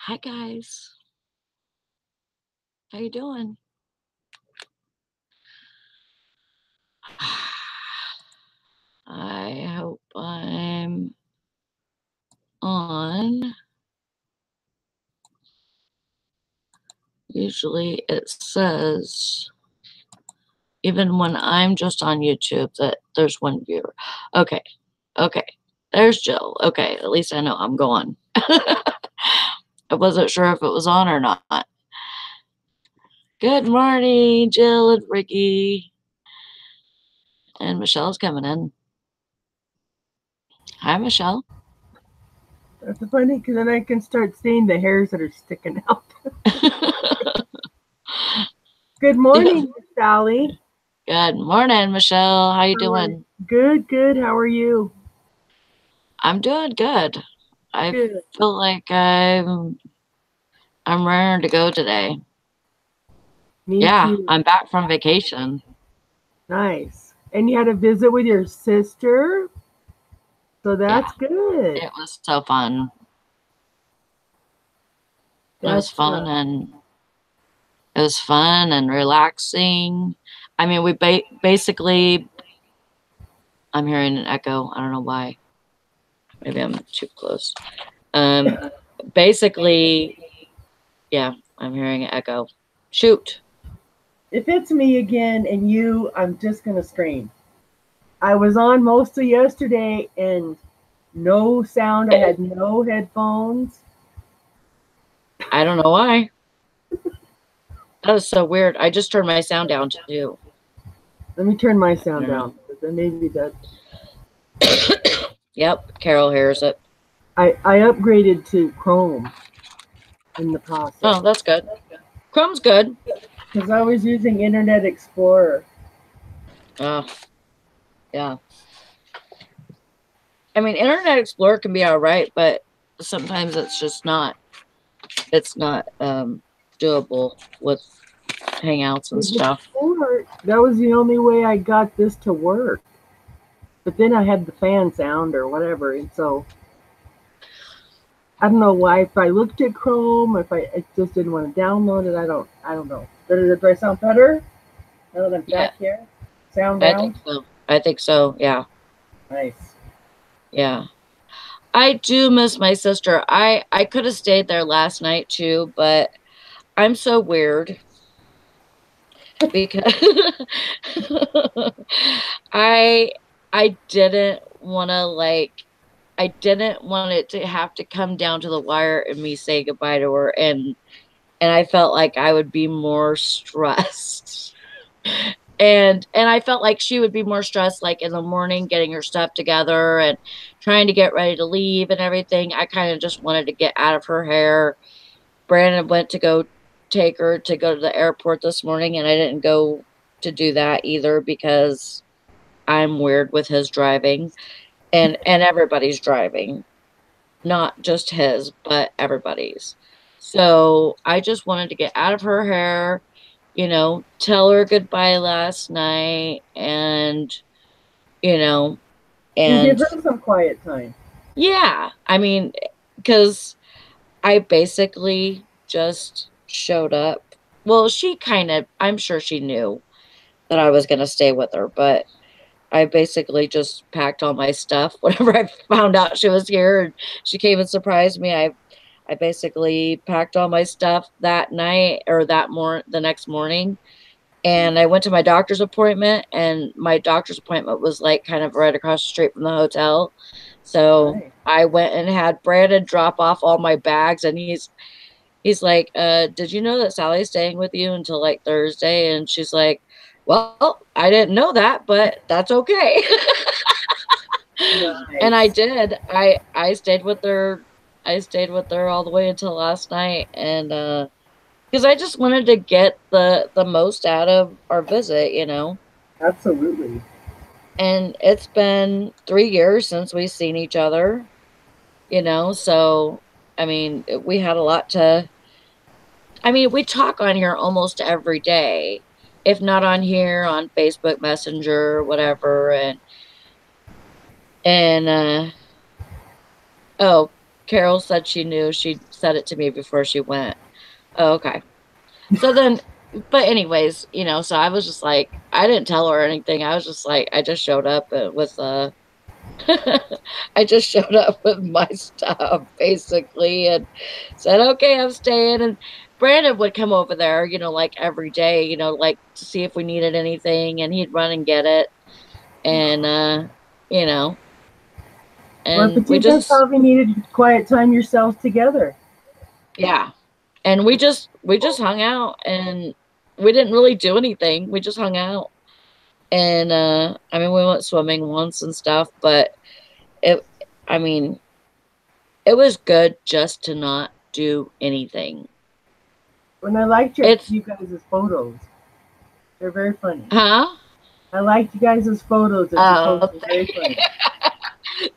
Hi guys, how you doing? I hope I'm on. Usually it says, even when I'm just on YouTube, that there's one viewer. Okay, okay, there's Jill. Okay, at least I know I'm going. I wasn't sure if it was on or not. Good morning, Jill and Ricky. And Michelle's coming in. Hi, Michelle. That's funny because then I can start seeing the hairs that are sticking out. Good morning, Miss Sally. Good morning, Michelle. How you doing? Good, good. How are you? I'm doing good. I Good. feel like I'm raring to go today. Me Yeah, too. I'm back from vacation. Nice. And you had a visit with your sister, so Yeah, that's good. it was so fun. It was That's fun and it was fun and relaxing. I mean, we basically I'm hearing an echo. I don't know why. Maybe I'm too close. Um basically, yeah, I'm hearing an echo. Shoot. if it's me again and you, I'm just gonna scream. I was on most of yesterday and no sound. I had no headphones. I don't know why. That was so weird. I just turned my sound down too. Let me turn my I sound don't know. down. Then maybe that Yep, Carol hears it. I upgraded to Chrome in the process. Oh, that's good. Chrome's good. Because I was using Internet Explorer. Oh, yeah. I mean, Internet Explorer can be all right, but sometimes it's just not. It's not doable with Hangouts and stuff. Before, that was the only way I got this to work. But then I had the fan sound or whatever, and so I don't know why. If I looked at Chrome, if I just didn't want to download it, I don't know. Do I sound better now that I'm Yeah, back here? Sound I think down? so. I think so. Yeah, Nice. yeah. I do miss my sister. I could have stayed there last night too, but I'm so weird because I I didn't want to I didn't want it to have to come down to the wire and me say goodbye to her, and I felt like I would be more stressed. And I felt like she would be more stressed like in the morning getting her stuff together and trying to get ready to leave and everything. I kind of just wanted to get out of her hair. Brandon went to go take her to go to the airport this morning, and I didn't go to do that either because I'm weird with his driving, and everybody's driving, not just his, but everybody's. So I just wanted to get out of her hair, tell her goodbye last night, you know, And give and her some quiet time. yeah, I mean, because I basically just showed up. Well, I'm sure she knew that I was going to stay with her, but I basically just packed all my stuff whenever I found out she was here and she came and surprised me. I basically packed all my stuff that night or the next morning, and I went to my doctor's appointment, and my doctor's appointment was like kind of right across the street from the hotel. So Nice. I went and had Brandon drop off all my bags, and he's like, did you know that Sally's staying with you until like Thursday? And she's like, well, I didn't know that, but that's okay. And I Nice. did. I stayed with her. I stayed with her all the way until last night, and because I just wanted to get the most out of our visit. Absolutely. And it's been 3 years since we've seen each other. So I mean, we had a lot to. I mean, we talk on here almost every day, if not on here, on Facebook Messenger, whatever, and oh, Carol said she knew. She said it to me before she went. Oh, okay. So then, but anyways, so I was just like, I didn't tell her anything. I was just like, I just showed up with I just showed up with my stuff basically and said, okay, I'm staying. And Brandon would come over there, like every day, like to see if we needed anything, and he'd run and get it. And you know, Well, and but we you guys just probably needed quiet time yourselves together. yeah. And we just hung out, and we didn't really do anything. We just hung out. And I mean, we went swimming once and stuff, but it I mean, it was good just to not do anything. When I liked It's you guys' photos, they're very funny. huh? I liked you guys' photos that you Uh posted. Very funny.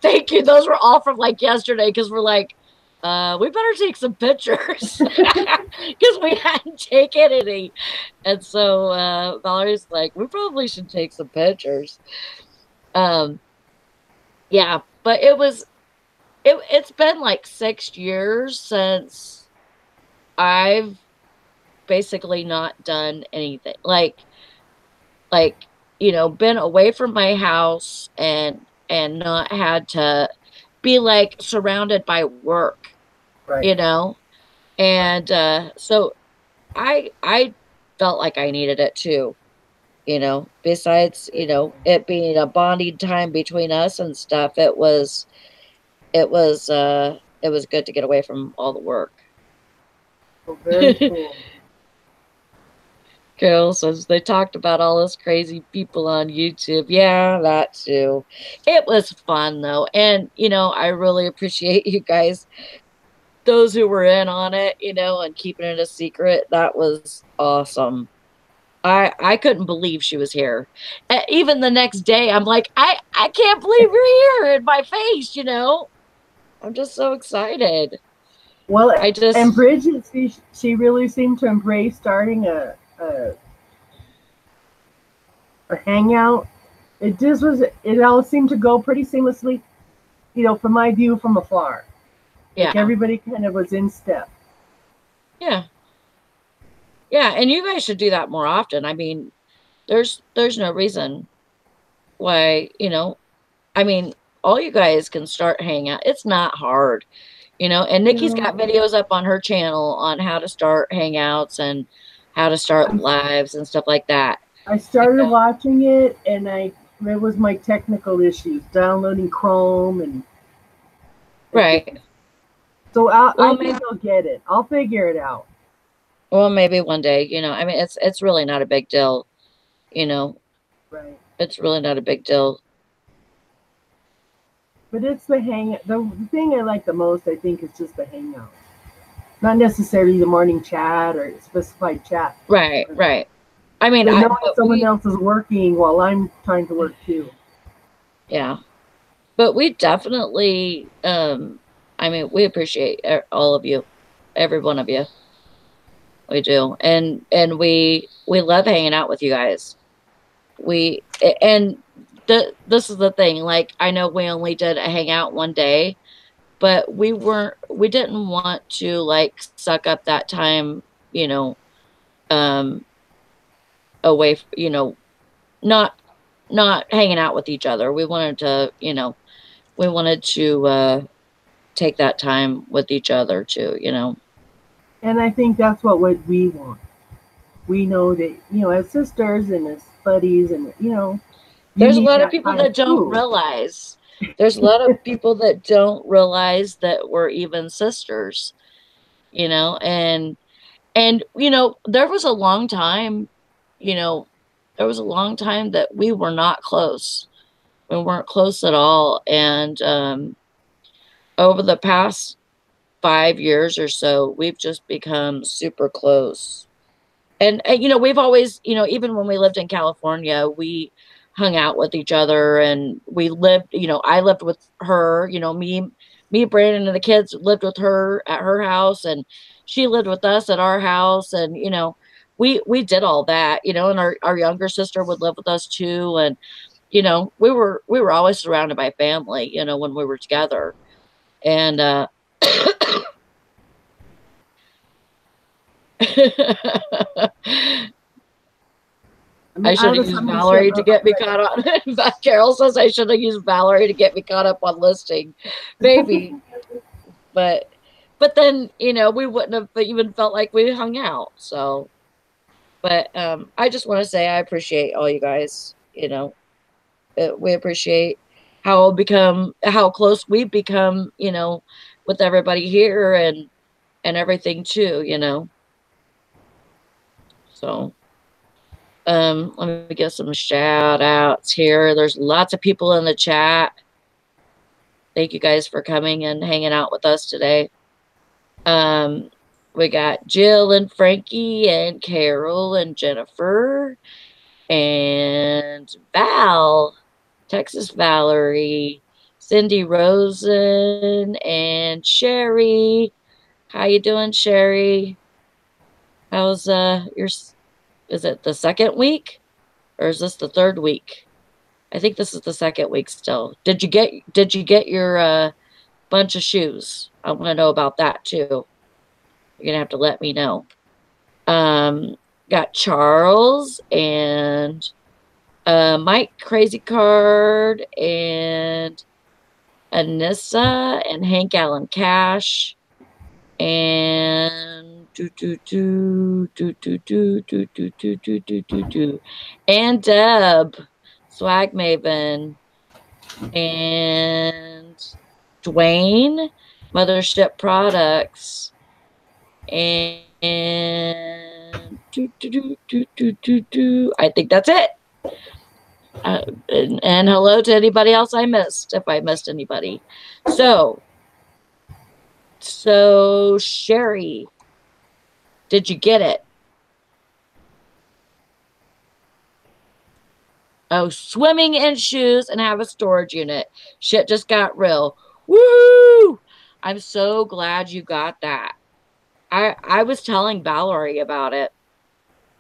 thank you. Those were all from like yesterday because we're like, we better take some pictures because we hadn't taken any. And so Valerie's like, we probably should take some pictures. Um, yeah, but it's been like 6 years since I've basically not done anything. Like, been away from my house and not had to be like surrounded by work, Right. you know? And so I felt like I needed it too, besides, it being a bonding time between us and stuff. It was good to get away from all the work. Oh, very cool. Carol says they talked about all those crazy people on YouTube. Yeah, that too. It was fun though. And, I really appreciate you guys, those who were in on it, and keeping it a secret. That was awesome. I couldn't believe she was here. Even the next day, I'm like, I can't believe you're here in my face. I'm just so excited. Well, I and just, Bridget, she really seemed to embrace starting a hangout. It all seemed to go pretty seamlessly, from my view from afar. Like yeah, everybody kind of was in step. yeah, yeah. And you guys should do that more often. I mean, there's no reason why, I mean, all you guys can start hanging out. It's not hard, and You Nikki's know, got videos up on her channel on how to start hangouts and how to start I, lives and stuff like that. I You started know? watching it, and it was my technical issues downloading Chrome, and it just Right. so I Well, think maybe I'll get it. I'll figure it out. maybe one day, I mean, it's really not a big deal, you know. Right. It's really not a big deal. But it's the hang. The thing I like the most, I think, is just the hangout. Not necessarily the morning chat or specified chat. Right, right. I mean, But knowing but someone else is working while I'm trying to work too. yeah, but we definitely, I mean, we appreciate all of you, every one of you. We do. And we love hanging out with you guys. And this is the thing, like I know we only did a hangout one day, but we didn't want to like suck up that time, you know, um away, not not hanging out with each other. We wanted to take that time with each other too. And I think that's what we want. We know that, as sisters and as buddies, and, you There's a need lot of that people time that don't too. realize. There's a lot of people that don't realize that we're even sisters, and there was a long time, you know, there was a long time that we were not close. We weren't close at all. And over the past 5 years or so, we've just become super close. And we've always, even when we lived in California, we hung out with each other, and we lived, I lived with her, me, Brandon, and the kids lived with her at her house, and she lived with us at our house. And we did all that, and our younger sister would live with us too. And we were always surrounded by family, when we were together. And I mean, I I should have have used something to say Valorie to about get me caught on. Carol says I should have used Valorie to get me caught up on listing. Maybe, but then we wouldn't have even felt like we hung out. So, but I just want to say I appreciate all you guys. We appreciate how close we've become. With everybody here and everything too. So. Let me give some shout outs here. There's lots of people in the chat. Thank you guys for coming and hanging out with us today. Um, we got Jill and Frankie and Carol and Jennifer and Val, Texas Valorie, Cindy Rosen and Sherry. How you doing, Sherry? How's your is it the second week or is this the third week? I think this is the second week still. Did you get your bunch of shoes? I want to know about that too. You're gonna have to let me know. Um, got Charles and Mike Crazy Card and Anissa and Hank Allen Cash and and Deb Swag Maven and Dwayne, Mothership Products, and I think that's it. And hello to anybody else I missed, if I missed anybody. So Sherry, did you get it? Oh, swimming in shoes and have a storage unit. Shit just got real. Woo! I'm so glad you got that. I was telling Valorie about it,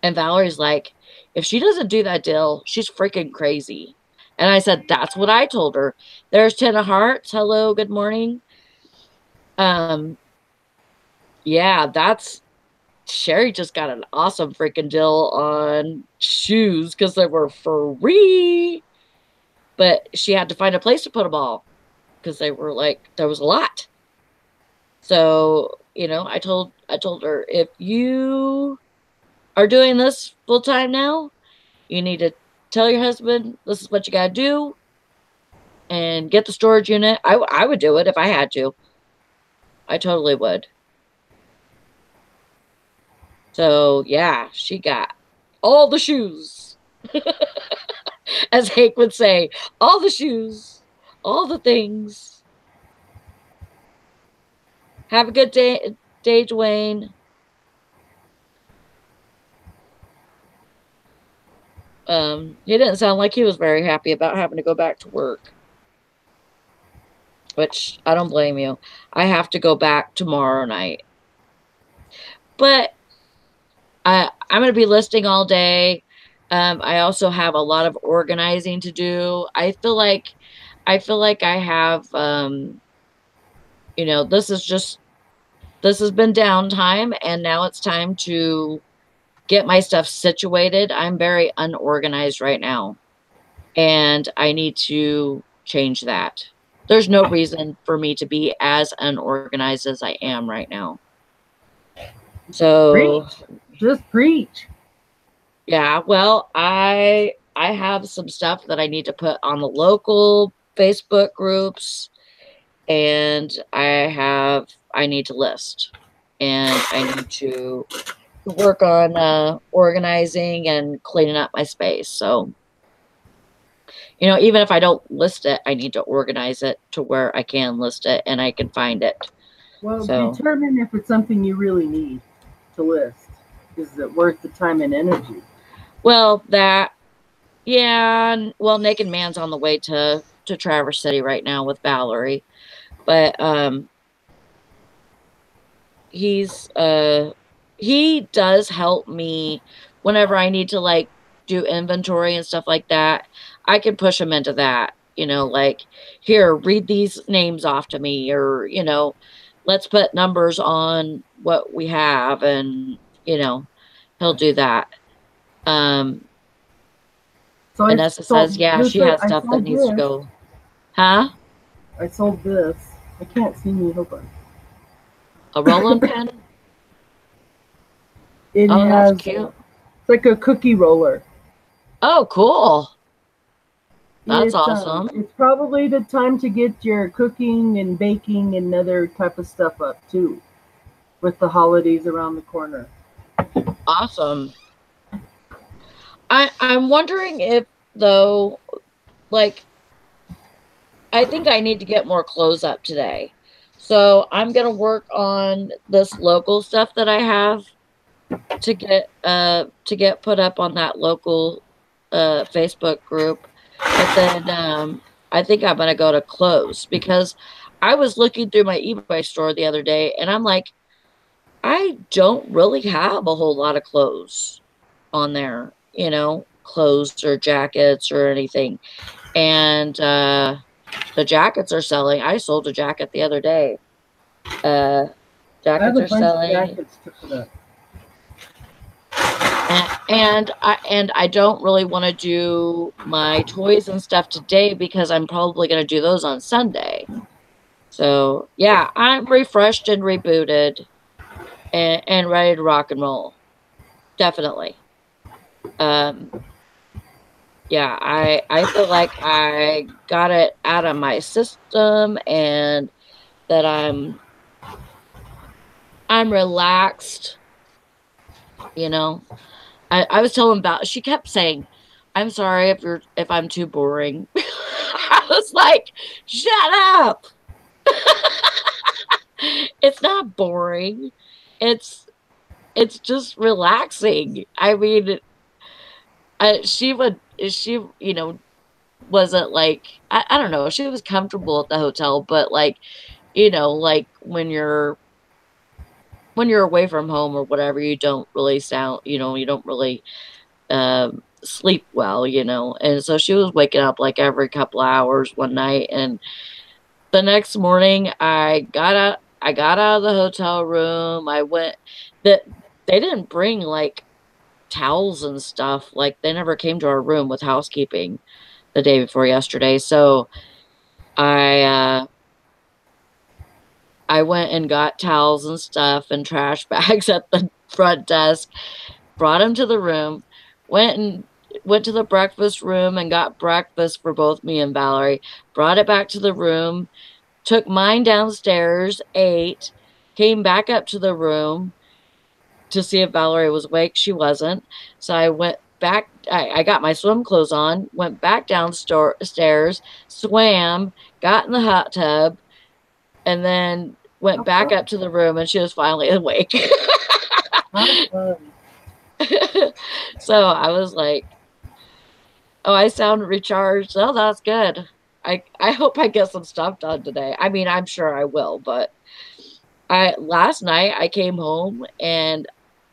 and Valerie's like, if she doesn't do that deal, she's freaking crazy. And I said, that's what I told her. There's 10 of hearts. Hello, good morning. Um, yeah, that's Sherry just got an awesome freaking deal on shoes because they were free. But she had to find a place to put them all because they were like, there was a lot. So, I told her, if you are doing this full time now, you need to tell your husband this is what you got to do and get the storage unit. I would do it if I had to. I totally would. So, yeah, she got all the shoes. As Hank would say, all the shoes, all the things. Have a good day, Dwayne. He didn't sound like he was very happy about having to go back to work, which I don't blame you. I have to go back tomorrow night, but I'm going to be listing all day. I also have a lot of organizing to do. I feel like I have, this has been downtime and now it's time to get my stuff situated. I'm very unorganized right now and I need to change that. There's no reason for me to be as unorganized as I am right now. So, Preach. Just preach. yeah, well, I have some stuff that I need to put on the local Facebook groups and I need to list and I need to work on organizing and cleaning up my space. So, even if I don't list it, I need to organize it to where I can list it and I can find it. Well, So, determine if it's something you really need to list. Is it worth the time and energy? well, yeah, well, Naked Man's on the way to Traverse City right now with Valorie, but he does help me whenever I need to like do inventory and stuff like that. I can push him into that, like, here, read these names off to me, or let's put numbers on what we have, and he'll do that. Um, So I Vanessa says, sold yeah, this. she has I stuff that sold needs to this. go. Huh? I sold this. I can't see me. Hold on. A rolling pin? It Oh, that's has. cute. It's like a cookie roller. Oh, cool. That's awesome. It's probably the time to get your cooking and baking and other type of stuff up too, with the holidays around the corner. Awesome. I'm wondering if though, like, I think I need to get more clothes up today. So I'm gonna work on this local stuff that I have to get put up on that local Facebook group. But then I think I'm gonna go to clothes because I was looking through my eBay store the other day and I'm like, I don't really have a whole lot of clothes on there, clothes or jackets or anything. And the jackets are selling. I sold a jacket the other day. Uh, I have Jackets a are bunch of selling. jackets to put up. And I don't really want to do my toys and stuff today because I'm probably going to do those on Sunday. So yeah, I'm refreshed and rebooted and ready to rock and roll. Definitely. Um, yeah, I feel like I got it out of my system and that I'm relaxed, you know. I was telling about she kept saying, I'm sorry if I'm too boring. I was like, shut up. It's not boring. It's it's just relaxing. I mean, she would she wasn't like I don't know, she was comfortable at the hotel, but like, like when you're away from home or whatever, you don't really sound, you don't really sleep well, and so she was waking up like every couple hours one night. And the next morning I got out of the hotel room. I went that They didn't bring like towels and stuff. Like they never came to our room with housekeeping the day before yesterday. So I uh I went and got towels and stuff and trash bags at the front desk, brought him to the room, went and went to the breakfast room and got breakfast for both me and Valorie, brought it back to the room, took mine downstairs, ate, came back up to the room to see if Valorie was awake. She wasn't. So I went back. I got my swim clothes on, went back downstairs, swam, got in the hot tub, and then went How back fun. up to the room and she was finally awake. How fun. So I was like, oh, I sound recharged. Oh, that's good. I hope I get some stuff done today. I mean, I'm sure I will, but I last night I came home and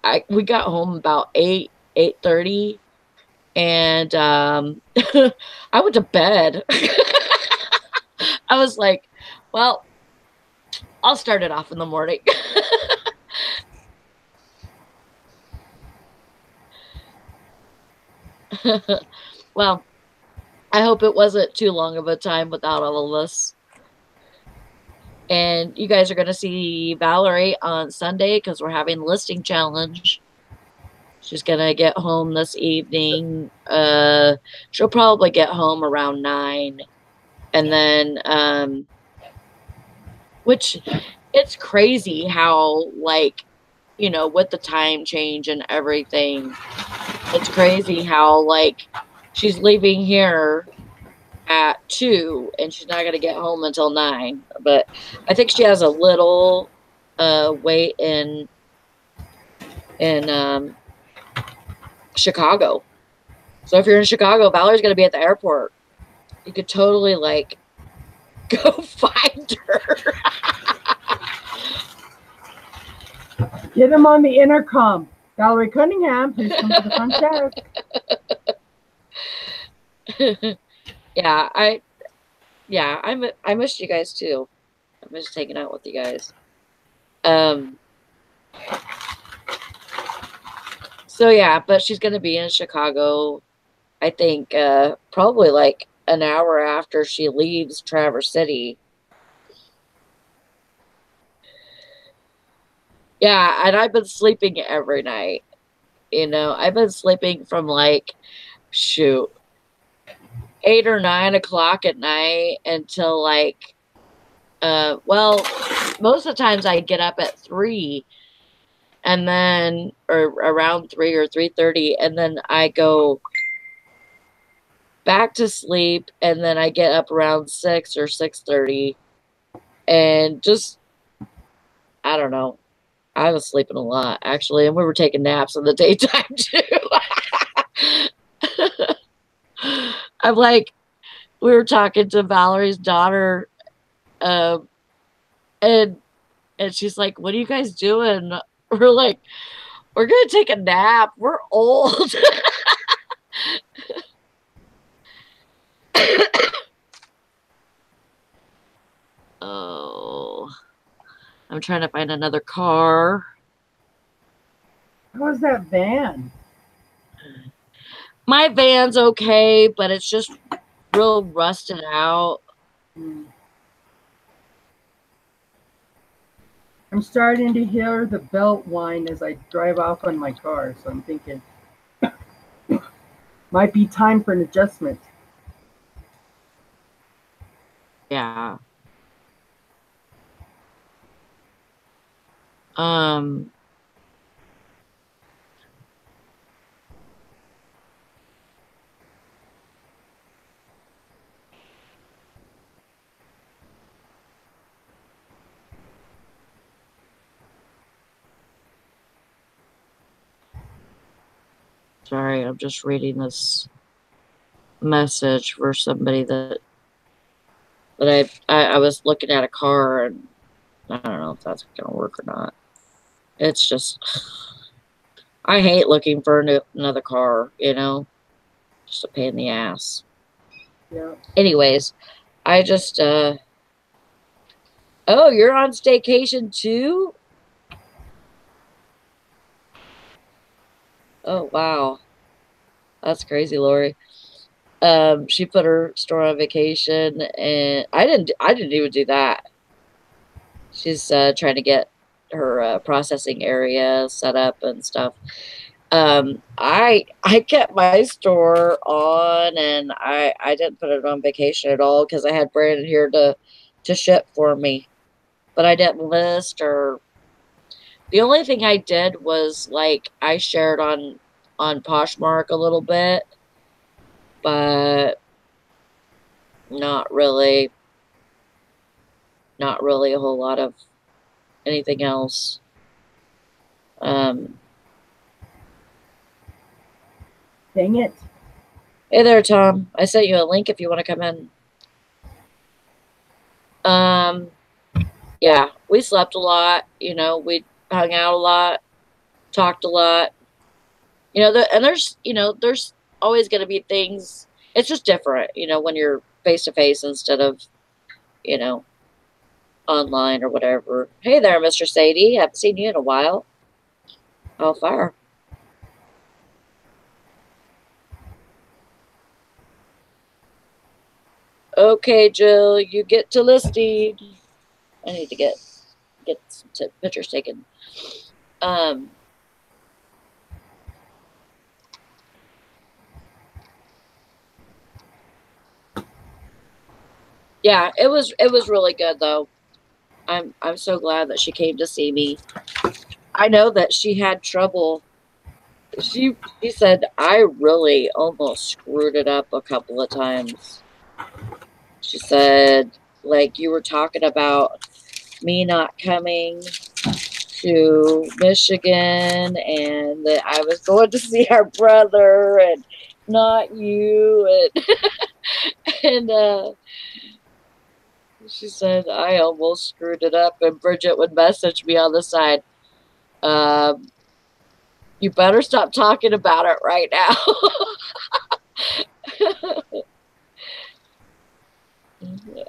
I we got home about 8:30, and I went to bed. I was like, well, I'll start it off in the morning. Well, I hope it wasn't too long of a time without all of this. And you guys are going to see Valorie on Sunday because we're having the listing challenge. She's going to get home this evening. She'll probably get home around 9. And then, which it's crazy how, like, with the time change and everything, it's crazy how, like, she's leaving here at 2 and she's not going to get home until 9. But I think she has a little wait in Chicago. So if you're in Chicago, Valerie's going to be at the airport. You could totally like go find her. Get him on the intercom. Valerie Cunningham, please come to the front desk. Yeah, I missed you guys too. I missed hanging out with you guys. Um, so yeah, but she's gonna be in Chicago, I think, probably like an hour after she leaves Traverse City. Yeah, and I've been sleeping every night. I've been sleeping from like, shoot, 8 or 9 o'clock at night until like, well, most of the times I get up at 3 and then, or around 3 or 3:30, and then I go back to sleep, and then I get up around 6 or 6:30, and just, I don't know. I was sleeping a lot actually, and we were taking naps in the daytime too. I'm like, we were talking to Valerie's daughter, um, and she's like, "What are you guys doing?" We're like, "We're gonna take a nap. We're old." Oh, I'm trying to find another car. How was that van? My van's okay, but it's just real rusted out. Hmm. I'm starting to hear the belt whine as I drive off on my car, so I'm thinking might be time for an adjustment. Yeah. Um, Sorry, I'm just reading this message for somebody that I was looking at a car, and I don't know if that's gonna work or not. It's just, I hate looking for another car, just a pain in the ass. Yeah. Anyways, I just oh, you're on staycation too? Oh wow. That's crazy, Lori. She put her store on vacation, and I didn't even do that. She's trying to get her processing area set up and stuff. I kept my store on, and I didn't put it on vacation at all because I had Brandon here to ship for me. But I didn't list, or the only thing I did was like I shared on Poshmark a little bit, but not really, not really a whole lot of anything else. Um, Dang it. hey there, Tom. I sent you a link if you want to come in. Um, yeah, we slept a lot. We hung out a lot, talked a lot. And there's always going to be things. It's just different, when you're face to face instead of, you know, online or whatever. Hey there, Mr. Sadie. Haven't seen you in a while. How far? Okay, Jill, you get to listing. I need to get some pictures taken. Um, yeah, it was really good though. I'm so glad that she came to see me. I know that she had trouble. She said I really almost screwed it up a couple of times. She said, like, you were talking about me not coming to Michigan, and that I was going to see our brother and not you, and and she said I almost screwed it up, and Bridget would message me on the side, um, you better stop talking about it right now.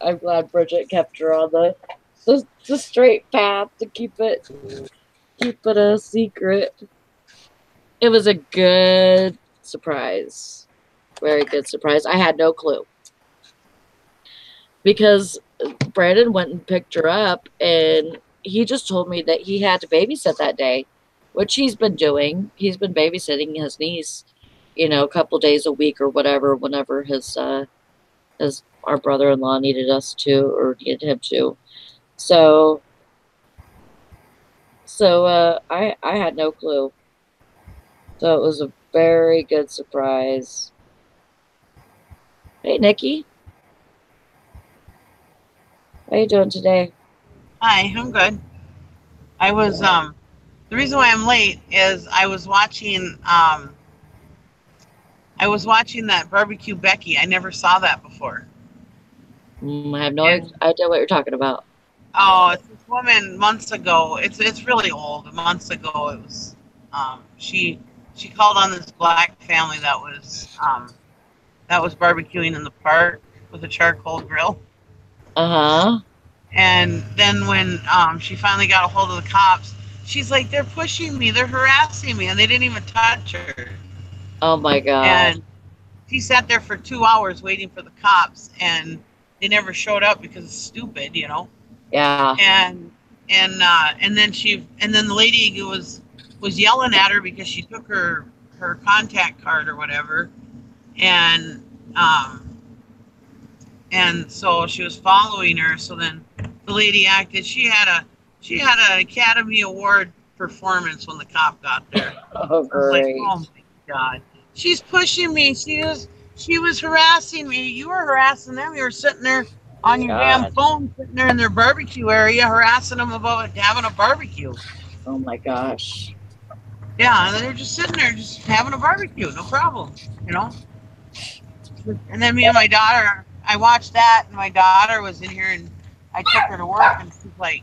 I'm glad Bridget kept her on the the straight path to keep it a secret. It was a good surprise. Very good surprise. I had no clue because Brandon went and picked her up and he just told me that he had to babysit that day, which he's been doing. He's been babysitting his niece, a couple days a week or whatever, whenever his our brother-in-law needed us to or needed him to. So I had no clue. So it was a very good surprise. Hey Nikki, how you doing today? Hi, I'm good. I was the reason why I'm late is I was watching that barbecue Becky. I never saw that before. I have no And idea what you're talking about. oh, it's this woman months ago. It's really old. Months ago it was she called on this black family that was barbecuing in the park with a charcoal grill. Uh-huh. And then when she finally got a hold of the cops, she's like, they're pushing me, they're harassing me, and they didn't even touch her. Oh my God. And she sat there for 2 hours waiting for the cops, and they never showed up because it's stupid, you know. Yeah. And and then the lady was yelling at her because she took her contact card or whatever, and and so she was following her. So then the lady acted. She had an Academy Award performance when the cop got there. Oh, I was like, great. oh my god, she's pushing me. She was harassing me. You were harassing them. You were sitting there on your damn God. phone, sitting there in their barbecue area, harassing them about having a barbecue. Oh my gosh. Yeah, and they're just sitting there, just having a barbecue, no problem, you know. And then me and my daughter, I watched that, and my daughter was in here, and I took her to work, and she's like,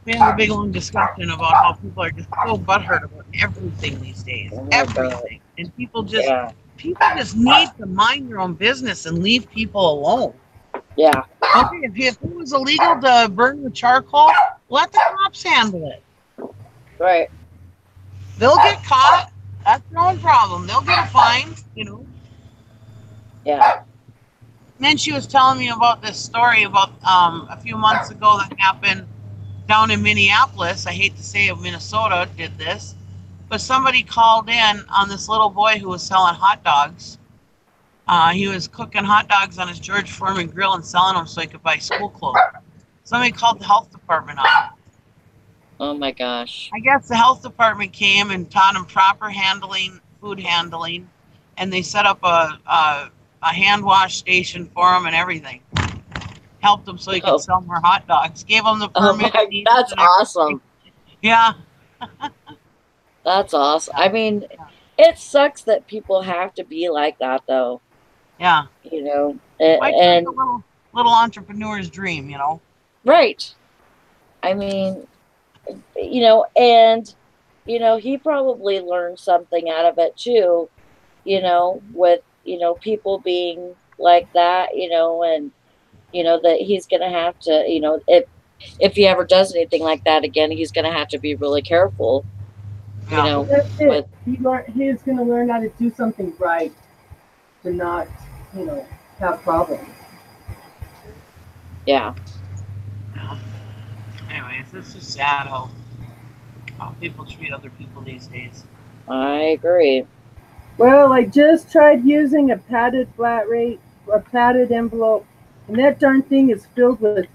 we had a big long discussion about how people are just so butthurt about everything these days, Oh my God. everything, and Yeah. people just need to mind their own business and leave people alone. Yeah. Okay, if it was illegal to burn with charcoal, let the cops handle it. Right. They'll get caught. That's their own problem. They'll get a fine, you know. Yeah. And then she was telling me about this story about a few months ago that happened down in Minneapolis. I hate to say it, Minnesota did this, but somebody called in on this little boy who was selling hot dogs. He was cooking hot dogs on his George Foreman grill and selling them so he could buy school clothes. Somebody called the health department on him. Oh my gosh. I guess the health department came and taught him proper handling, food handling, and they set up a hand wash station for him and everything. Helped him so he could Oh, sell more hot dogs. Gave him the oh permit my, he needed that's and everything. awesome. Yeah. That's awesome. I Yeah. mean, it sucks that people have to be like that though, Yeah. Why take a and little entrepreneur's dream, you know? right. I mean, and he probably learned something out of it too, with, people being like that, and that he's going to have to, if he ever does anything like that again, he's going to have to be really careful, you Yeah. Well, know, that's it. with, He's going to learn how to do something right to not, you know, have problems. yeah, Yeah. Anyways, it's just sad how people treat other people these days. I agree. Well, I just tried using a padded flat rate, a padded envelope, and that darn thing is filled with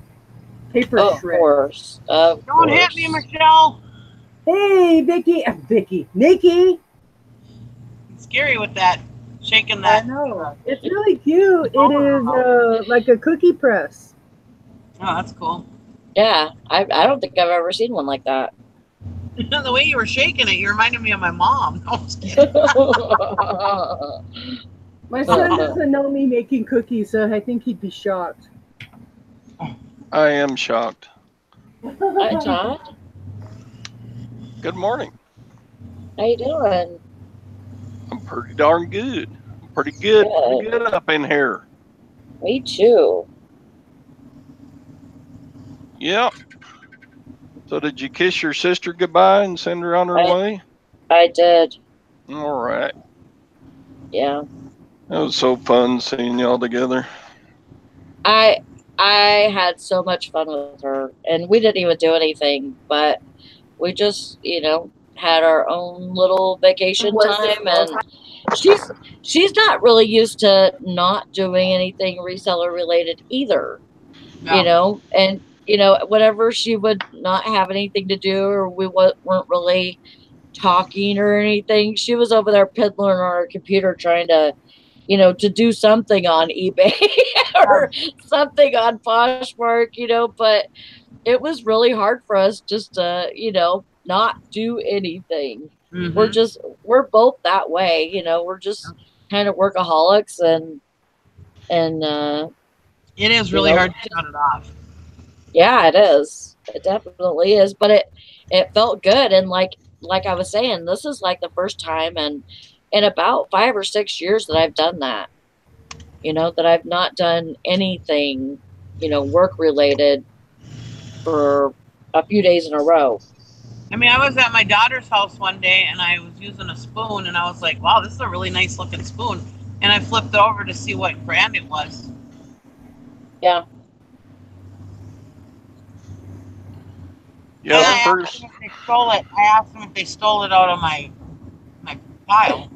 paper Of shred. course, of Don't hit me, course. Michelle. Hey, Nikki. It's scary with that, shaking I that. know. It's really cute. It Phone is around. like a cookie press. Oh, that's cool. Yeah, I don't think I've ever seen one like that. The way you were shaking it, you reminded me of my mom. No, I'm just kidding. My son doesn't know me making cookies, so I think he'd be shocked. I am shocked. Hi, Todd. Good morning. How you doing? I'm pretty darn good. Pretty good Good. up in here. Me too. Yep. So did you kiss your sister goodbye and send her on her I way? I did. All right. Yeah. That was so fun seeing y'all together. I I had so much fun with her, and we didn't even do anything, but we just, had our own little vacation Was it time. well? And she's she's not really used to not doing anything reseller related either, Yeah. and whenever she would not have anything to do, or we weren't really talking or anything, she was over there piddling on her computer trying to do something on eBay or something on Poshmark, but it was really hard for us just to, not do anything. Mm-hmm. We're both that way, we're just kind of workaholics, and It is you really know, hard to shut it off. yeah, it is. It definitely is, but it felt good. And like I was saying, this is like the first time in about 5 or 6 years that I've done that. That I've not done anything, work related for a few days in a row. I mean, I was at my daughter's house one day and I was using a spoon and I was like, wow, this is a really nice looking spoon. And I flipped over to see what brand it was. Yeah. And Yeah, the I asked first them if they stole it. I asked them if they stole it out of my pile.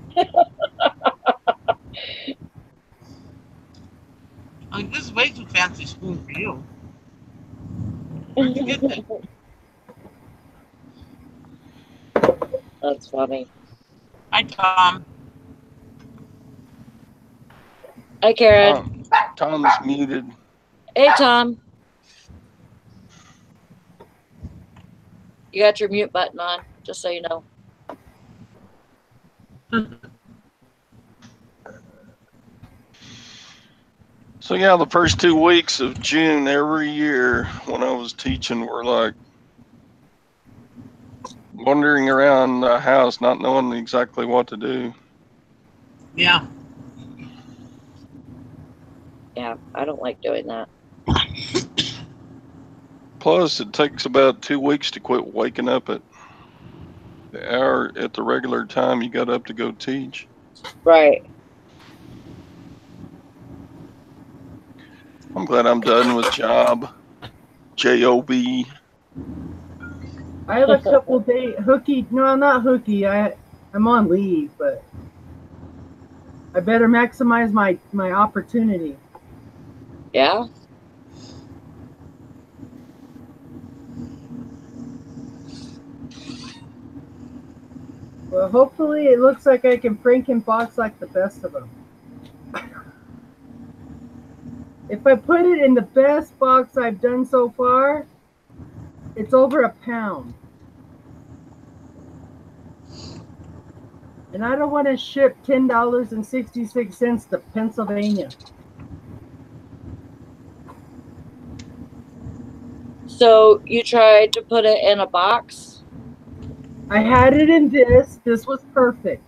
I'm like, this is way too fancy spoon for you. Where'd you get this? That's funny. Hi, Tom. Hi, Karen. Tom's muted. Hey, Tom. You got your mute button on, just so you know. So yeah, the first 2 weeks of June every year when I was teaching were like wandering around the house, not knowing exactly what to do. Yeah. Yeah, I don't like doing that. Plus, it takes about 2 weeks to quit waking up at the hour at the regular time you got up to go teach. Right. I'm glad I'm done with job. I have a couple day hooky. No, I'm not hooky. I'm on leave, but I better maximize my opportunity. Yeah. Well, hopefully it looks like I can Frankenbox like the best of them. If I put it in the best box I've done so far, it's over £1. And I don't want to ship $10.66 to Pennsylvania. So you tried to put it in a box? I had it in this. This was perfect.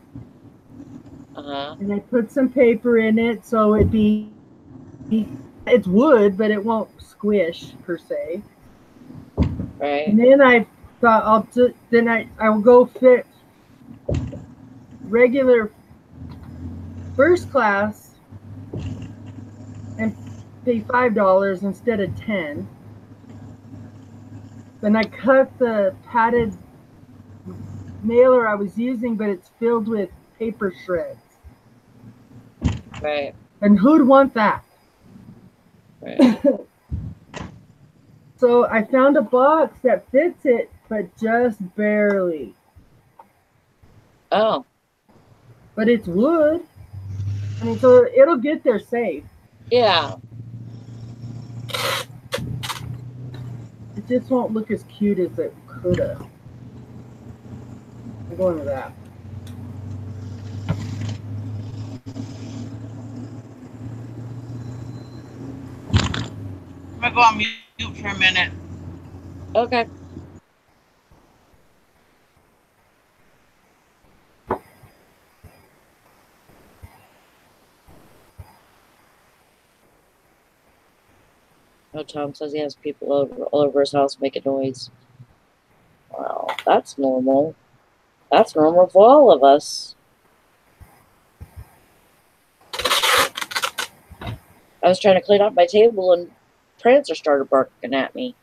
Uh-huh. And I put some paper in it so it's wood, but it won't squish per se. Right. And then I thought I will go fit regular first class and pay $5 instead of 10. Then I cut the padded mailer I was using, but it's filled with paper shreds. Right. And who'd want that? Right. So I found a box that fits it, but just barely. Oh, But it's wood. I mean, so it'll get there safe. yeah. It just won't look as cute as it could have. I'm going with that. I'm going to go on mute for a minute. Okay. Oh, Tom says he has people all over his house making noise. Well, that's normal. That's normal for all of us. I was trying to clean up my table and Prancer started barking at me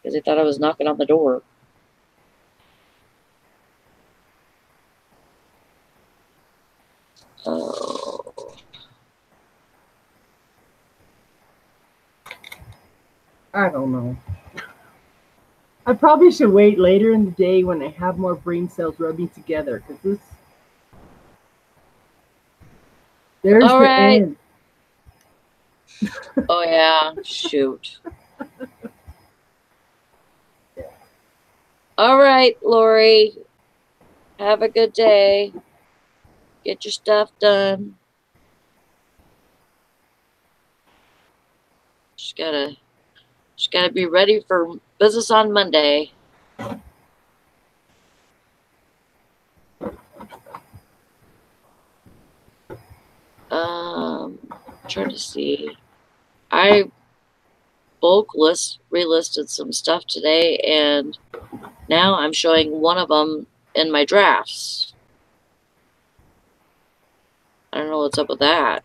because he thought I was knocking on the door. Oh. I don't know. I probably should wait later in the day when I have more brain cells rubbing together, because this. There's All the right. end. Oh, yeah. Shoot. All right, Lori. Have a good day. Get your stuff done. Just gotta be ready for business on Monday. Trying to see. I bulk relisted some stuff today, and now I'm showing one of them in my drafts. I don't know what's up with that.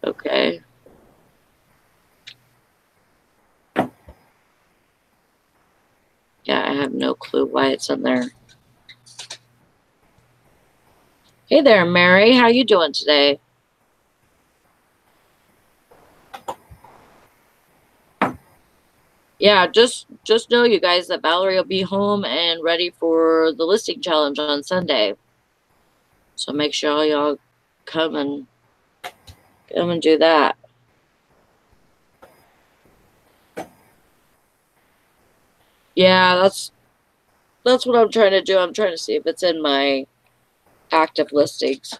Okay. Yeah, I have no clue why it's in there. Hey there, Mary. How you doing today? Yeah, just know, you guys, that Valorie will be home and ready for the listing challenge on Sunday. So make sure y'all come and do that. Yeah, that's what I'm trying to do. I'm trying to see if it's in my active listings.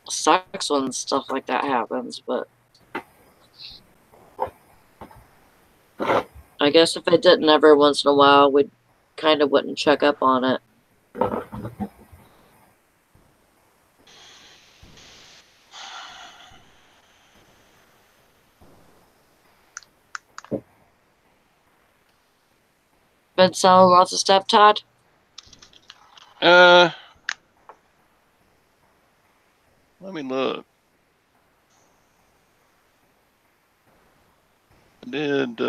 Sucks when stuff like that happens, but I guess if it didn't every once in a while, we kind of wouldn't check up on it. Been selling lots of stuff, Todd? Let me look. I did,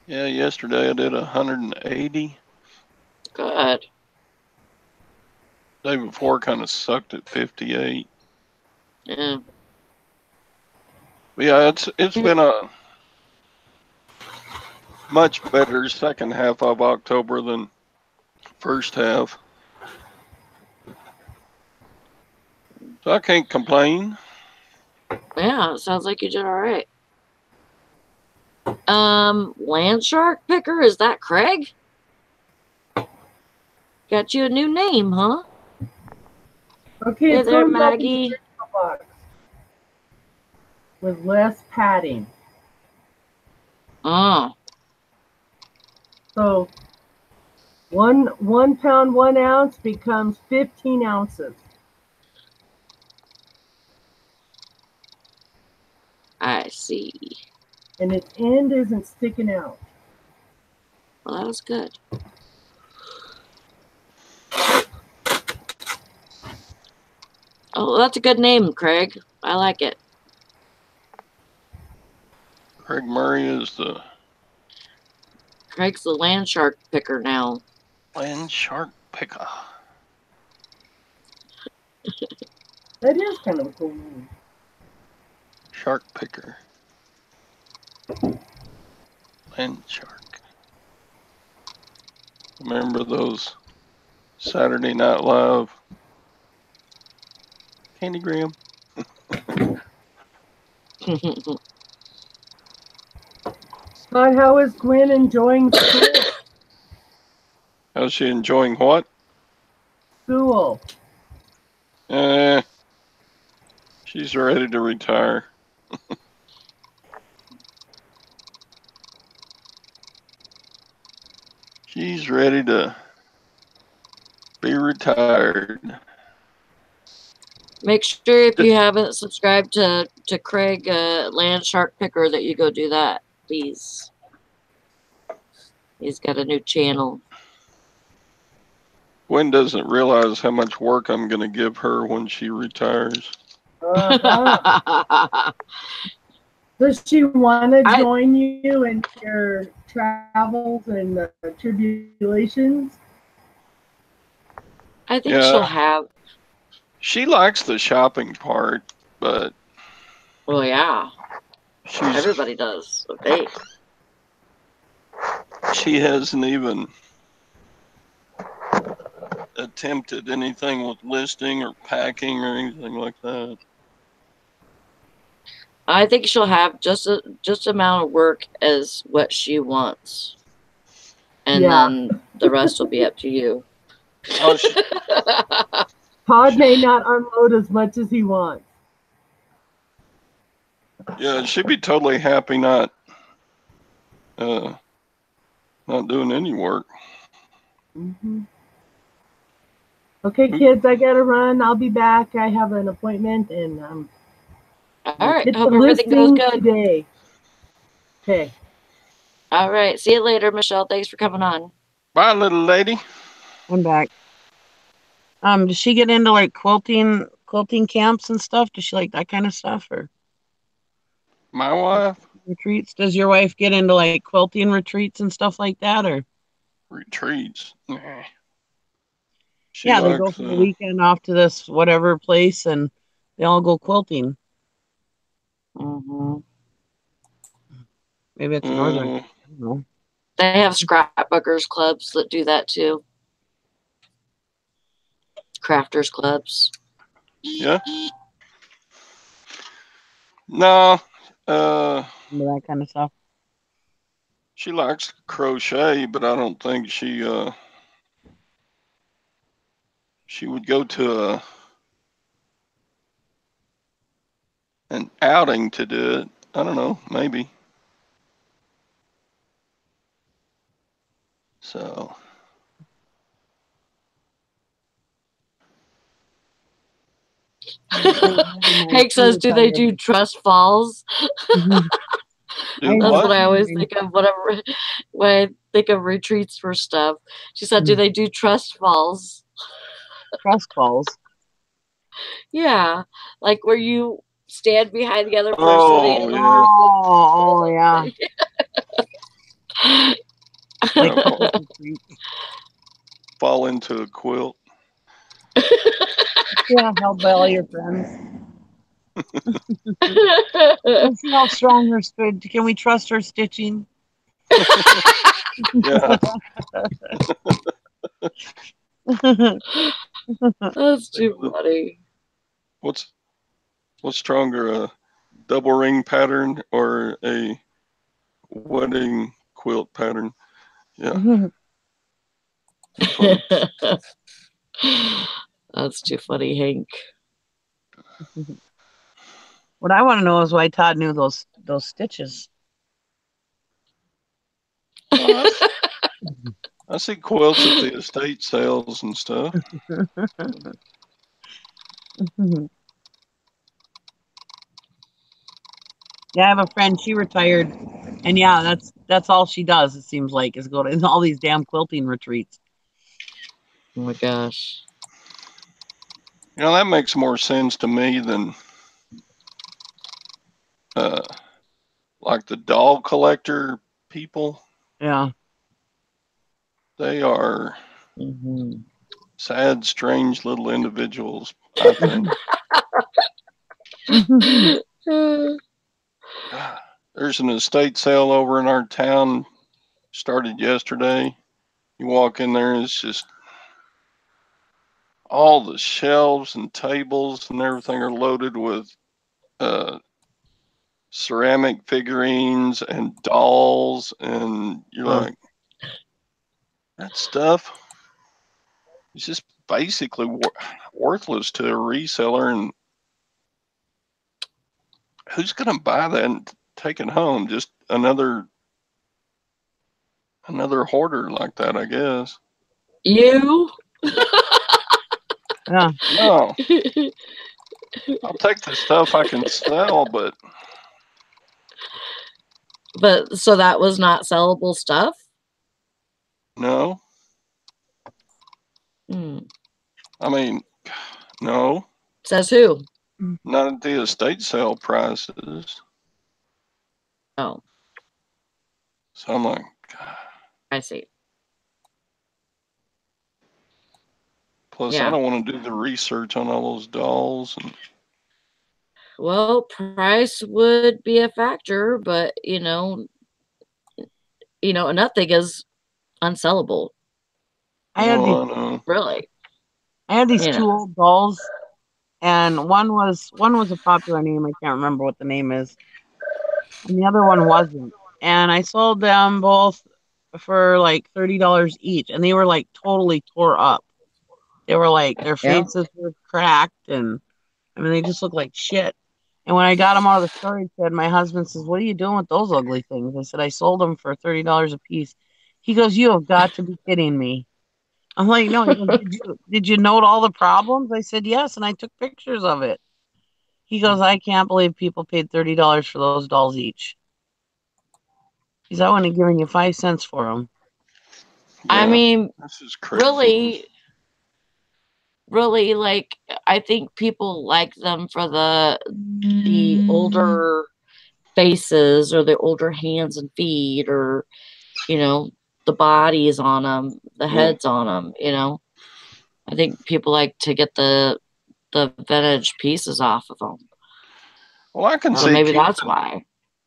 yeah, yesterday I did 180. Good. Day before kind of sucked at 58. Yeah. But yeah, it's been a much better second half of October than first half. So I can't complain. Yeah, it sounds like you did all right. Land Shark Picker, is that Craig? Got you a new name, huh? Okay, Hey it there, comes up in the Maggie. original box with less padding. Oh. So 1 pound 1 ounce becomes 15 ounces. I see. And its end isn't sticking out. Well, that was good. Oh, that's a good name, Craig. I like it. Craig Murray is the Craig's the Land Shark Picker now. Land Shark Picker. That is kind of a cool name. Shark Picker. Land Shark. Remember those Saturday Night Live Candy Graham? But how is Gwen enjoying school? How's she enjoying what? school. Eh, she's ready to retire. She's ready to be retired. Make sure if you haven't subscribed to Craig Land Shark Picker that you go do that, please. He's got a new channel. Gwen doesn't realize how much work I'm going to give her when she retires. Does she want to join you in your travels and tribulations? I think she'll have. She likes the shopping part, but. Well, yeah. Everybody does. Okay. She hasn't even attempted anything with listing or packing or anything like that. I think she'll have just amount of work as what she wants, and then the rest will be up to you. Oh, Todd may not unload as much as he wants. Yeah, she'd be totally happy not doing any work. Mm-hmm. Okay, kids, I gotta run. I'll be back. I have an appointment, and all right. it's Hope a everything goes listing good today. Okay. All right. See you later, Michelle. Thanks for coming on. Bye, little lady. I'm back. Does she get into like quilting camps and stuff? Does she like that kind of stuff, or my wife? Retreats? Does your wife get into like quilting retreats and stuff like that, or retreats? Nah. Yeah, they go for the weekend off to this whatever place, and they all go quilting. Mm-hmm. Maybe it's northern. I don't know. They have scrapbookers clubs that do that too. Crafters clubs. Yeah. No. That kind of stuff. She likes crochet, but I don't think she would go to an outing to do it. I don't know, maybe. So. Hank says, "Do they do trust falls?" That's what I always think of. Whatever, when I think of retreats for stuff, she said, "Do they do trust falls?" Trust falls. Yeah, like where you stand behind the other person. Oh, yeah. Oh, yeah. Like fall into a quilt. Yeah, held by all your friends. Let's see how strong her stood. Can we trust her stitching? Yeah. That's too funny. What's stronger, a double ring pattern or a wedding quilt pattern? Yeah. That's too funny, Hank. What I want to know is why Todd knew those stitches. I see quilts at the estate sales and stuff. Yeah, I have a friend. She retired, and yeah, that's all she does. It seems like is go to all these damn quilting retreats. Oh my gosh! You know, that makes more sense to me than like the doll collector people. Yeah, they are sad, strange little individuals, I think. There's an estate sale over in our town, started yesterday. You walk in there, it's just all the shelves and tables and everything are loaded with ceramic figurines and dolls, and you're like, that stuff is just basically worthless to a reseller, and who's going to buy that and take it home? Just another hoarder like that, I guess. You? Yeah. No, I'll take the stuff I can sell, but So that was not sellable stuff? no. Hmm. I mean, no, Says who? not at the estate sale prices. Oh, So I'm like, I see. plus I Yeah. don't want to do the research on all those dolls. And Well, price would be a factor, but nothing is unsellable, I had these oh, I know. really. I had these You two know. old dolls, and one was a popular name. I can't remember what the name is, and the other one wasn't. And I sold them both for like $30 each, and they were like totally tore up. They were like their Yeah. faces were cracked, and I mean they just looked like shit. And when I got them out of the storage shed, my husband says, "What are you doing with those ugly things?" I said, "I sold them for $30 a piece." He goes, "You have got to be kidding me." I'm like, "No." He goes, "Did you note all the problems?" I said, "Yes," and I took pictures of it. He goes, "I can't believe people paid $30 for those dolls each." He's, "I wouldn't have given you 5 cents for them." I Yeah, mean, this is craziness. really, really, like I think people like them for the older faces or the older hands and feet or you know the bodies on them, the Yeah. heads on them. I think people like to get the vintage pieces off of them. Well, So maybe that's why.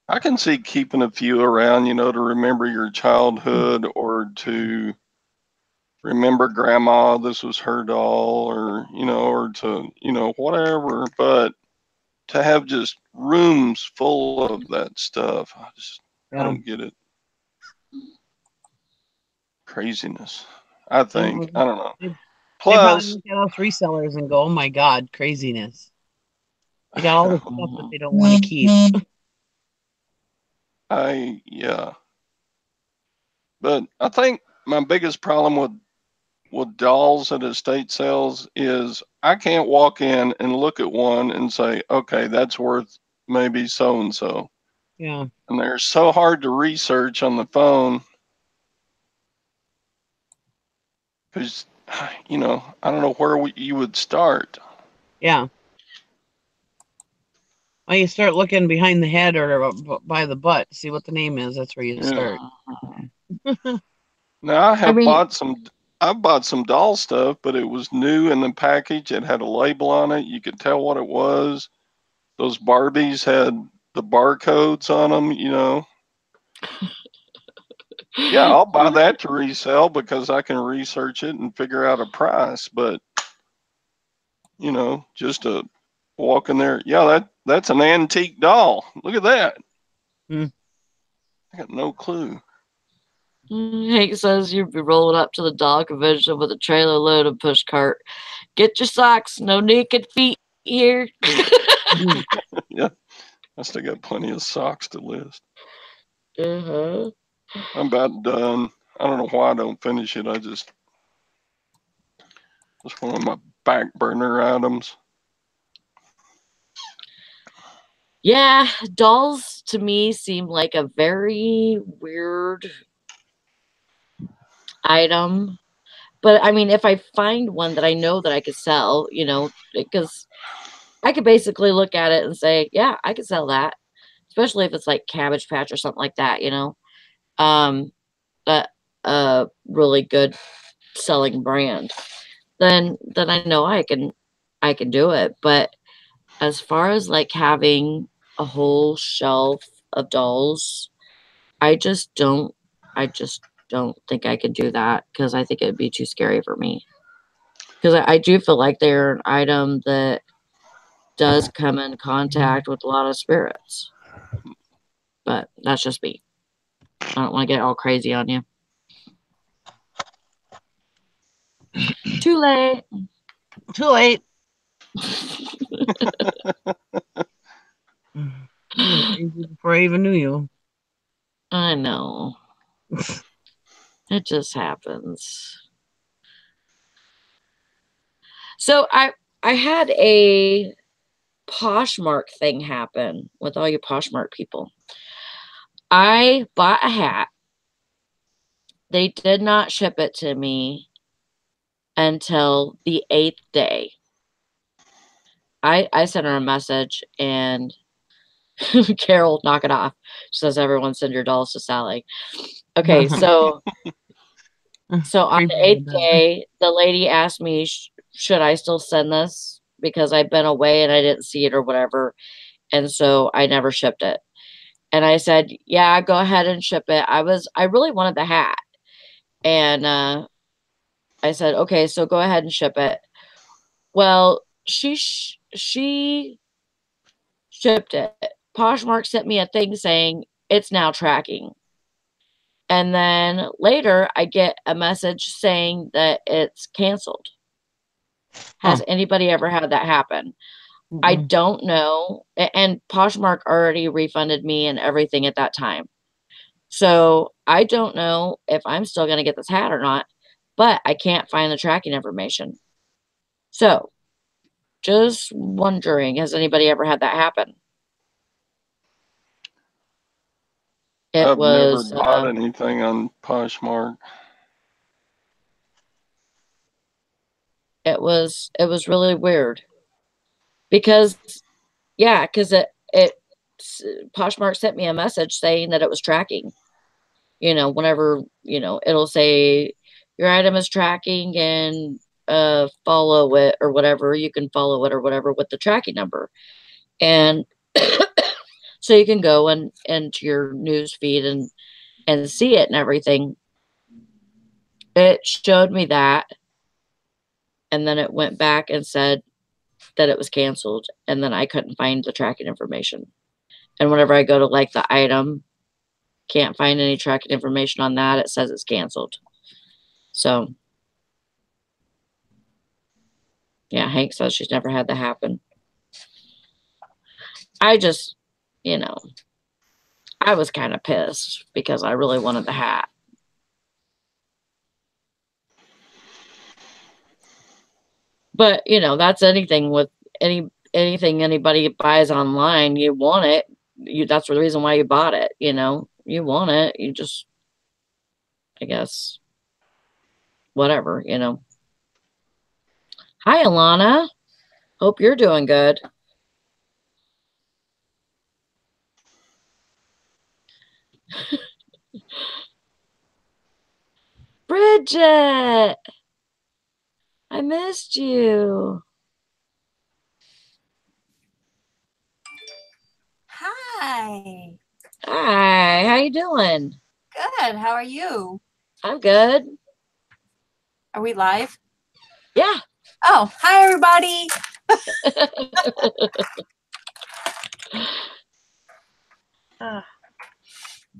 I can see keeping a few around, to remember your childhood or to remember grandma, this was her doll, or to, whatever. But to have just rooms full of that stuff, I Yeah. don't get it. Craziness. I I think. know. I don't know. They probably Plus, look at us resellers and go, "Oh my God, craziness." They got all this stuff that Mhm. they don't want to keep. yeah. But I think my biggest problem with dolls at estate sales is I can't walk in and look at one and say, okay, that's worth maybe so and so. Yeah. And they're so hard to research on the phone because, I don't know where you would start. Yeah. Well, you start looking behind the head or by the butt, see what the name is. That's where you Yeah. start. Mhm. Now I mean, I've bought some doll stuff, but it was new in the package. It had a label on it. You could tell what it was. Those Barbies had the barcodes on them. Yeah, I'll buy that to resell because I can research it and figure out a price. But just to walk in there, yeah, that's an antique doll. Look at that. Hmm. I got no clue. Hank says you'd be rolling up to the doll convention with a trailer load of push cart. Get your socks. No naked feet here. Mhm. Yeah, I still got plenty of socks to list. Uh-huh. I'm about done. I don't know why I don't finish it. It's one of my back burner items. Yeah, dolls to me seem like a very weird item. But I mean, if I find one that I know that I could sell, because I could basically look at it and say, yeah, I could sell that, especially if it's like Cabbage Patch or something like that. Um, that really good selling brand. Then I know I can do it. But as far as like having a whole shelf of dolls, I just don't I just don't think I could do that because I think it'd be too scary for me. Because I do feel like they're an item that does come in contact with a lot of spirits. But that's just me. I don't want to get all crazy on you. Too late. Too late. You were crazy before I even knew you. I know. It just happens. So I had a Poshmark thing happen with all you Poshmark people. I bought a hat. They did not ship it to me until the 8th day. I sent her a message and Carol, knock it off. She says, everyone send your dolls to Sally. Okay, so on the 8th day, the lady asked me, should I still send this? Because I've been away and I didn't see it or whatever. And so I never shipped it. And I said, yeah, go ahead and ship it. I really wanted the hat. And I said, okay, so go ahead and ship it. Well, she shipped it. Poshmark sent me a thing saying it's now tracking. And then later I get a message saying that it's canceled. Has anybody ever had that happen? I don't know. And Poshmark already refunded me and everything at that time. So I don't know if I'm still going to get this hat or not, but I can't find the tracking information. So just wondering, has anybody ever had that happen? I've never bought anything on Poshmark. It was really weird because it Poshmark sent me a message saying that it was tracking. Whenever, it'll say your item is tracking and follow it or whatever. You can follow it or whatever with the tracking number. And so you can go into your news feed and see it and everything. It showed me that. And then it went back and said that it was canceled. And then I couldn't find the tracking information. And whenever I go to like the item, can't find any tracking information on that. It says it's canceled. So, yeah, Hank says she's never had that happen. I just, I was kind of pissed because I really wanted the hat. But, that's anything with anything anybody buys online, you want it. That's the reason why you bought it, You want it. You just, I guess, whatever, Hi, Alana. Hope you're doing good. Bridget, I missed you. Hi. Hi, how you doing? Good. How are you? I'm good. Are we live? Yeah. Oh, hi everybody.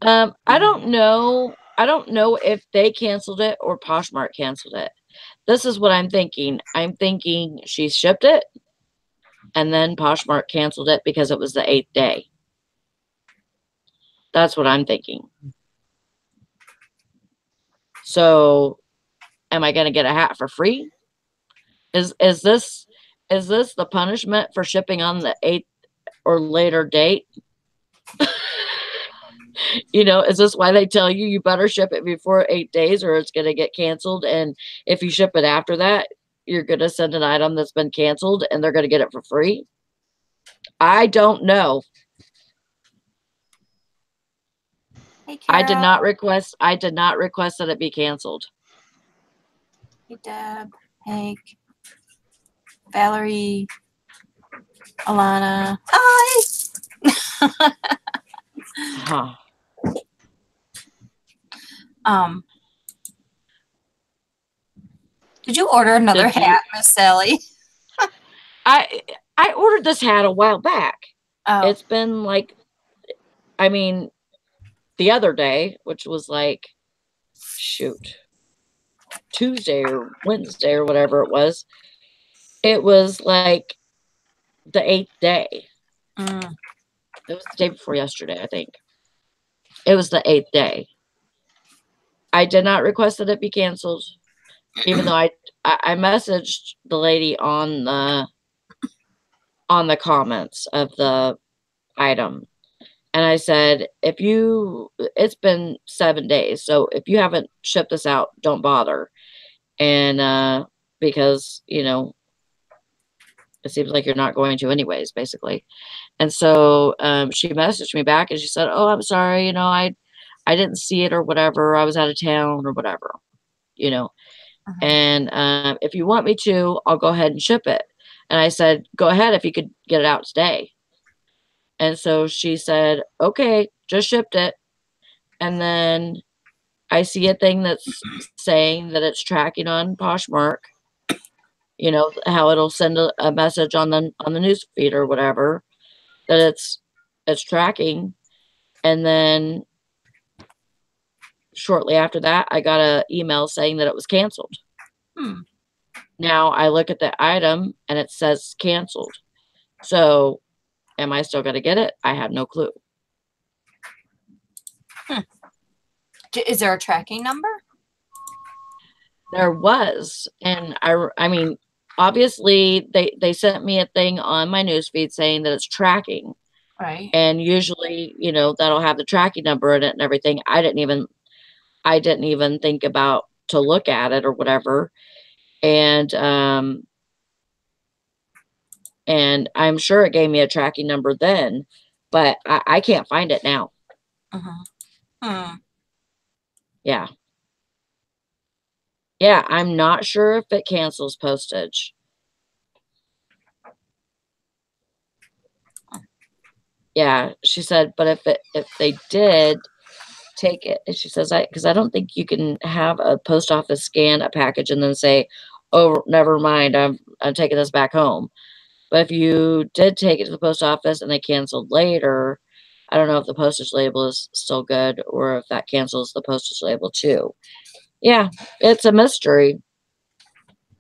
I don't know. I don't know if they canceled it or Poshmark canceled it. This is what I'm thinking. I'm thinking she shipped it and then Poshmark canceled it because it was the 8th day. That's what I'm thinking. So, am I going to get a hat for free? Is this the punishment for shipping on the 8th or later date? Is this why they tell you better ship it before 8 days or it's going to get canceled? And if you ship it after that, you're going to send an item that's been canceled and they're going to get it for free? I don't know. Hey, I did not request that it be canceled. Hey, Deb, Hank, Valerie, Alana. Hi. Huh. Did you order another hat, Miss Sally? I ordered this hat a while back. Oh. It's been like, the other day, which was like, shoot, Tuesday or Wednesday or whatever it was like the 8th day. Mm. It was the day before yesterday, I think. It was the 8th day. I did not request that it be canceled, even though I messaged the lady on the comments of the item. And I said, it's been 7 days, so if you haven't shipped this out, don't bother. And because, it seems like you're not going to anyways, basically. And so she messaged me back and she said, oh, I'm sorry, I didn't see it or whatever. I was out of town or whatever, Uh-huh. And if you want me to, I'll go ahead and ship it. And I said, go ahead if you could get it out today. And so she said, okay, just shipped it. And then I see a thing that's saying that it's tracking on Poshmark. How it'll send a message on the news feed or whatever that it's tracking. And then shortly after that, I got an email saying that it was canceled. Now I look at the item and it says canceled. So am I still going to get it? I have no clue. Is there a tracking number? There was. And I mean, obviously they sent me a thing on my newsfeed saying that it's tracking. Right. And usually, that'll have the tracking number in it and everything. I didn't even think about to look at it or whatever. And I'm sure it gave me a tracking number then, but I can't find it now. Yeah. Yeah, I'm not sure if it cancels postage. Yeah, she said, but if they did take it, she says, because I don't think you can have a post office scan a package and then say, oh, never mind, I'm taking this back home. But if you did take it to the post office and they canceled later, I don't know if the postage label is still good or if that cancels the postage label too. Yeah, it's a mystery.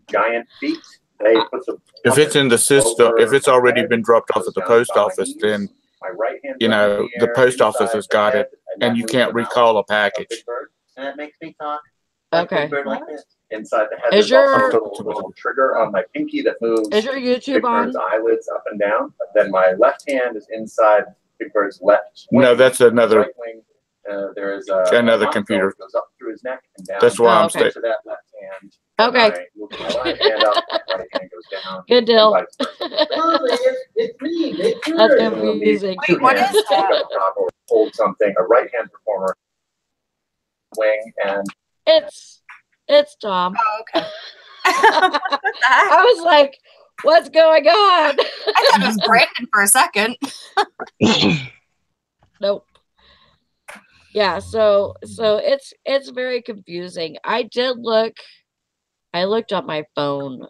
Giant feet. If it's in the system, if it's already been dropped off at the post office, then the post office has got it, and you can't recall a package. And that makes me talk. Okay. Like this. Inside the head, Is there's your also a little trigger on my pinky that moves is your YouTube Big on? Bird's eyelids up and down. But then my left hand is inside Big Bird's left wing. No, that's another right wing. There is another computer. Goes up through his neck and down. That's why I'm okay. saying. To that left hand. Okay. I move my right hand up, my right hand goes down. Good deal. It's me. That's confusing. Wait, what is that? Hold something. A right hand performer. Wing and. It's Tom. Oh, okay. I was like, what's going on? I thought it was Brandon for a second. Nope. Yeah, so it's very confusing. I looked on my phone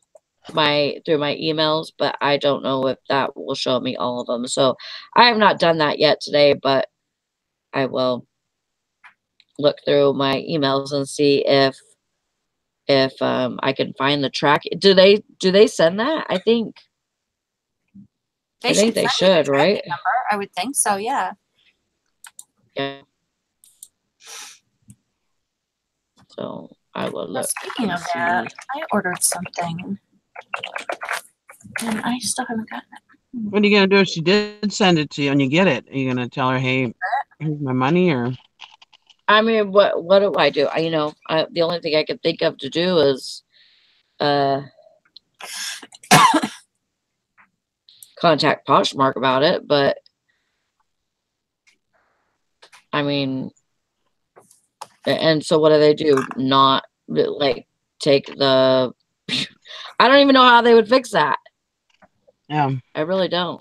through my emails, but I don't know if that will show me all of them. So I have not done that yet today, but I will look through my emails and see if I can find the track. Do they send that? I think they should, right? Number. I would think so, yeah. Yeah. So I will look. Speaking of that, I ordered something and I still haven't gotten it. What are you gonna do if she did send it to you and you get it? Are you gonna tell her, hey, here's my money, or? I mean, what do I do? The only thing I can think of to do is contact Poshmark about it, but I mean, and so what do they do? Not like take the I don't even know how they would fix that. Yeah. I really don't.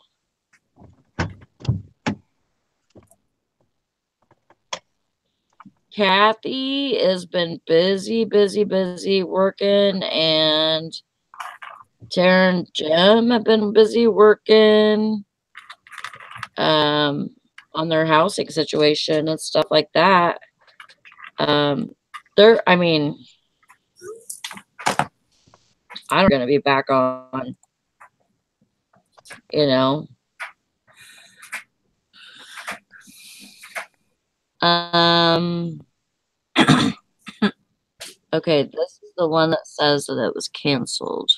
Kathy has been busy working, and Tara and Jim have been busy working on their housing situation and stuff like that. I mean, I'm going to be back on, you know. Okay, this is the one that says that it was canceled.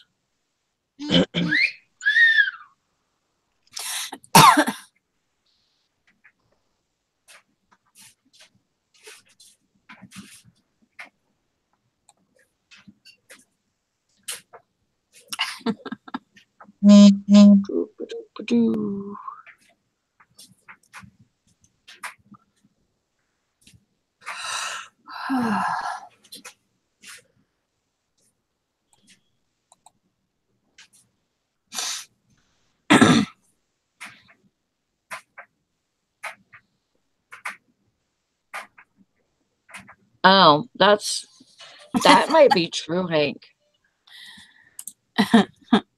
Oh, that might be true, Hank.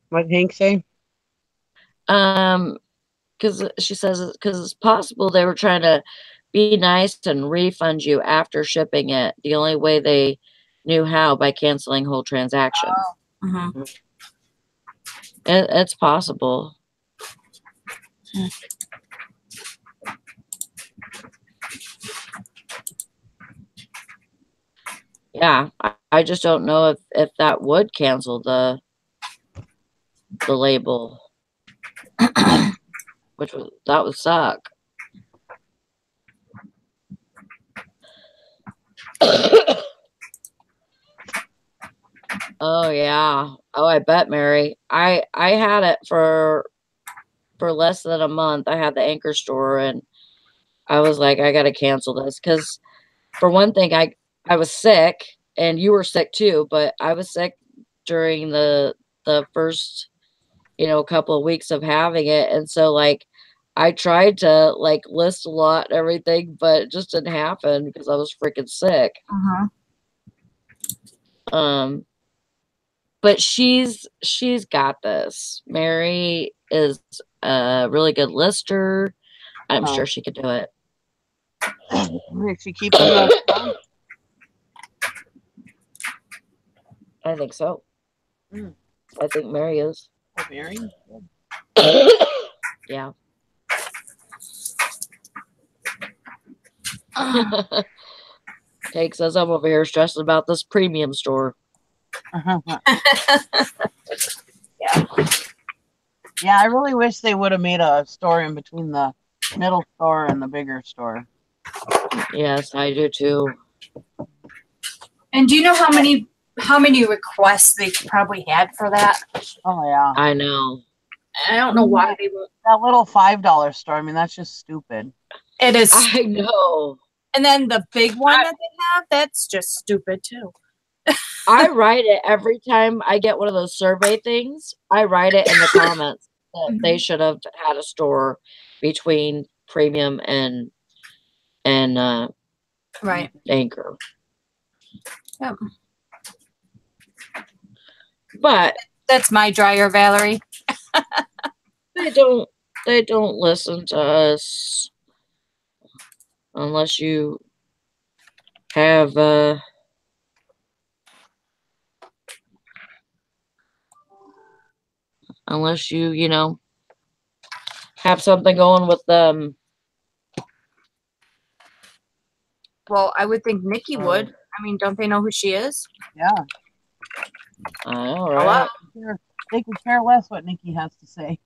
What Hank say? Because she says because it's possible they were trying to be nice and refund you after shipping it. The only way they knew how by canceling whole transaction. Oh. Mm-hmm. It's possible. Yeah, I just don't know if that would cancel the label, that would suck. Oh yeah. Oh, I bet, Mary. I had it for less than a month. I had the Anchor store, and I was like, I got to cancel this because, for one thing, I was sick, and you were sick too. But I was sick during the first, couple of weeks of having it, and so like I tried to like list a lot and everything, but it just didn't happen because I was freaking sick. But she's got this. Mary is a really good lister. I'm sure she could do it. If she keeps them on. I think so. I think Mary is. Oh, Mary? Yeah. Cake says I'm over here stressing about this premium store. Yeah. Yeah, I really wish they would have made a store in between the middle store and the bigger store. Yes, I do too. And do you know how many requests they probably had for that? Oh yeah. I know. I don't know why they were. That little $5 store. I mean, that's just stupid. It is. I know. And then the big one that they have, that's just stupid too. I write it every time I get one of those survey things. I write it in the comments that they should have had a store between premium and right Anchor. Yep. But that's my dryer, Valerie. they don't listen to us unless you have unless you have something going with them. Well, I would think Nikki would. I mean, don't they know who she is? Yeah. All right. They could care less what Nikki has to say.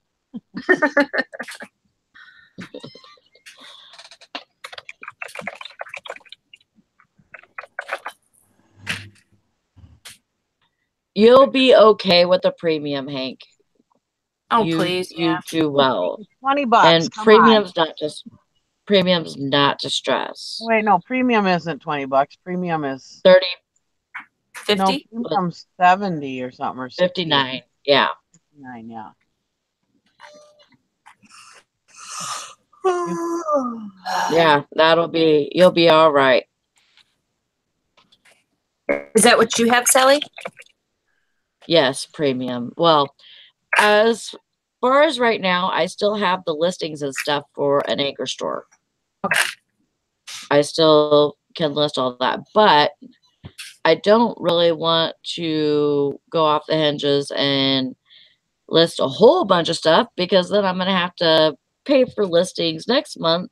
You'll be okay with the premium, Hank. Oh, please. You do well. $20. And premium's not to stress. Wait, no, premium isn't $20. Premium is 30. 50? No, premium's 70 or something, or 60. 59. Yeah. 59, yeah. Yeah, you'll be all right. Is that what you have, Sally? Yes, premium. Well, as far as right now, I still have the listings and stuff for an Anchor store. Okay. I still can list all that, but I don't really want to go off the hinges and list a whole bunch of stuff because then I'm going to have to pay for listings next month.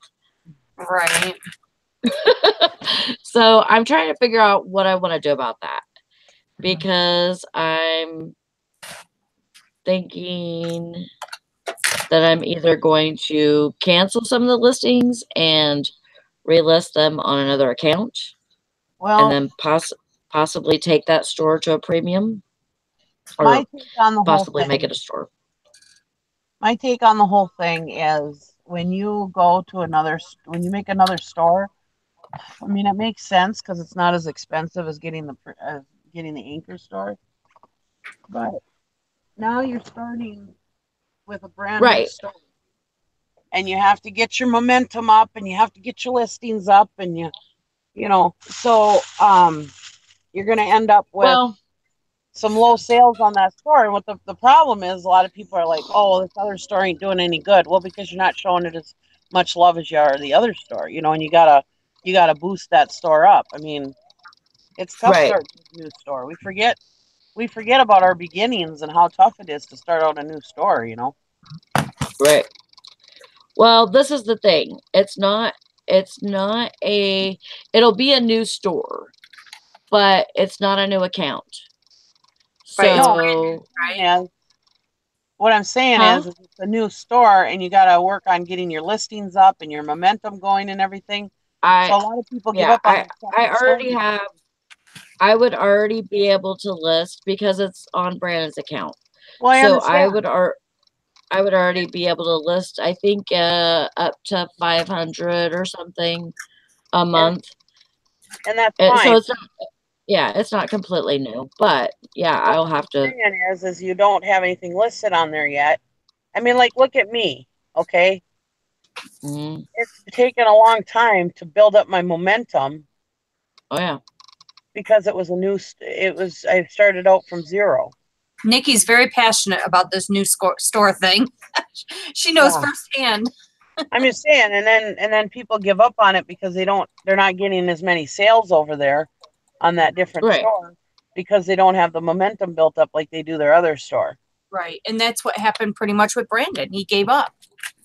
Right. So I'm trying to figure out what I want to do about that because I'm thinking that I'm either going to cancel some of the listings and relist them on another account Well, and then possibly take that store to a premium my or take on the whole possibly make thing. it a store. My take on the whole thing is when you go to when you make another store, I mean, it makes sense because it's not as expensive as getting the anchor store. But now you're starting with a brand new Right. store, and you have to get your momentum up, and you have to get your listings up, and so you're going to end up with Well, some low sales on that store. And what the problem is, a lot of people are like, oh, this other store ain't doing any good. Well, because you're not showing it as much love as you are the other store, and you gotta boost that store up. I mean, it's tough right, starting a new store. We forget about our beginnings and how tough it is to start out a new store, right. Well, this is the thing. It'll be a new store, but it's not a new account. Right. No, So, what I'm saying huh? is it's a new store and you got to work on getting your listings up and your momentum going and everything. So I a lot of people give Yeah, up on their I second store. already have I would already be able to list because it's on Brandon's account. Well, I So understand. I would already be able to list I think up to 500 or something a And month. and that's So fine. it's not completely new, but yeah, But I'll what I'm have to. saying is you don't have anything listed on there yet. I mean, like, look at me, okay? Mhm. It's taken a long time to build up my momentum Oh yeah. because I started out from zero. Nikki's very passionate about this new store thing. She knows Yeah. firsthand. I'm just saying, and then people give up on it because they're not getting as many sales over there on that different Right. store because they don't have the momentum built up like they do their other store. Right. And that's what happened pretty much with Brandon. He gave up.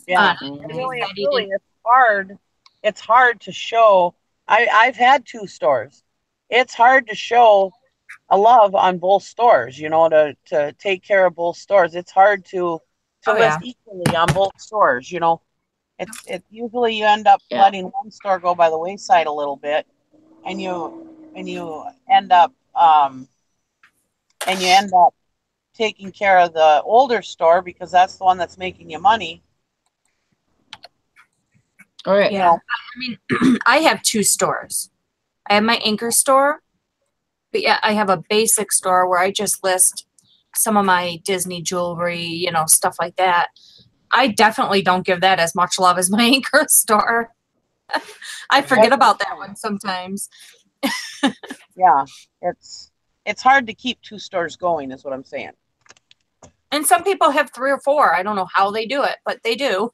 Yeah. Mhm. And He really said and he truly, didn't. it's hard. It's hard to show. I've had two stores. It's hard to show a love on both stores, to take care of both stores. It's hard to Oh, yeah. list equally on both stores. It usually you end up Yeah. letting one store go by the wayside a little bit, and you end up taking care of the older store because that's the one that's making you money. All right. Yeah. I mean, I have two stores. I have my anchor store, but yeah, I have a basic store where I just list some of my Disney jewelry, stuff like that. I definitely don't give that as much love as my anchor store. I forget about that one sometimes. Yeah, it's hard to keep two stores going, is what I'm saying. And some people have 3 or 4. I don't know how they do it, but they do.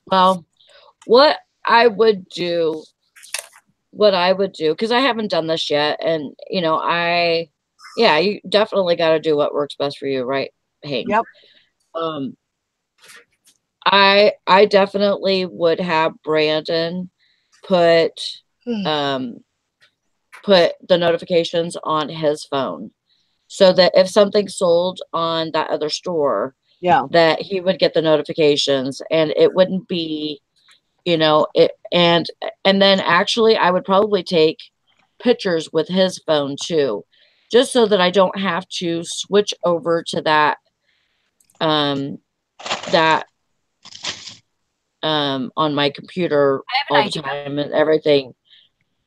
Well, what I would do, because I haven't done this yet, and yeah, you definitely got to do what works best for you, right, Hank? Yep. I definitely would have Brandon put put the notifications on his phone so that if something sold on that other store, Yeah. that he would get the notifications and it wouldn't be, it and then actually I would probably take pictures with his phone too, just so that I don't have to switch over to that that on my computer all the time and everything.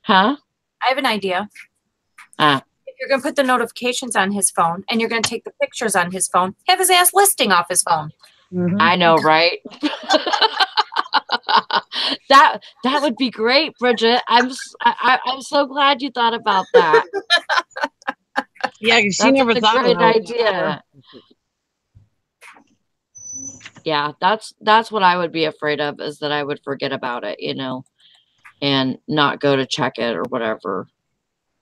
Huh? I have an idea. If you're going to put the notifications on his phone and you're going to take the pictures on his phone, have his ass listing off his phone. Mm-hmm. I know, right? that would be great, Bridget. I'm so glad you thought about that. Yeah, she never thought great about idea. Yeah, that's what I would be afraid of, is that I would forget about it, and not go to check it or whatever.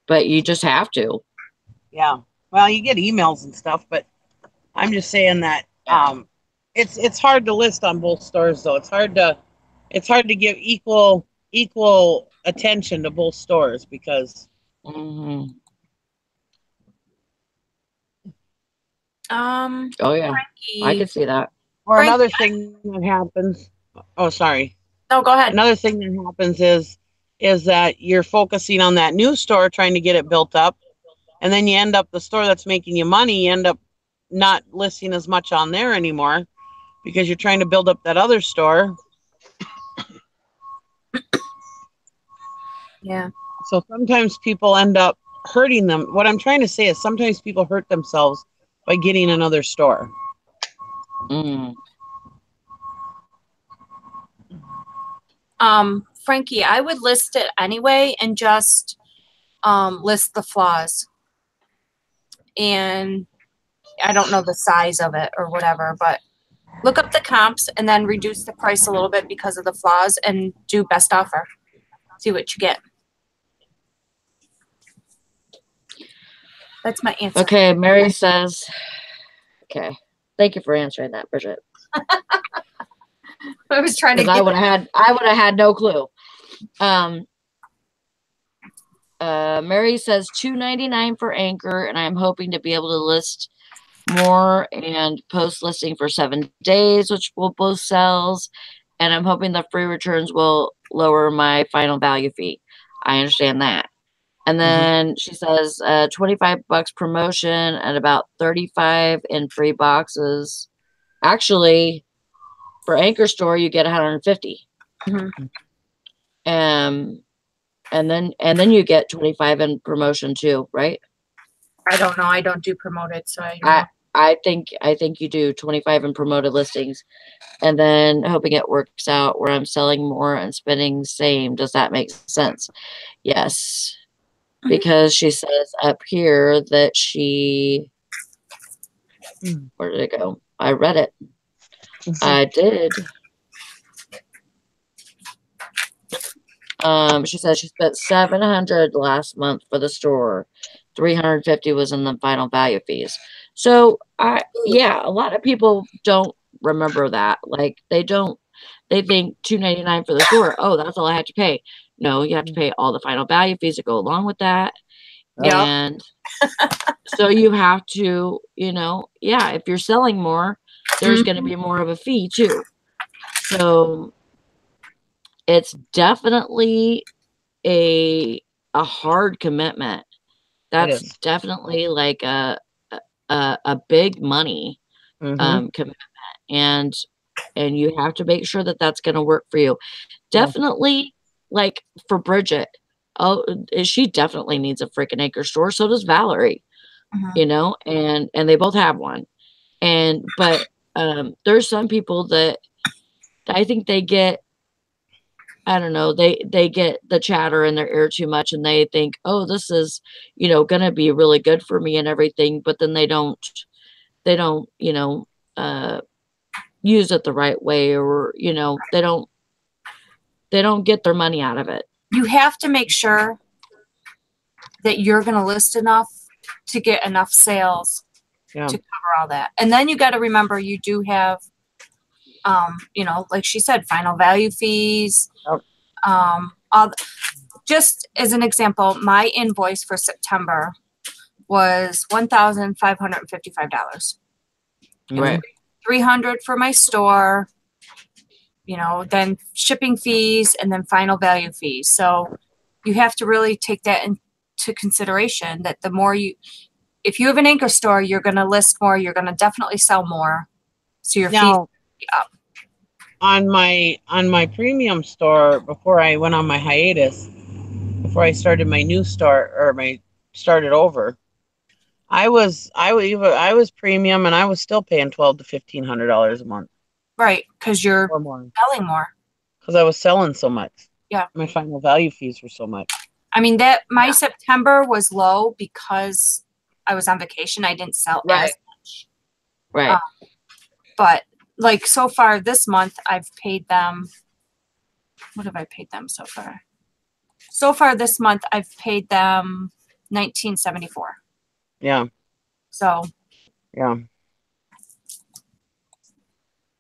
But you just have to. Yeah. Well, you get emails and stuff, but I'm just saying that it's hard to list on both stores though. It's hard to give equal attention to both stores because Mm-hmm. Oh yeah, I can see that. or Frankie, another thing that happens. Oh, sorry. No, go ahead. Another thing that happens is that you're focusing on that new store trying to get it built up, and then you end up the store that's making you money, you end up not listing as much on there anymore because you're trying to build up that other store. Yeah. So sometimes people end up hurting them. What I'm trying to say is sometimes people hurt themselves by getting another store. Mm. Frankie, I would list it anyway and just list the flaws. And I don't know the size of it or whatever, but look up the comps and then reduce the price a little bit because of the flaws and do best offer. See what you get. That's my answer. Okay, Mary says, okay. Thank you for answering that, Bridget. I was trying to I would have had no clue. Mary says $2.99 for Anchor, and I'm hoping to be able to list more and post listing for 7 days, which will boost sales. And I'm hoping the free returns will lower my final value fee. I understand that. And then she says $25 promotion and about 35 in free boxes. Actually, for Anchor Store, you get 150. And then you get 25 in promotion too, right? I don't know. I don't do promoted, so I think you do 25 in promoted listings, and then hoping it works out where I'm selling more and spending the same. Does that make sense? Yes, because she says up here that she. Where did it go? I read it. I did. She says she spent $700 last month for the store. $350 was in the final value fees. So a lot of people don't remember that. Like they think $2.99 for the store. Oh, that's all I have to pay. No, you have to pay all the final value fees that go along with that. Yeah. And so you have to, if you're selling more, there's going to be more of a fee too. So it's definitely a hard commitment. That's definitely like a big money commitment, and you have to make sure that that's going to work for you. Definitely, like for Bridget, she definitely needs a freaking Anchor Store. So does Valorie, and they both have one. But there's some people that I think they get. I don't know, they get the chatter in their ear too much and they think, oh, this is, going to be really good for me and everything. But then they don't, use it the right way, or, they don't get their money out of it. You have to make sure that you're going to list enough to get enough sales to cover all that. And then you got to remember you do have, like she said, final value fees. Just as an example, my invoice for September was $1,555. Right. $300 for my store, then shipping fees and then final value fees. So you have to really take that into consideration, that the more if you have an Anchor Store, you're going to list more, you're going to definitely sell more. So your fees will be up. On my premium store, before I went on my hiatus, before I started my new store or started over, I was premium and I was still paying $1,200 to $1,500 a month. Right, because you're selling more. Because I was selling so much. Yeah, my final value fees were so much. I mean my September was low because I was on vacation. I didn't sell as much. Right. But like so far this month, I've paid them. What have I paid them so far? So far this month, I've paid them $19.74. Yeah. So Yeah.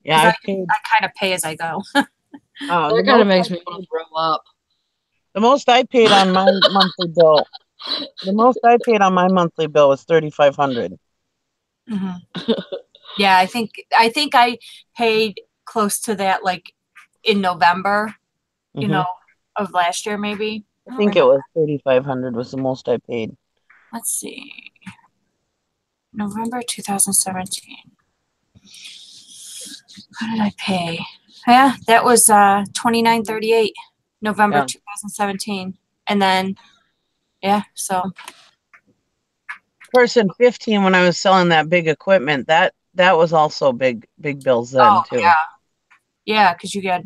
Yeah, 'cause I I paid. kind of pay as I go. The That kind most of makes I me want to throw up. the most I paid on my monthly bill. The most I paid on my monthly bill was $3,500. Yeah, I think I paid close to that, like in November, you know, of last year, maybe. I think it was $3,500 was the most I paid. Let's see. November 2017. What did I pay? Yeah, that was $29.38, November Yeah. 2017. And then so Person 15 when I was selling that big equipment, that was also big bills then too. Yeah, because you get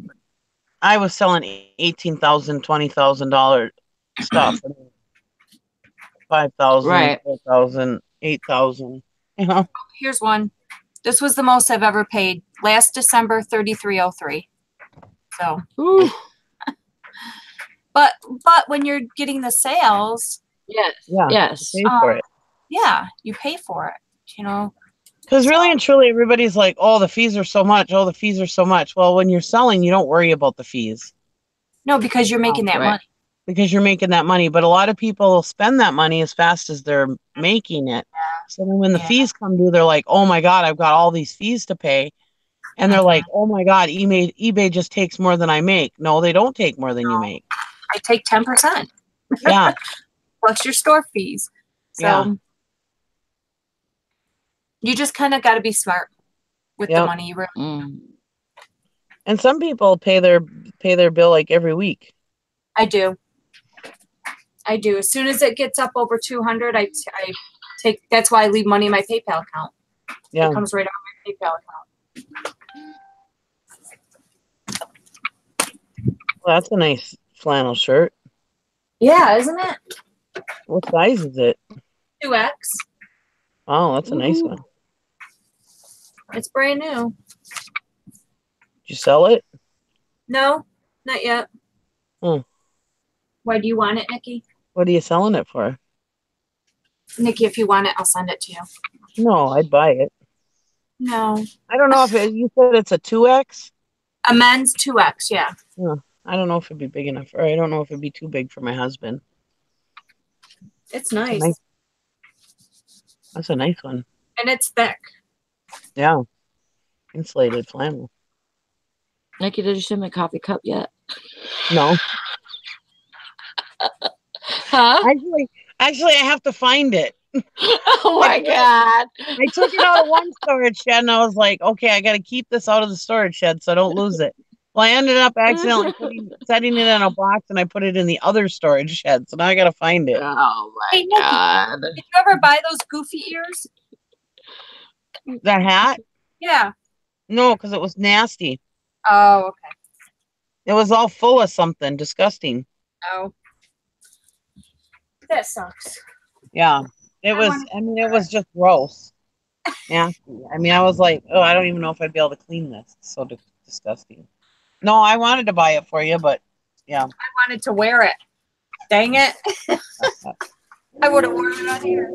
I was selling $18,000, $20,000 stuff. $5,000, Right. $4,000, $8,000. You know. here's one. This was the most I've ever paid. Last December, $33.03. So Ooh. but when you're getting the sales, Yes. Yeah. Yes. Pay for it. yeah, you pay for it, you know. Because really and truly, everybody's like, "Oh, the fees are so much. Oh, the fees are so much." Well, when you're selling, you don't worry about the fees No, because you're making that Right. money. because you're making that money. But a lot of people spend that money as fast as they're making it. So then when the fees come due, they're like, "Oh my God, I've got all these fees to pay," and they're like, "Oh my God, eBay just takes more than I make." No, they don't take more than you make. I take 10%. Yeah. Plus your store fees. So Yeah. you just kind of got to be smart with the money. And some people pay their bill like every week. I do. As soon as it gets up over 200, I take. That's why I leave money in my PayPal account. Yeah. It comes right out of my PayPal account. Well, that's a nice flannel shirt. Yeah, isn't it? What size is it? 2X. Oh, that's a nice one. It's brand new. Did you sell it? No, not yet. Hmm. Why do you want it, Nikki? What are you selling it for? Nikki, if you want it, I'll send it to you. No, I'd buy it. No. I don't know if you said it's a 2X? A men's 2X, yeah. I don't know if it'd be big enough, or I don't know if it'd be too big for my husband. It's nice. That's a nice one. And it's thick. Yeah. Insulated flannel. Nikki, did you send me a coffee cup yet? No. Huh? Actually, I have to find it. Oh my God. I took it out of one storage shed and I was like, okay, I got to keep this out of the storage shed so I don't lose it. Well, I ended up accidentally setting it in a box and I put it in the other storage shed. So now I got to find it. Oh my Hey, Nikki, God. did you ever buy those goofy ears? That hat? Yeah. No, because it was nasty. Oh, okay. It was all full of something disgusting. Oh. That sucks. Yeah. It was just gross. Nasty. I mean, I was like, oh, I don't even know if I'd be able to clean this. It's so disgusting. No, I wanted to buy it for you, but yeah. I wanted to wear it. Dang it. I would have worn it on here.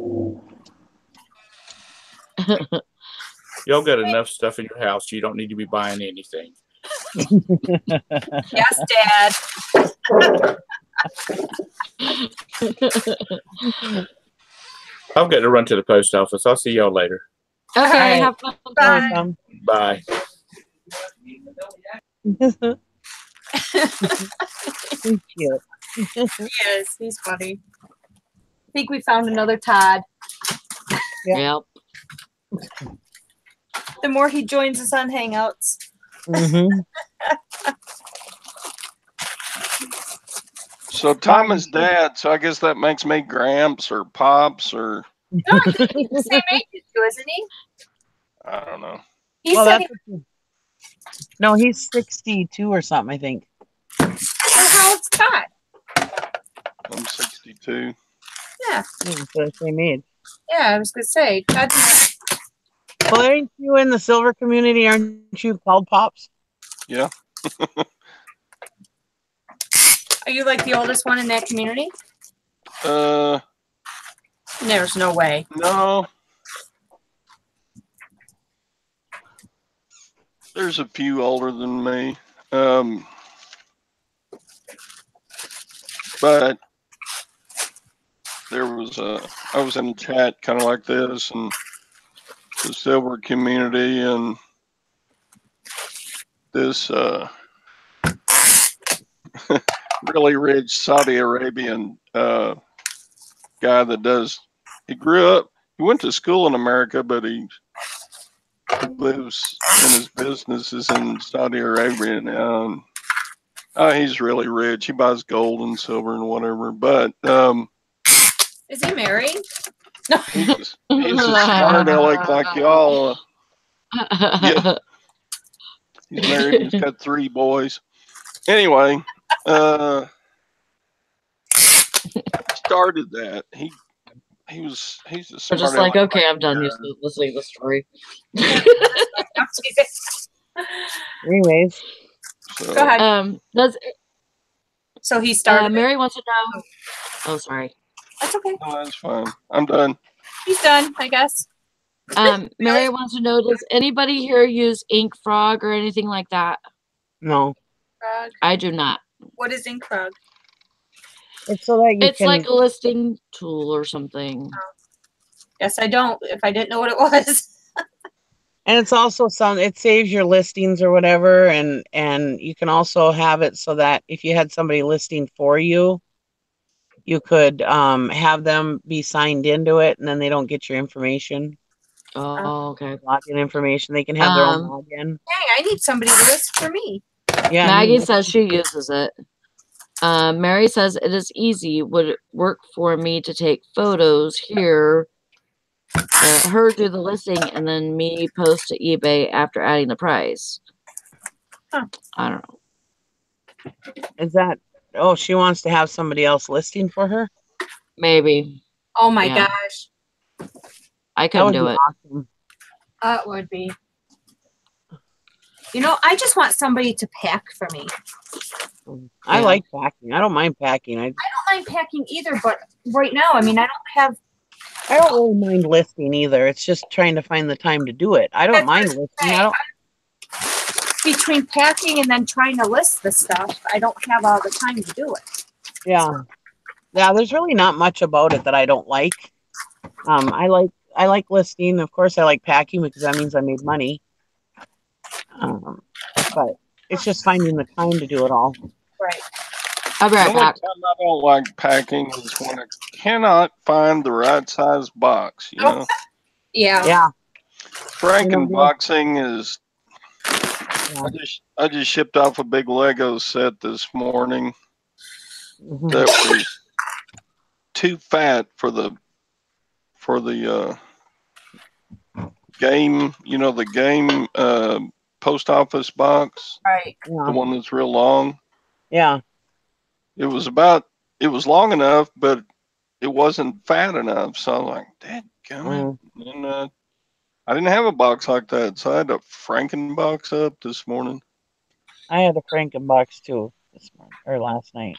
Y'all got enough stuff in your house. You don't need to be buying anything. Yes, Dad. I've got to run to the post office. I'll see y'all later. Okay, right. have fun. Bye. Bye. He's cute. Yes, he's funny. I think we found another Todd. Yep. The more he joins us on Hangouts. So Tom is dad, so I guess that makes me Gramps or Pops or No, he's the same age as you, isn't he? I don't know. He Well, said no, he's 62 or something, I think. so how old's Todd? I'm 62. Yeah. So the same age. Yeah, I was gonna say Todd. Well, aren't you in the silver community? Aren't you called Pops? Yeah. Are you like the oldest one in that community? There's no way. No. There's a few older than me. But there was I was in a chat kind of like this, and the silver community, and this really rich Saudi Arabian guy that he went to school in America, but he lives in his businesses in Saudi Arabia now. He's really rich. He buys gold and silver and whatever. But is he married? No. He's a smart aleck like y'all. Yeah. He's married. He's got 3 boys. Anyway, started that. He's a smart. Just like, okay, I'm done listening to the story. Anyways, go ahead. So he started. Mary wants to know. Oh, sorry. That's okay. No, that's fine. I'm done. He's done, I guess. Mary wants to know, does anybody here use Ink Frog or anything like that? No. Frog. I do not. What is Ink Frog? It's so that it's like a listing tool or something. Yes, I don't. If I didn't know what it was. And it's also it saves your listings or whatever, and you can also have it so that if you had somebody listing for you, you could have them be signed into it, and then they don't get your information. Oh, okay. Login information. They can have their own login. Hey, I need somebody to list for me. Yeah. Maggie says she uses it. Mary says it is easy. Would it work for me to take photos here, her do the listing, and then me post to eBay after adding the price? Huh. I don't know. Is that? Oh, she wants to have somebody else listing for her? Maybe. Oh my gosh. I couldn't do it. Awesome. It would be. You know, I just want somebody to pack for me. I like packing. I don't mind packing. I don't mind packing either, but right now, I mean, I don't really mind listing either. It's just trying to find the time to do it. I don't mind listing. Between packing and then trying to list the stuff, I don't have all the time to do it. Yeah. Yeah, there's really not much about it that I don't like. I like listing. Of course, I like packing because that means I made money. But it's just finding the time to do it all. Right. I'll be right back. The only time I don't like packing is when I cannot find the right size box, you know? Yeah. Yeah. Frankenboxing is... I just shipped off a big Lego set this morning that was too fat for the game, you know, the game post office box. Right. Yeah. The one that's real long. Yeah. It was long enough, but it wasn't fat enough. So I was like, dadgummit. And I didn't have a box like that, so I had to Frankenbox up this morning. I had a Frankenbox too this morning or last night.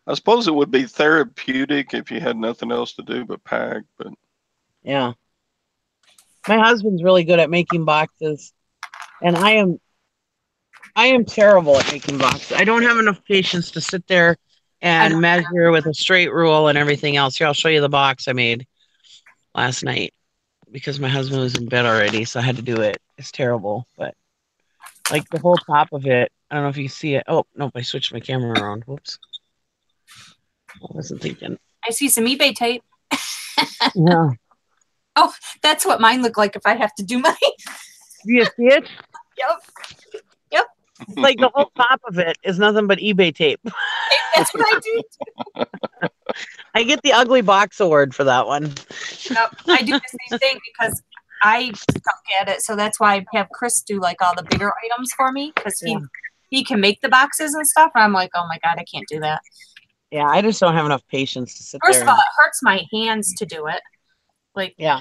I suppose it would be therapeutic if you had nothing else to do but pack, but yeah. My husband's really good at making boxes, and I am terrible at making boxes. I don't have enough patience to sit there and measure with a straight rule and everything else. Here, I'll show you the box I made last night because my husband was in bed already, so I had to do it. It's terrible, but like the whole top of it, I don't know if you see it. Oh, nope, I switched my camera around. Whoops. I wasn't thinking. I see some eBay tape. Yeah. Oh, that's what mine look like if I have to do mine. Do you see it? Yep. Like the whole top of it is nothing but eBay tape. That's what I do. I get the ugly box award for that one. Yep. I do the same thing because I suck at it. So that's why I have Chris do like all the bigger items for me because he can make the boxes and stuff. And I'm like, oh my God, I can't do that. Yeah, I just don't have enough patience to sit there. First of all, it hurts my hands to do it. Like, yeah.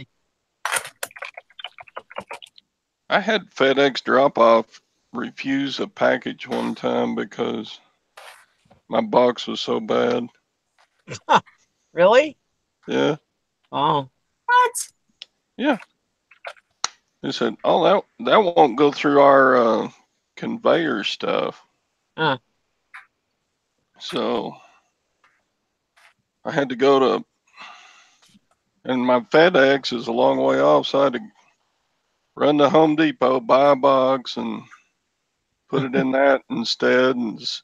I had FedEx drop off refuse a package one time because My box was so bad. Really? Yeah. Oh. What? Yeah. They said, "Oh, that won't go through our conveyor stuff." Huh. So I had to go to, and my FedEx is a long way off, so I had to run to Home Depot, buy a box, and put it in that instead, and just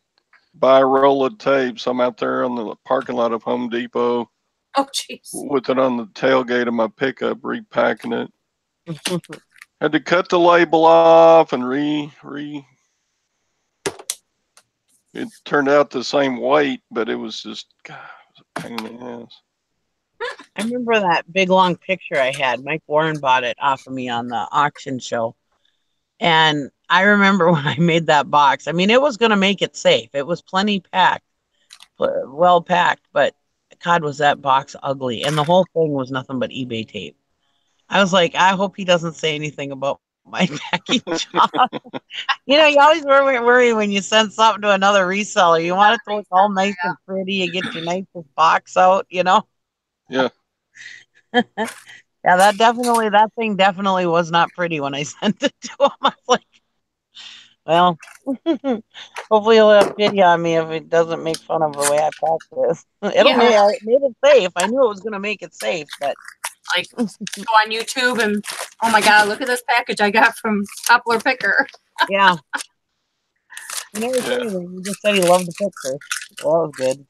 buy a roll of tape. So I'm out there on the parking lot of Home Depot Oh, jeez. with it on the tailgate of my pickup, repacking it. Had to cut the label off and it turned out the same weight, but it was just, God, it was a pain in the ass. I remember that big long picture I had. Mike Warren bought it off of me on the auction show. And I remember when I made that box, I mean, it was going to make it safe. It was plenty packed, well packed, but God, was that box ugly. And the whole thing was nothing but eBay tape. I was like, I hope he doesn't say anything about my packing job. You know, you always worry when you send something to another reseller. You want it to look all nice and pretty. You get your nicest box out, you know? Yeah. Yeah, that thing definitely was not pretty when I sent it to him. I was like, well, hopefully he'll have pity on me if it doesn't make fun of the way I packed this. It made it safe. I knew it was going to make it safe, but Like, go on YouTube and, oh my God, look at this package I got from Poplar Picker. yeah. He never said anything. He just said he loved the picture. Well, that was good.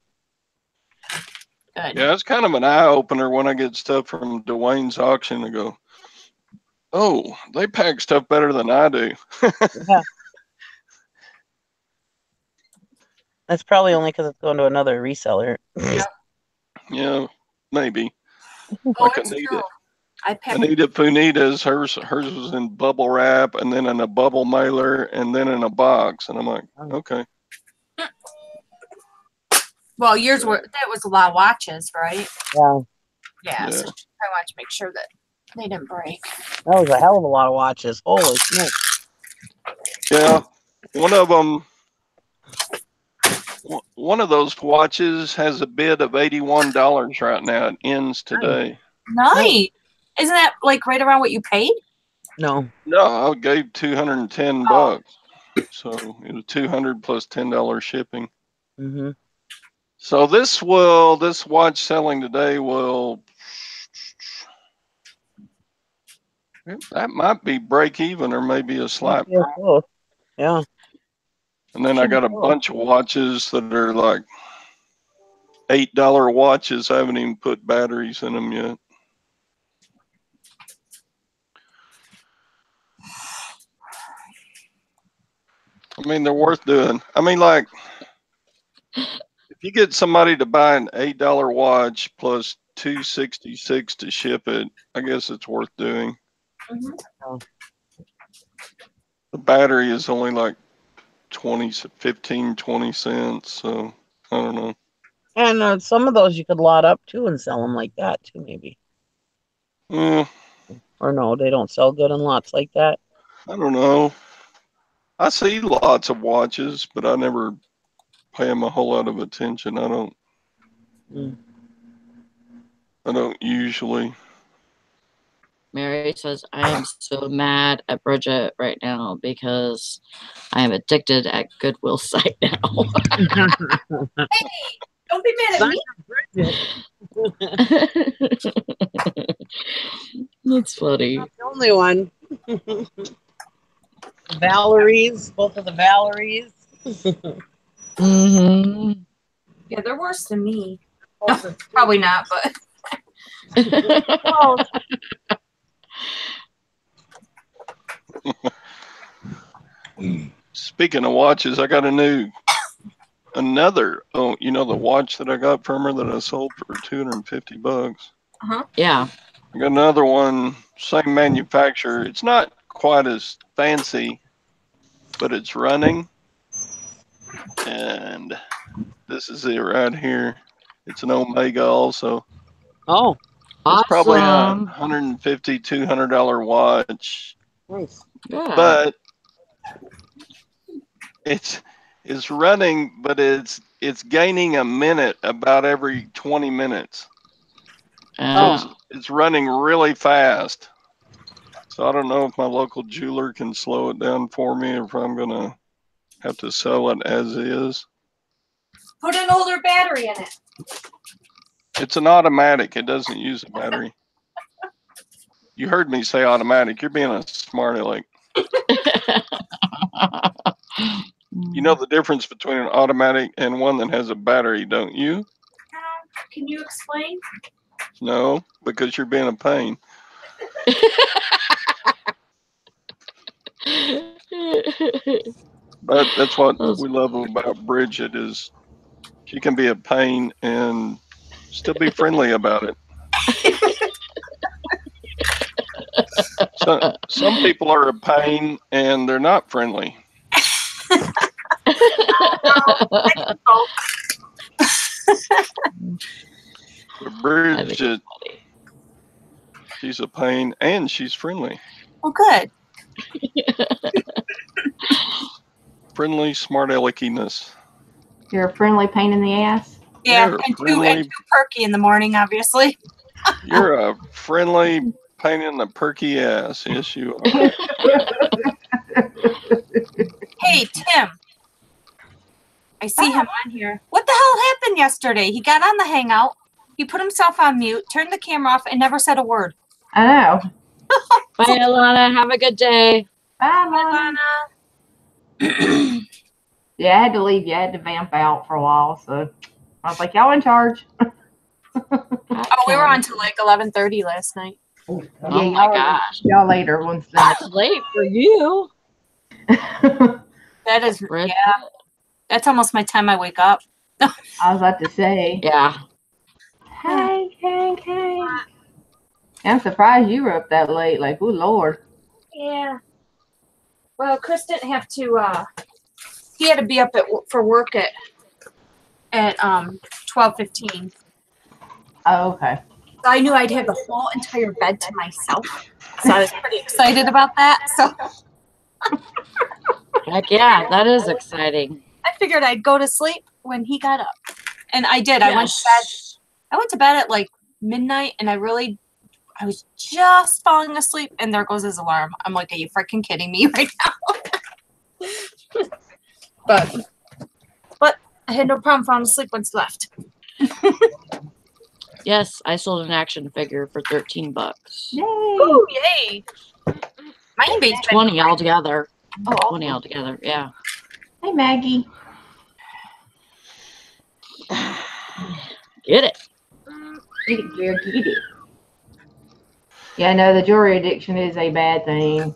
Good. Yeah, it's kind of an eye opener when I get stuff from Dwayne's auction and go, "Oh, they pack stuff better than I do." Yeah. That's probably only because it's going to another reseller. Yeah, maybe. Oh, Like it's Anita. true. I packed. Anita Punita's, hers was in bubble wrap and then in a bubble mailer and then in a box. And I'm like, okay. Well, yours that was a lot of watches, right? Yeah. Yeah. So I wanted to make sure that they didn't break. That was a hell of a lot of watches. Holy smoke. Yeah. One of those watches has a bid of $81 right now. It ends today. Nice. Isn't that like right around what you paid? No. No, I gave 210 bucks. So it was 200 plus $10 shipping. Mm-hmm. So this watch selling today will, that might be break even or maybe a slight profit. Yeah. And then I got a bunch of watches that are like $8 watches. I haven't even put batteries in them yet. I mean, they're worth doing. I mean, like, if you get somebody to buy an $8 watch plus $2.66 to ship it, I guess it's worth doing. Mm-hmm. The battery is only like 15, 20 cents. So I don't know. And some of those you could lot up too and sell them like that too, maybe. Yeah. Or no, they don't sell good in lots like that. I don't know. I see lots of watches, but I never pay them a whole lot of attention. I don't. I don't usually. Mary says, I am so mad at Bridget right now because I am addicted at Goodwill site now. Hey, don't be mad at me. That's funny. Not the only one. Valerie's, both of the Valories. Mm-hmm. Yeah, they're worse than me. Probably not, but. Speaking of watches, I got another. Oh, you know the watch that I got from her that I sold for 250 bucks. Yeah. I got another one, same manufacturer. It's not quite as fancy, but it's running. And this is it right here. It's an Omega also. Oh. It's probably a Awesome. $150, $200 watch. Nice. Yeah. But it's running, but it's it's gaining a minute about every 20 minutes. So Oh. it's running really fast. So I don't know if my local jeweler can slow it down for me, or if I'm gonna have to sell it as is. Put an older battery in it. It's an automatic. It doesn't use a battery. You heard me say automatic. You're being a smart aleck. You know the difference between an automatic and one that has a battery, don't you? Can you explain? No, because you're being a pain. But that's what we love about Bridget is she can be a pain and still be friendly about it. So, some people are a pain and they're not friendly. But Bridget, she's a pain and she's friendly. Oh, good. Friendly, smart aleckiness. You're a friendly pain in the ass. Yeah, and too perky in the morning, obviously. You're a friendly pain in the perky ass. Yes, you are. Hey, Tim. I see him on here. What the hell happened yesterday? He got on the Hangout. He put himself on mute, turned the camera off, and never said a word. I know. Bye, Alana. Have a good day. Bye, Alana. Yeah, I had to leave. You had to vamp out for a while, so I was like, y'all in charge. Oh, we were on till like 11:30 last night. Oh my gosh. Y'all later once That's late for you. That is, yeah. That's almost my time I wake up. I was about to say. Yeah. Hey. I'm surprised you were up that late. Like, oh, Lord. Yeah. Well, Chris didn't have to, he had to be up for work at 12:15. Oh, okay. So I knew I'd have the whole entire bed to myself. So I was pretty excited about that. So Heck yeah, that is exciting. I figured I'd go to sleep when he got up. And I did. Yes. I went to bed at like midnight, and I was just falling asleep, and there goes his alarm. I'm like, are you freaking kidding me right now? But I had no problem falling asleep once left. Yes, I sold an action figure for $13. Yay! Ooh, yay! Mine beats 20 altogether. Oh, 20 altogether, yeah. Hey, Maggie. Get it. Get it, girl, get it. Yeah, no, the jewelry addiction is a bad thing.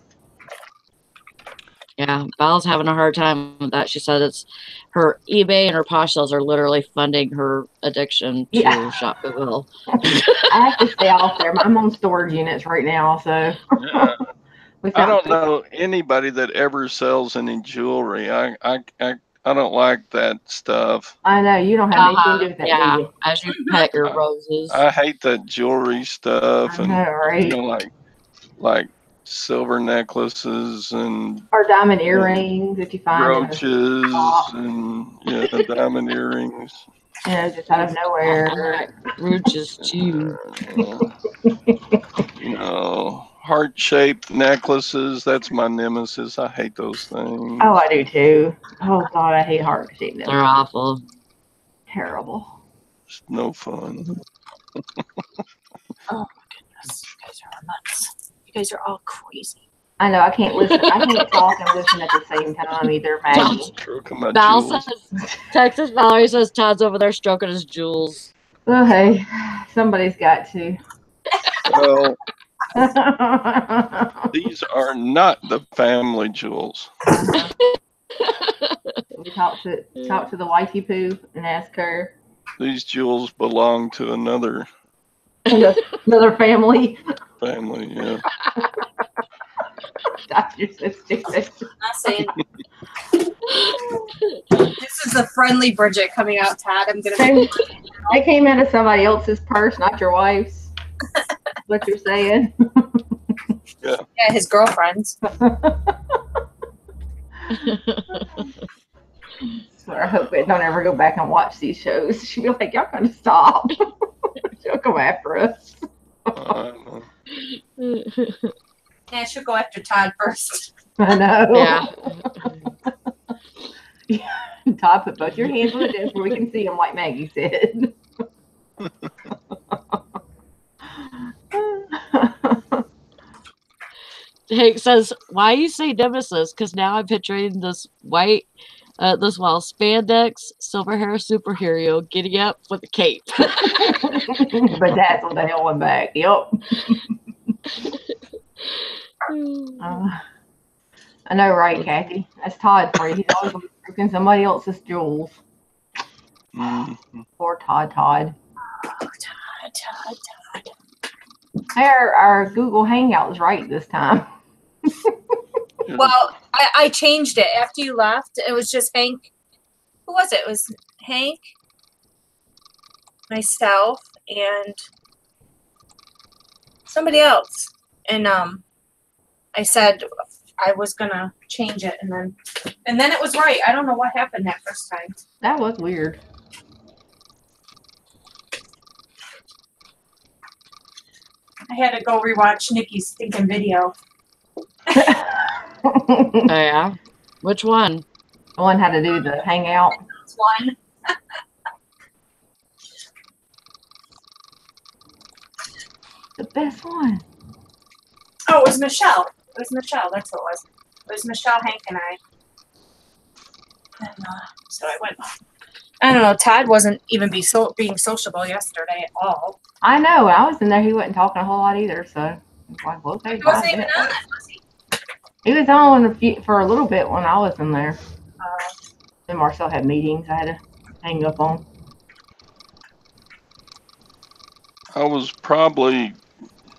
Yeah, Val's having a hard time with that. She said it's her eBay and her Posh sales are literally funding her addiction to shop Goodwill. I have to stay off there. I'm on storage units right now, so. Yeah. I don't know anybody that ever sells any jewelry. I don't like that stuff. I know you don't have anything to do with that. Yeah, Do you? as you pet your roses. I hate that jewelry stuff, I know, right? You know, like silver necklaces and or diamond earrings if you find brooches and diamond earrings. Yeah, just out of nowhere. Brooches too. You know, heart-shaped necklaces. That's my nemesis. I hate those things. Oh, I do too. Oh God, I hate heart-shaped necklaces. They're awful. Terrible. It's no fun. Oh my goodness, you guys are nuts. You guys are all crazy. I know. I can't listen. I can't talk and listen at the same time either, Maggie. Val says, Texas Valerie says Todd's over there stroking his jewels. Oh, hey, somebody's got to. Well, these are not the family jewels. We talk to the wifey poo and ask her. These jewels belong to another family. Family, yeah. You're so stupid. I'm saying. This is a friendly Bridget coming out, Todd. I'm gonna. They came out of somebody else's purse, not your wife's. What you're saying? Yeah. Yeah, his girlfriend's. So told her, I hope it don't ever go back and watch these shows. She'd be like, y'all gotta stop. She'll come after us. Yeah, she'll go after Todd first. I know. Yeah. Todd, put both your hands on the desk where we can see them, like Maggie said. Hank says, why you say nemesis? Because now I'm picturing this white, spandex, silver hair superhero getting up with a cape. But that's what the hell went back. Yep. I know, right, Kathy? That's Todd for you. He's always looking somebody else's jewels. Poor Todd. Todd. Hey, our Google Hangout was right this time. Well, I changed it after you left. It was just Hank. Who was it? It was Hank, myself, and somebody else. And I said I was gonna change it, and then it was right. I don't know what happened that first time. That was weird. I had to go rewatch Nikki's stinking video. Oh, yeah? Which one? The one had to do the hangout. One. The best one. Oh, it was Michelle. It was Michelle. That's what it was. It was Michelle, Hank, and I. And so I went. I don't know. Todd wasn't even being sociable yesterday at all. I know. When I was in there, he wasn't talking a whole lot either. So I was like, well, okay. He wasn't even on it, was he? He was on for a little bit when I was in there. Then Marcel had meetings I had to hang up on. I was probably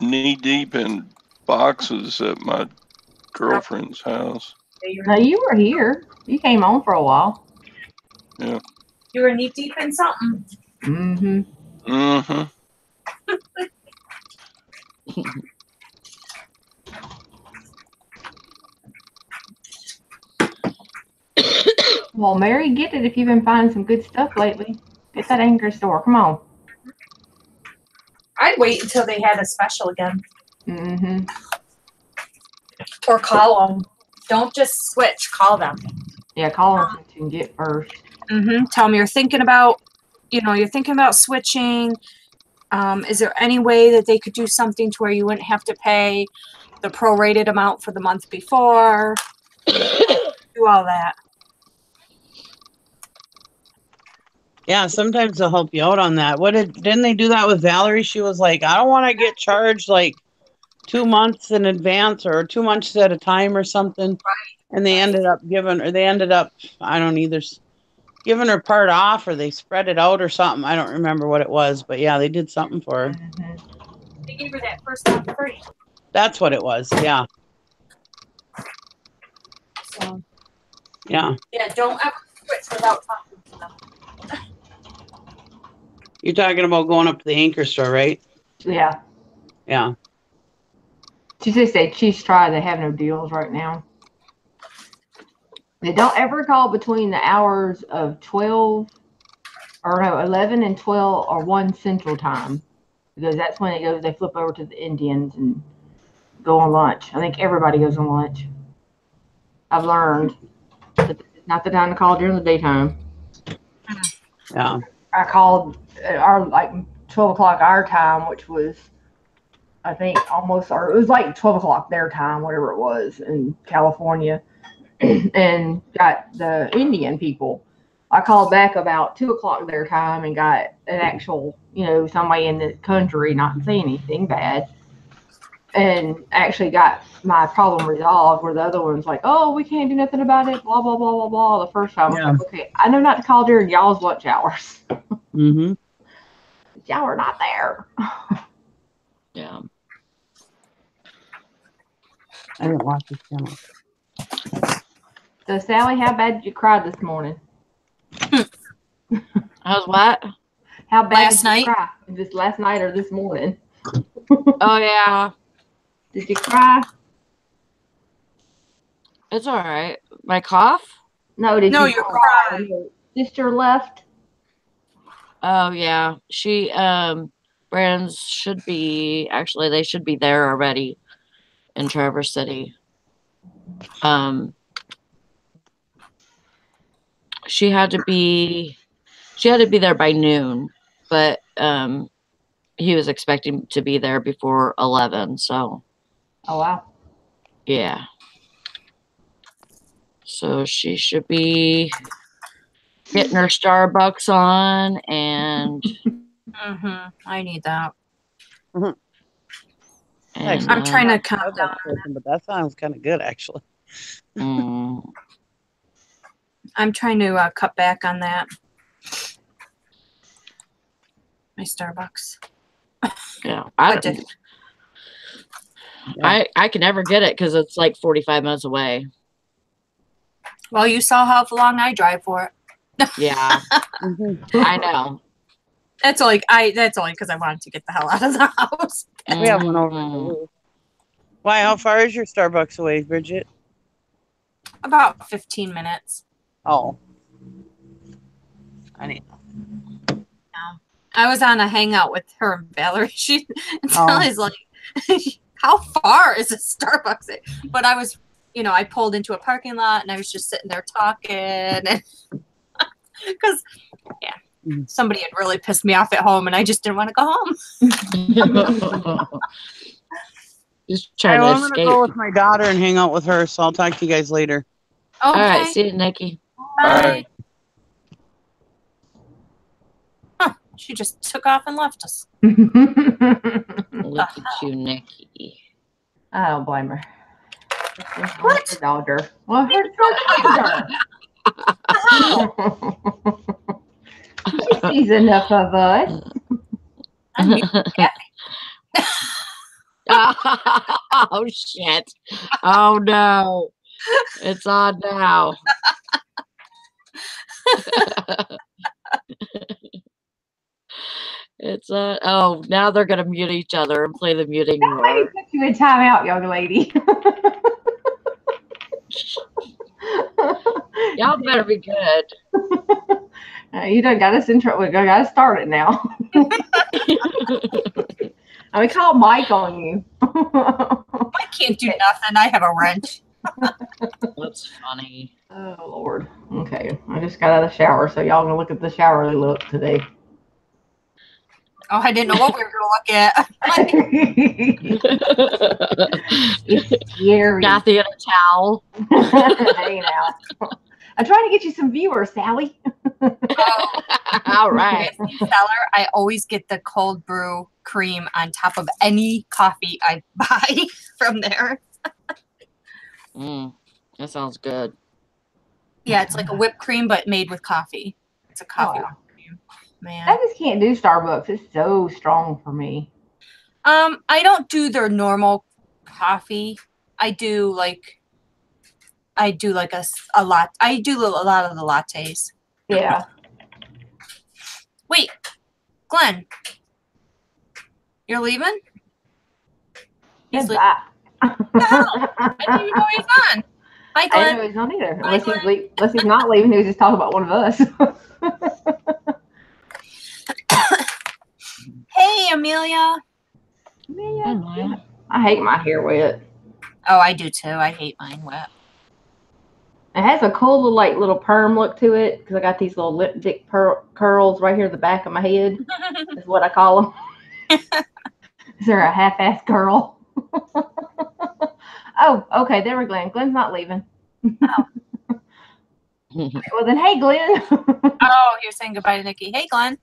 knee deep in boxes at my girlfriend's house. No, you were here. You came on for a while. Yeah. You were knee deep in something. Mm-hmm. Mm-hmm. Well, Mary, get it if you've been finding some good stuff lately. Get that anchor store. Come on. I'd wait until they had a special again. Mm-hmm. Or call them. Don't just switch. Call them. Yeah, call them what you can get first. Mm-hmm. Tell them you're thinking about switching. Is there any way that they could do something to where you wouldn't have to pay the prorated amount for the month before? Do all that. Yeah, sometimes they'll help you out on that. Didn't they do that with Valorie? She was like, I don't want to get charged like 2 months in advance or 2 months at a time or something. Right. And they ended up I don't either, giving her part off, or they spread it out or something. I don't remember what it was, but yeah, they did something for her. Mm-hmm. They gave her that first month free. That's what it was. Yeah. So. Yeah. Yeah, don't ever switch without talking to them. You're talking about going up to the anchor store, right? Yeah. Yeah. She just said she's tried. They have no deals right now. They don't ever call between the hours of 11 and 12 or 1 Central Time, because that's when it goes. They flip over to the Indians and go on lunch. I think everybody goes on lunch. I've learned that it's not the time to call during the daytime. Yeah. I called at our 12 o'clock our time, which was, I think, almost, or it was like 12 o'clock their time, whatever it was, in California, and got the Indian people. I called back about 2 o'clock their time and got an actual, somebody in the country, not saying anything bad, and actually got my problem resolved, where the other one's like, oh, we can't do nothing about it, blah, blah, blah, blah, blah. The first time, I was like, okay, I know not to call during y'all's lunch hours. Mm-hmm. Y'all are not there. Yeah. I didn't watch this channel. So, Sally, how bad did you cry this morning? How's what? How bad Last did you night? cry? This last night or this morning? Oh, yeah. Did you cry? It's all right. My cough? No, did No, you you're cry? crying. sister left. Oh yeah, Brands should be actually they should be there already in Traverse City. She had to be there by noon, but he was expecting to be there before 11. So. Oh wow. Yeah. So she should be getting her Starbucks on and I need that. and I'm trying to count Starbucks open, but that sounds kind of good actually. I'm trying to cut back on that. My Starbucks. Yeah, I can never get it because it's like 45 minutes away. Well, you saw how long I drive for it. Yeah, I know. That's only because I wanted to get the hell out of the house. We have one over. Why? How far is your Starbucks away, Bridget? About 15 minutes. Oh, I need. I was on a hangout with her and Valorie. Sally's like, how far is a Starbucks? But I was, I pulled into a parking lot and I was just sitting there talking. Because, somebody had really pissed me off at home and I just didn't want to go home. Just trying to escape. I'm going to go with my daughter and hang out with her, so I'll talk to you guys later. Okay. All right, see you, Nikki. Bye. She just took off and left us. Look at you, Nikki. I don't blame her. What? Her daughter. Well, her daughter. She sees enough of us. Oh, shit. Oh, no. It's on now. It's now they're gonna mute each other and play the muting roar. Let me put you in timeout, young lady. Y'all better be good. You done got us in trouble. We got to start it now. I call Mike on you. I can't do nothing. I have a wrench. That's funny. Oh Lord. Okay, I just got out of the shower, so y'all gonna look at the shower look today. Oh, I didn't know what we were gonna look at. It's scary. Kathy in a towel. Hey now. I'm trying to get you some viewers, Sally. All right. Seller, I always get the cold brew cream on top of any coffee I buy from there. That sounds good. Yeah, it's like a whipped cream, but made with coffee. It's a coffee cream. Man. I just can't do Starbucks. It's so strong for me. I don't do their normal coffee. I do like a lot. I do a lot of the lattes. Yeah. Wait, Glenn, you're leaving? He's leaving. I didn't even know he's on. Hi, Glenn. I didn't know he's not either. Unless he's not leaving, he was just talking about one of us. Hey, Amelia. Amelia. I hate my hair wet. Oh, I do too. I hate mine wet. It has a cool little perm look to it because I got these little lipstick curls right here at the back of my head. Is what I call them. Is there a half-ass curl? Oh, okay. There we go. Glenn's not leaving. Oh. Well, then, hey, Glenn. Oh, you're saying goodbye to Nikki. Hey, Glenn.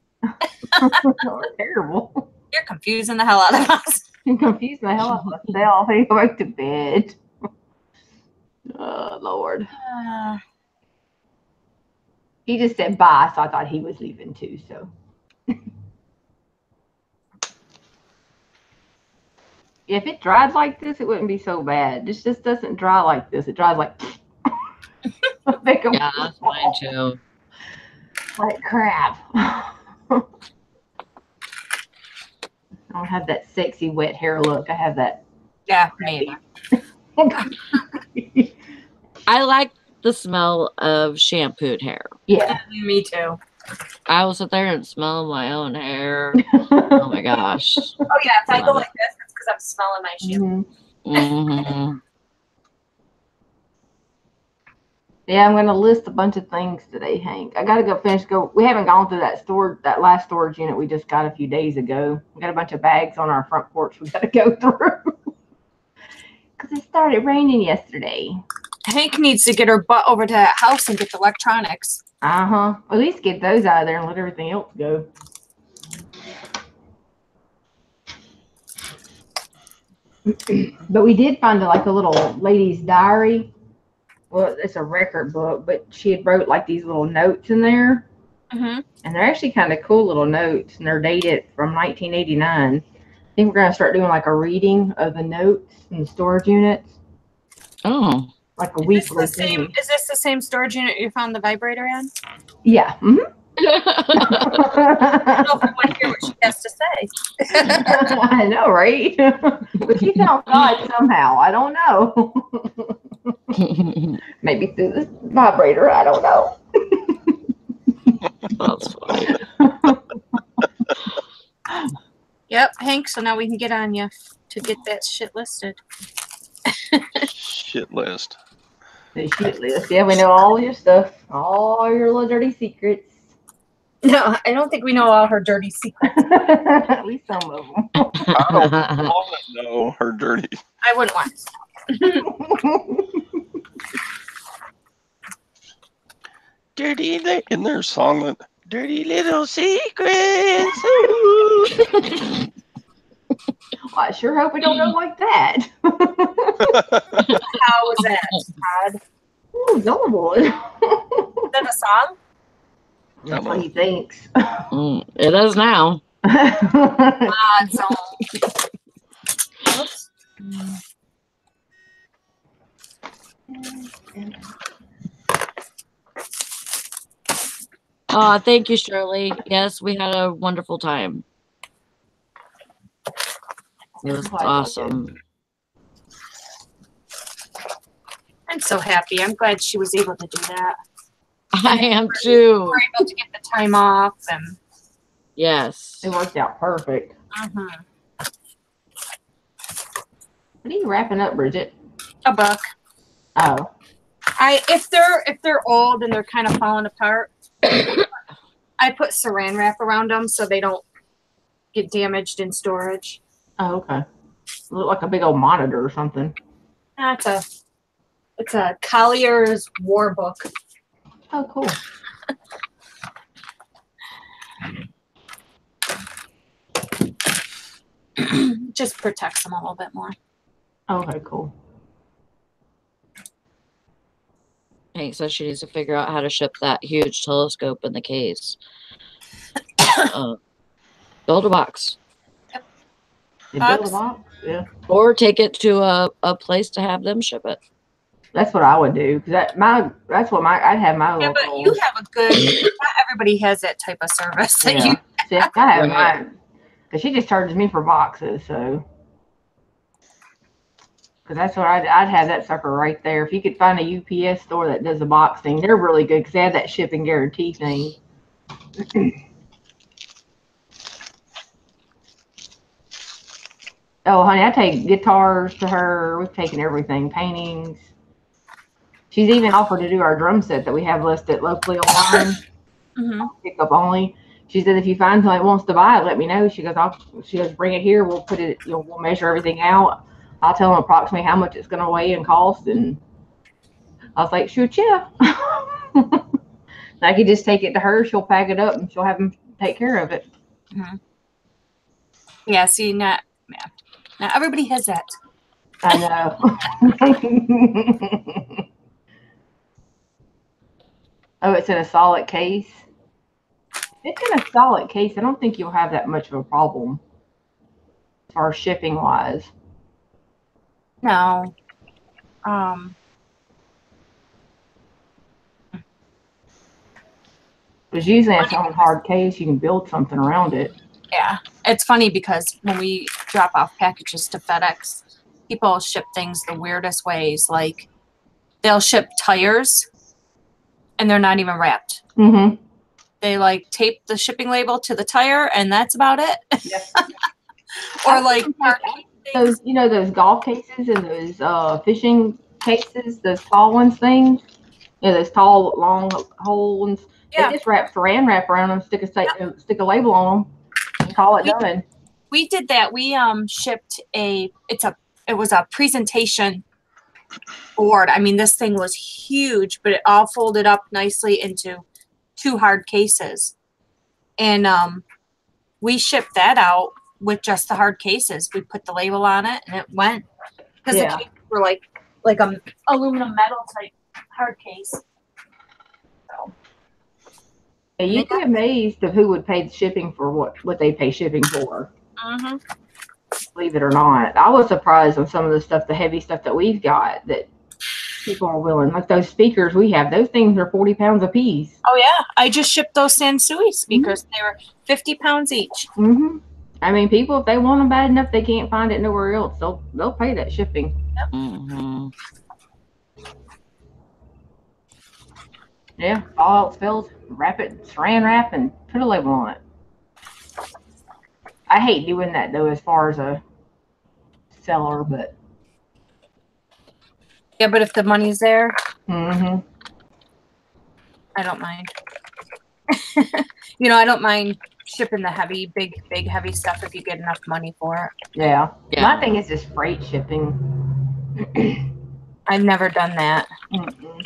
We're terrible. You're confusing the hell out of us. I'm confusing the hell out of myself. I go back to bed. Oh, Lord. He just said bye, so I thought he was leaving too, so. If it dried like this, it wouldn't be so bad. This just doesn't dry like this. It dries like... Yeah, that's mine too. Like crap. I don't have that sexy wet hair look. I have that. Yeah, maybe. I like the smell of shampooed hair. Yeah. Me too. I will sit there and smell my own hair. Oh my gosh. Oh yeah, if I go Love like this, it's because I'm smelling my shampoo. Mm-hmm. Yeah, I'm gonna list a bunch of things today, Hank. I gotta go. We haven't gone through that last storage unit we just got a few days ago. We got a bunch of bags on our front porch we gotta go through. Because it started raining yesterday. Hank needs to get her butt over to that house and get the electronics. Uh-huh. At least get those out of there and let everything else go. But we did find like a little lady's diary. Well, it's a record book, but she had wrote like these little notes in there. Mm-hmm. And they're actually kind of cool little notes, and they're dated from 1989. I think we're going to start doing like a reading of the notes in the storage units. Oh. Like a weekly thing. Is this the same storage unit you found the vibrator in? Yeah. Mm-hmm. I don't know if I want to hear what she has to say. I know, right? But she found God somehow. I don't know. Maybe through the vibrator. I don't know. That's funny. Yep, Hank, so now we can get on you to get that shit listed. Shit list. The shit list. Yeah, we know all your stuff. All your little dirty secrets. No, I don't think we know all her dirty secrets. At least some of them. I don't want to know her dirty. I wouldn't want to. Dirty, in their song that dirty little secrets. Well, I sure hope we don't go like that. How was that, Todd? Ooh, gullible. Is that a song? That's what he thinks. It is now. Odd song. Oops. Thank you, Shirley. Yes, we had a wonderful time. It was awesome. I'm so happy. I'm glad she was able to do that. I am too. We're able to get the time off, and yes, it worked out perfect. What are you wrapping up, Bridget? A book. Oh. If they're old and they're kind of falling apart, I put saran wrap around them so they don't get damaged in storage. Oh, okay. Look like a big old monitor or something. It's a Collier's War Book. Oh, cool. Just protects them a little bit more. Okay, cool. Hank says she needs to figure out how to ship that huge telescope in the case. Build a box. Build a box? Yeah. Or take it to a place to have them ship it. That's what I would do. I'd have my Yeah, but you have a good. Not everybody has that type of service. Yeah. See, I have mine because she just charges me for boxes, so. Because that's what I'd have that sucker right there. If you could find a UPS store that does a box thing, they're really good because they have that shipping guarantee thing. Oh, honey, I take guitars to her. We've taken everything, paintings. She's even offered to do our drum set that we have listed locally online. Pick up only. She said, if you find somebody that wants to buy it, let me know. She goes, bring it here. We'll put it, we'll measure everything out. I'll tell them approximately how much it's going to weigh and cost. And I was like, shoot, yeah. I could just take it to her. She'll pack it up and she'll have them take care of it. Yeah, see, not everybody has that. I know. Oh, it's in a solid case. If it's in a solid case, I don't think you'll have that much of a problem as far as shipping wise. No. Because usually it's on a hard case, you can build something around it. Yeah. It's funny because when we drop off packages to FedEx, people ship things the weirdest ways. Like they'll ship tires and they're not even wrapped. Mm-hmm. They like tape the shipping label to the tire, and that's about it. Yep. Or like those, you know, those golf cases and those fishing cases, those tall ones things. Yeah, those tall, long hole ones. Yeah. They just wrap saran wrap around them, stick a label on them, and call it done. We did that. We shipped it was a presentation board. I mean, this thing was huge, but it all folded up nicely into 2 hard cases. And we shipped that out with just the hard cases. We put the label on it, and it went. Because the cases were like a aluminum metal type hard case. So. Yeah, you'd be amazed of who would pay the shipping for what they pay shipping for. Mm-hmm. Believe it or not, I was surprised on some of the stuff, the heavy stuff that we've got, that people are willing. Like those speakers we have, those things are 40 pounds a piece. Oh yeah, I just shipped those Sansui speakers. Mm-hmm. They were 50 pounds each. Mm-hmm. I mean, people, if they want them bad enough, they can't find it nowhere else. They'll pay that shipping. Yep. Mm-hmm. Yeah, all else fails, wrap it, saran wrap, and put a label on it. I hate doing that though, as far as a seller, but yeah, but if the money's there, mm-hmm. I don't mind. You know, I don't mind shipping the big heavy stuff if you get enough money for it. Yeah. My thing is just freight shipping. I've never done that. Mm-mm.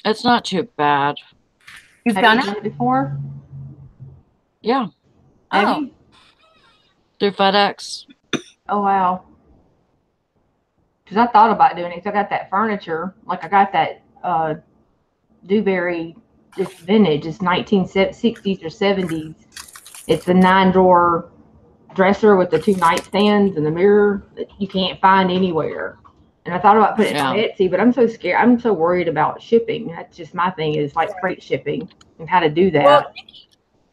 It's not too bad. You've done it before? Yeah. Have you? Through FedEx. Oh, wow. Because I thought about doing it. Because I got that furniture. Like, I got that Dewberry. It's vintage. It's 1960s or 70s. It's a 9-drawer dresser with the 2 nightstands and the mirror that you can't find anywhere. And I thought about putting it on Etsy, but I'm so scared. I'm so worried about shipping. That's just my thing, is like freight shipping and how to do that. Well,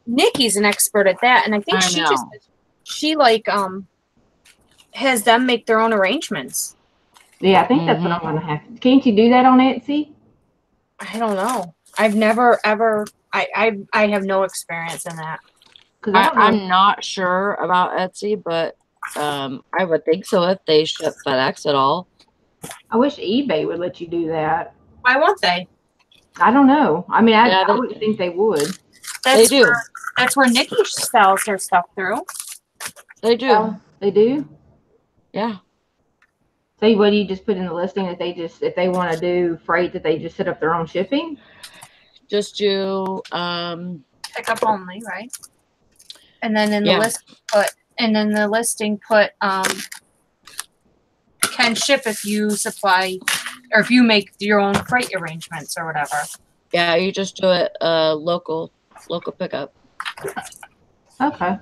Nikki's an expert at that, and I think she has them make their own arrangements. Yeah, I think that's what I'm gonna have to. Can't you do that on Etsy? I don't know. I've never ever. I have no experience in that. I'm not sure about Etsy, but I would think so if they ship FedEx at all. I wish eBay would let you do that. Why won't they? I don't know. I mean, I would think they would. They do. That's where Nikki sells her stuff through. They do. They do? Yeah. So what do you just put in the listing that if they want to do freight, that they just set up their own shipping? Just do pick up only, right? And then in the listing put can ship if you supply or if you make your own freight arrangements or whatever. Yeah, you just do it local pickup. Okay.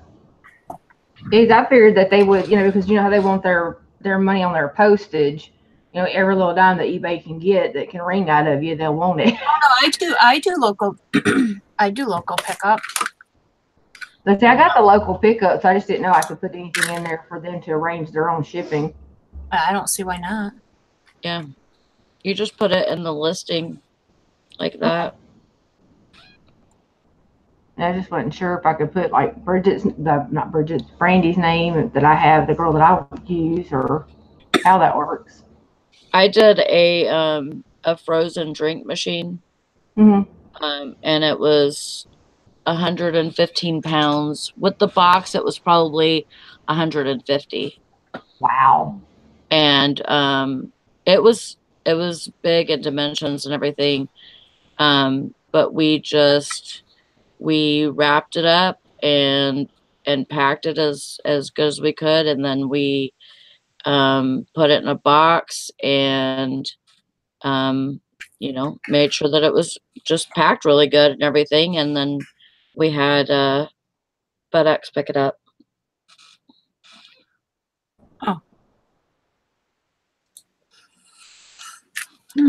Because I figured that they would, because you know how they want their money on their postage. Every little dime that eBay can get that can ring out of you, they'll want it. No, I do local. I do local pickup. But see, I got the local pickup, so I just didn't know I could put anything in there for them to arrange their own shipping. I don't see why not. Yeah, you just put it in the listing like that. And I just wasn't sure if I could put like Brandy's name that I have, the girl that I would use, or how that works. I did a frozen drink machine, and it was 115 pounds. With the box, it was probably 150. Wow. And it was big in dimensions and everything. But we wrapped it up and packed it as good as we could, and then we put it in a box and made sure that it was just packed really good and everything, and then we had FedEx pick it up. Oh. Let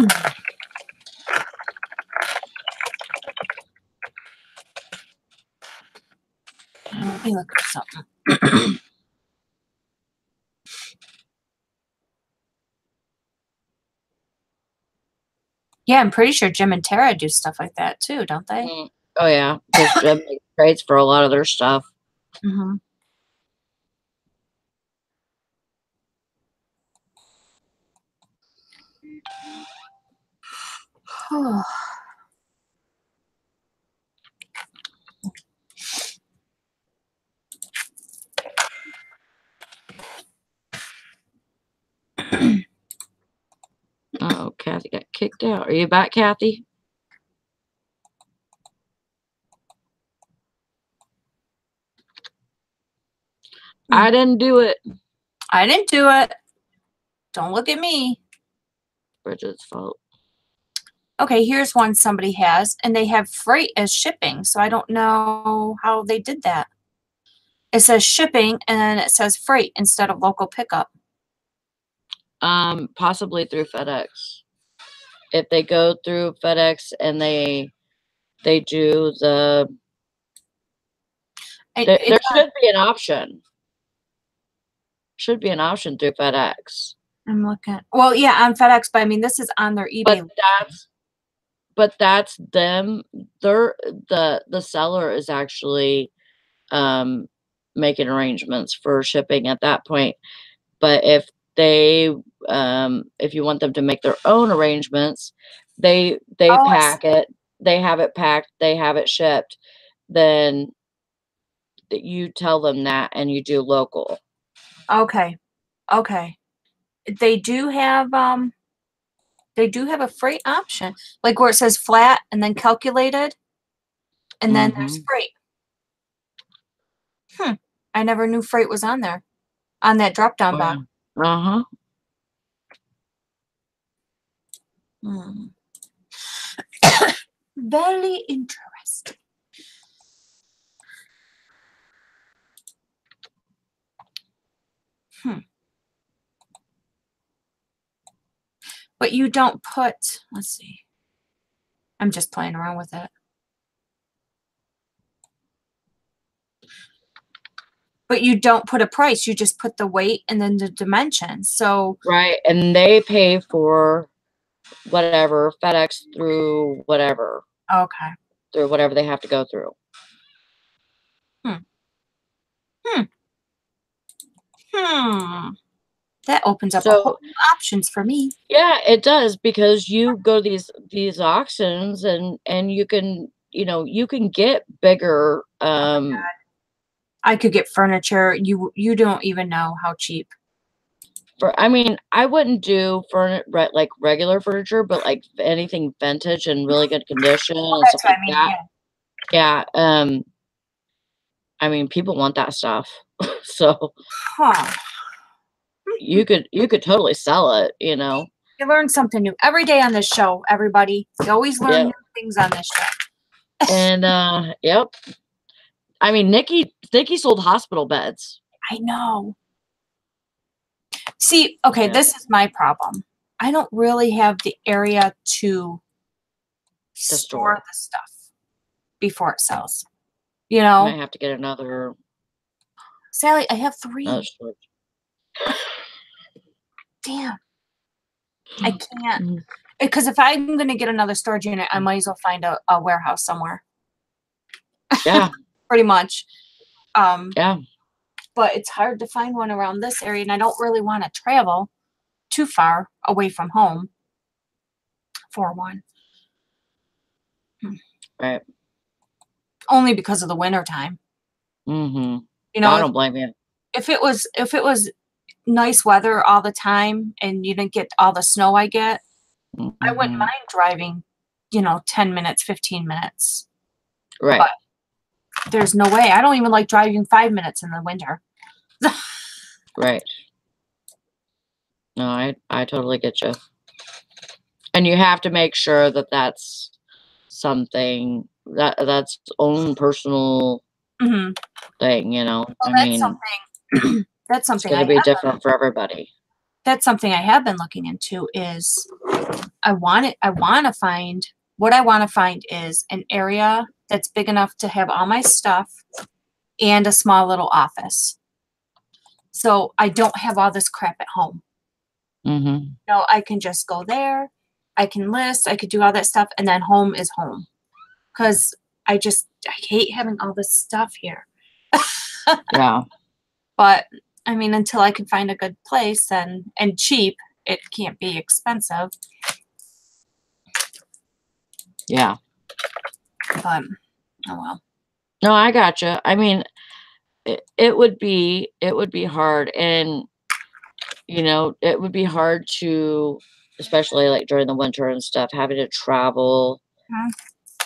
me look at something. Yeah, I'm pretty sure Jim and Tara do stuff like that too, don't they? Oh yeah, because Jim makes trades for a lot of their stuff. Mm-hmm. Oh, Kathy got kicked out. Are you back, Kathy? I didn't do it. I didn't do it. Don't look at me. Bridget's fault. Okay, here's one somebody has, and they have freight as shipping, so I don't know how they did that. It says shipping, and then it says freight instead of local pickup. Possibly through FedEx. If they go through FedEx and they do the, there should be an option. Should be an option through FedEx. I'm looking. Well, yeah, on FedEx, but I mean, this is on their eBay. But that's them. They're the seller is actually making arrangements for shipping at that point. But if they if you want them to make their own arrangements, they pack it, they have it packed, they have it shipped, then you tell them that and you do local. Okay. Okay. They do have a freight option, like where it says flat and then calculated, and then there's freight. I never knew freight was on there, on that drop down box. Very interesting. But you don't put, let's see. I'm just playing around with it. But you don't put a price. You just put the weight and then the dimensions. So right, and they pay for whatever FedEx through whatever. Okay. Through whatever they have to go through. That opens up a whole new options for me. Yeah, it does, because you go to these auctions and you can, you can get bigger. I could get furniture. You don't even know how cheap. I mean, I wouldn't do like regular furniture, but like anything vintage and really good condition and stuff like that. Yeah. I mean, people want that stuff. So you could totally sell it, You learn something new every day on this show, everybody. You always learn new things on this show. And yep. I mean, Nikki sold hospital beds. I know. See, okay, this is my problem. I don't really have the area to store the stuff before it sells. You might have to get another. Sally, I have 3. Damn. I can't. Because if I'm going to get another storage unit, I might as well find a warehouse somewhere. Yeah. Pretty much. Yeah. But it's hard to find one around this area, and I don't really want to travel too far away from home for one. Right. Only because of the winter time. I don't blame you. If it was nice weather all the time and you didn't get all the snow I get, I wouldn't mind driving, 10 minutes, 15 minutes. Right. But there's no way. I don't even like driving 5 minutes in the winter. Right. No, I totally get you. And you have to make sure that that's something that's own personal thing, Well, I mean, that's something it's going to be different for everybody. That's something I have been looking into. Is what I want to find is an area that's big enough to have all my stuff and a small little office. So I don't have all this crap at home. I can just go there I can list, I could do all that stuff, and then home is home. Because I hate having all this stuff here. Yeah. But I mean, until I can find a good place and cheap, it can't be expensive. Yeah. But oh well. No, I gotcha. I mean, it would be hard, and it would be hard to, especially like during the winter and stuff, having to travel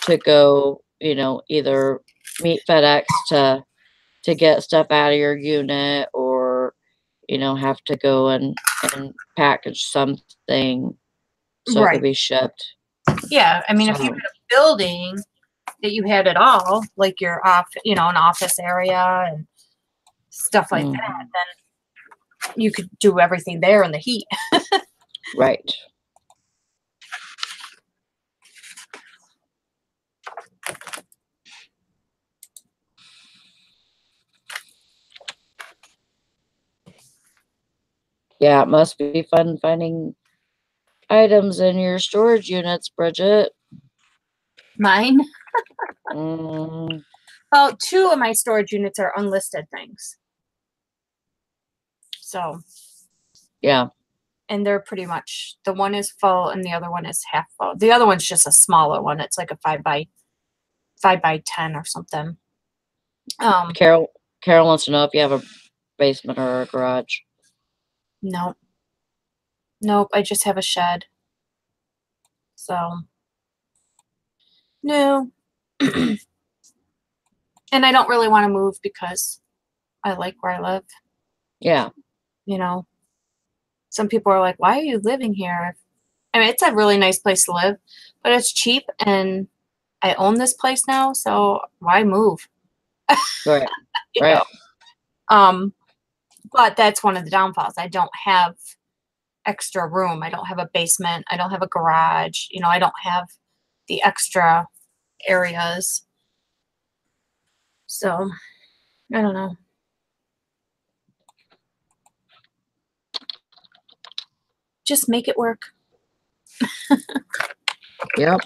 to go, either meet FedEx to get stuff out of your unit, or have to go and package something so it could be shipped. Yeah, I mean, if you had a building that you had it all, like your an office area and stuff like that, then you could do everything there in the heat. Right. Yeah, it must be fun finding items in your storage units, Bridget. Mine? Mm. Well, 2 of my storage units are unlisted things. So. Yeah. And they're pretty much, the one is full and the other one is half full. The other one's just a smaller one. It's like a 5 by 10 or something. Carol wants to know if you have a basement or a garage. No. Nope, I just have a shed. So, no. And I don't really want to move because I like where I live. Yeah. Some people are like, why are you living here? I mean, it's a really nice place to live, but it's cheap and I own this place now, so why move? Right. Right. But that's one of the downfalls. I don't have extra room. I don't have a basement. I don't have a garage. I don't have the extra areas. So, I don't know. Just make it work. Yep.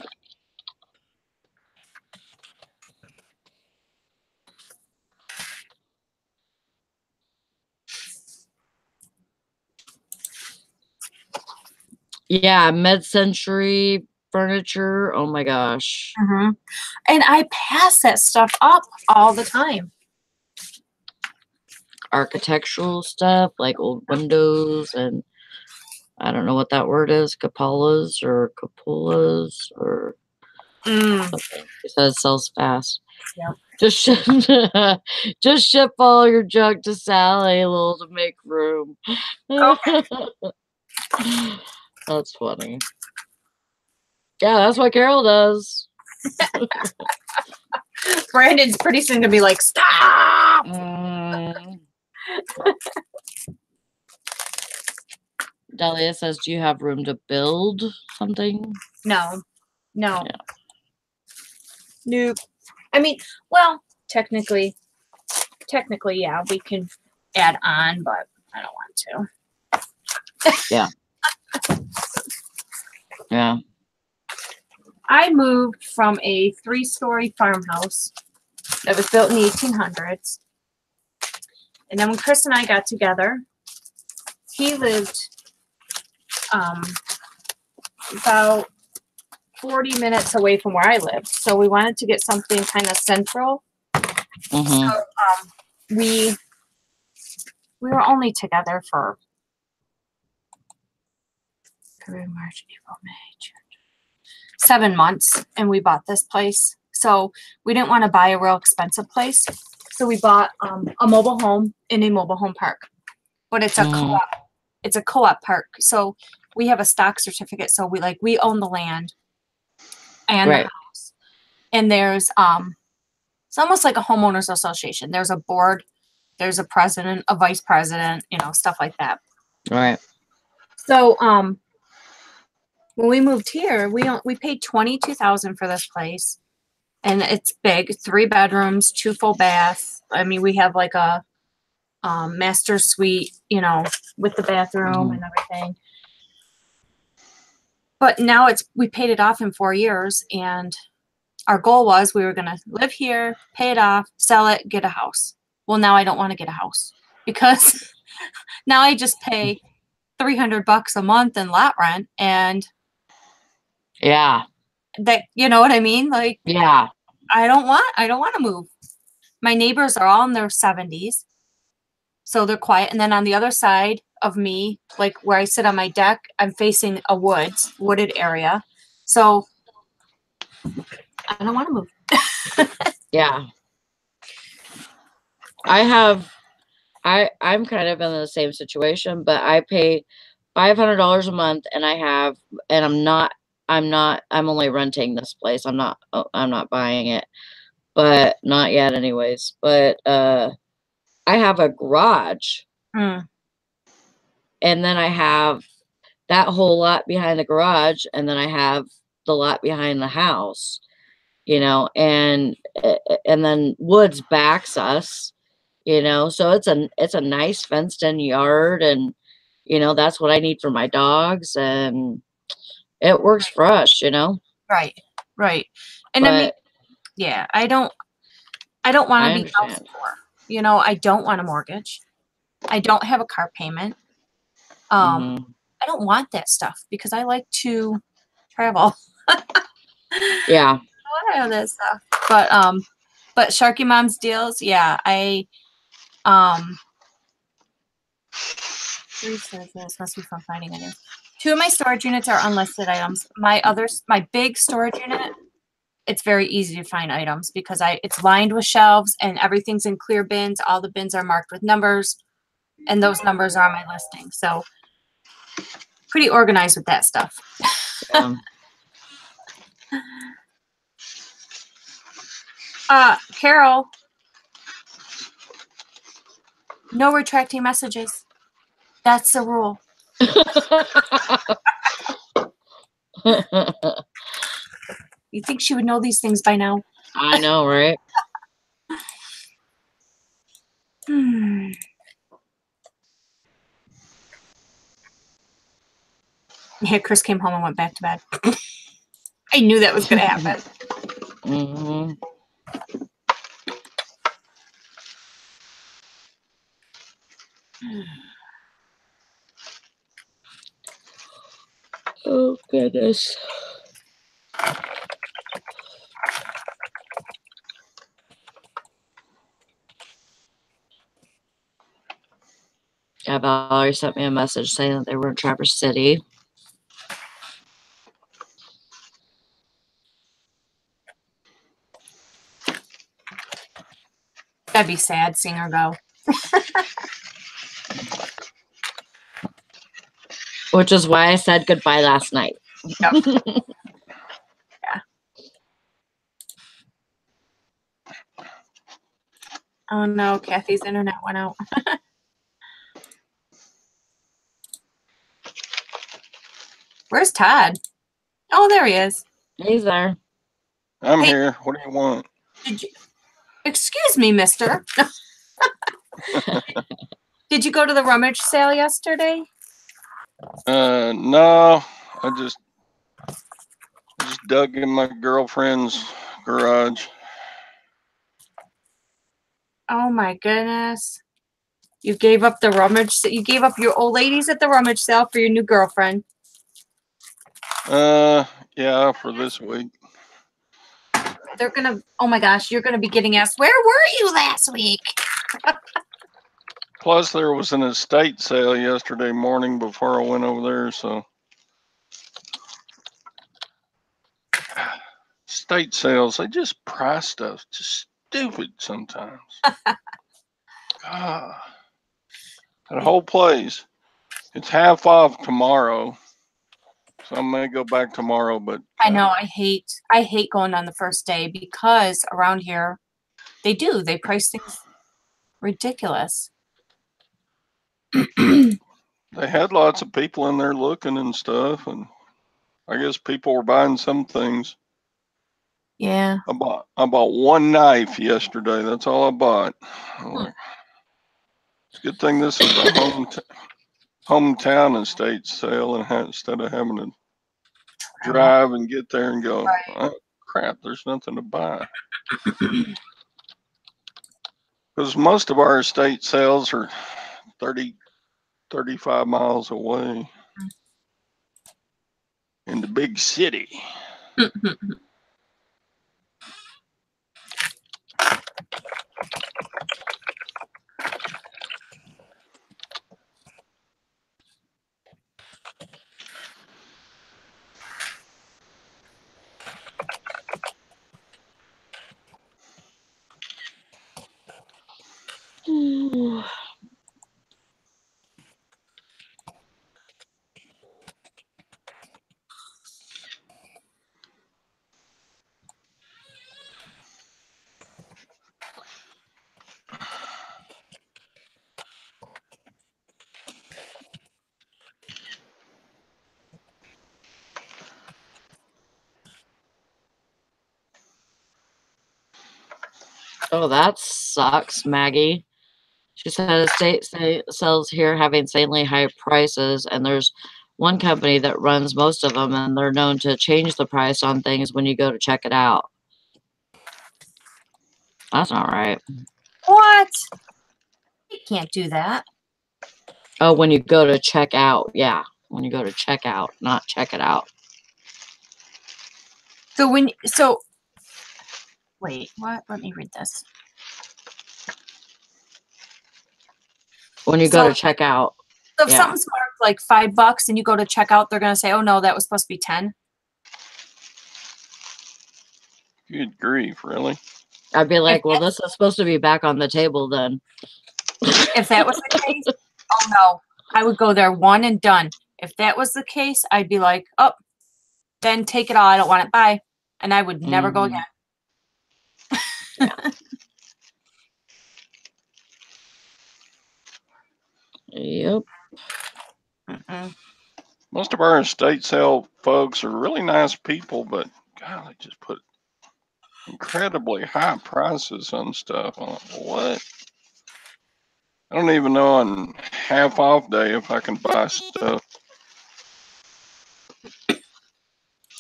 Yeah, mid-century furniture. Oh my gosh. And I pass that stuff up all the time. Architectural stuff, like old windows, and I don't know what that word is, cupolas or or something. It says sells fast. Yeah. Just ship all your junk to Sally Lil to make room. Okay. That's funny. Yeah, that's what Carol does. Brandon's pretty soon gonna be like, stop. Dahlia says, do you have room to build something? No. Yeah. Nope. I mean, well, technically, yeah, we can add on, but I don't want to. Yeah. Yeah. I moved from a 3-story farmhouse that was built in the 1800s. And then when Chris and I got together, he lived about 40 minutes away from where I lived. So we wanted to get something kind of central. So we were only together for February, March, April, May, June, 7 months, and we bought this place. So we didn't want to buy a real expensive place. So we bought a mobile home in a mobile home park. But it's a co-op. It's a co-op park. So we have a stock certificate. So we own the land and the house. And there's it's almost like a homeowners association. There's a board, there's a president, a vice president, stuff like that. Right. So when we moved here, we paid $22,000 for this place, and it's big, 3 bedrooms, 2 full baths. I mean, we have like a master suite, with the bathroom and everything. But now we paid it off in 4 years, and our goal was we were going to live here, pay it off, sell it, get a house. Well, now I don't want to get a house because now I just pay $300 a month in lot rent, and Yeah. that, you know what I mean? Like, Yeah. I don't want to move. My neighbors are all in their 70s, so they're quiet. And then on the other side of me, like where I sit on my deck, I'm facing a wooded area. So I don't want to move. Yeah. I'm kind of in the same situation, but I pay $500 a month, and I'm only renting this place. I'm not buying it, but not yet anyways. But I have a garage, Mm. and then I have that whole lot behind the garage, and then I have the lot behind the house, and then woods backs us, so it's a nice fenced in yard, and that's what I need for my dogs, and it works for us. Right. And I mean, But yeah, I don't want I to be house understand. poor. I don't want a mortgage. I don't have a car payment. Mhm. I don't want that stuff because I like to travel. Yeah. I want to have that stuff. But Sharky Mom's deals, yeah, who says this? Must be from finding items. 2 of my storage units are unlisted items. My big storage unit, it's very easy to find items because it's lined with shelves and everything's in clear bins. All the bins are marked with numbers, and those numbers are on my listing. So pretty organized with that stuff. Yeah. Carol, no retracting messages. That's the rule. You think she would know these things by now? I know, right? Yeah, Chris came home and went back to bed. I knew that was going to happen. Mm-hmm. Oh, goodness. Yeah, Valerie sent me a message saying that they were in Traverse City. That'd be sad seeing her go. Which is why I said goodbye last night. Yep. Yeah. Oh no, Kathy's internet went out. Where's Todd? Oh, there he is. He's there. I'm here. What do you want? Excuse me, mister. Did you go to the rummage sale yesterday? No. I just dug in my girlfriend's garage. Oh my goodness. You gave up the rummage. You gave up your old ladies at the rummage sale for your new girlfriend. Yeah, for this week. They're gonna, oh my gosh, you're gonna be getting asked, where were you last week? Plus, there was an estate sale yesterday morning before I went over there, so. Estate sales, they just price stuff just stupid sometimes. God. That whole place. It's half off tomorrow. So I may go back tomorrow, but I know, I hate going on the first day because around here they price things ridiculous. they had lots of people in there looking and stuff, and I guess people were buying some things. Yeah. I bought one knife yesterday. That's all I bought. It's a good thing this is a hometown estate sale, and instead of having to drive and get there and go, Right. oh, crap, there's nothing to buy. Because most of our estate sales are 30, 35 miles away in the big city. Oh, that sucks, Maggie. She said estate sales here have insanely high prices, and there's one company that runs most of them, and they're known to change the price on things when you go to check it out. That's not right. What? You can't do that. Oh, when you go to check out. Yeah. When you go to check out, not check it out. So wait, what? Let me read this. When you go to check out. So if Yeah. something's marked like $5 and you go to check out, they're gonna say, "Oh no, that was supposed to be 10." Good grief, really? I'd be like, well, this is supposed to be back on the table then. If that was the case, oh no, I would go there one and done. If that was the case, I'd be like, oh, then take it all. I don't want it. Bye. And I would never go again. Yep. Most of our estate sale folks are really nice people, but God, they just put incredibly high prices on stuff. I'm like, what? I don't even know on half off day if I can buy stuff.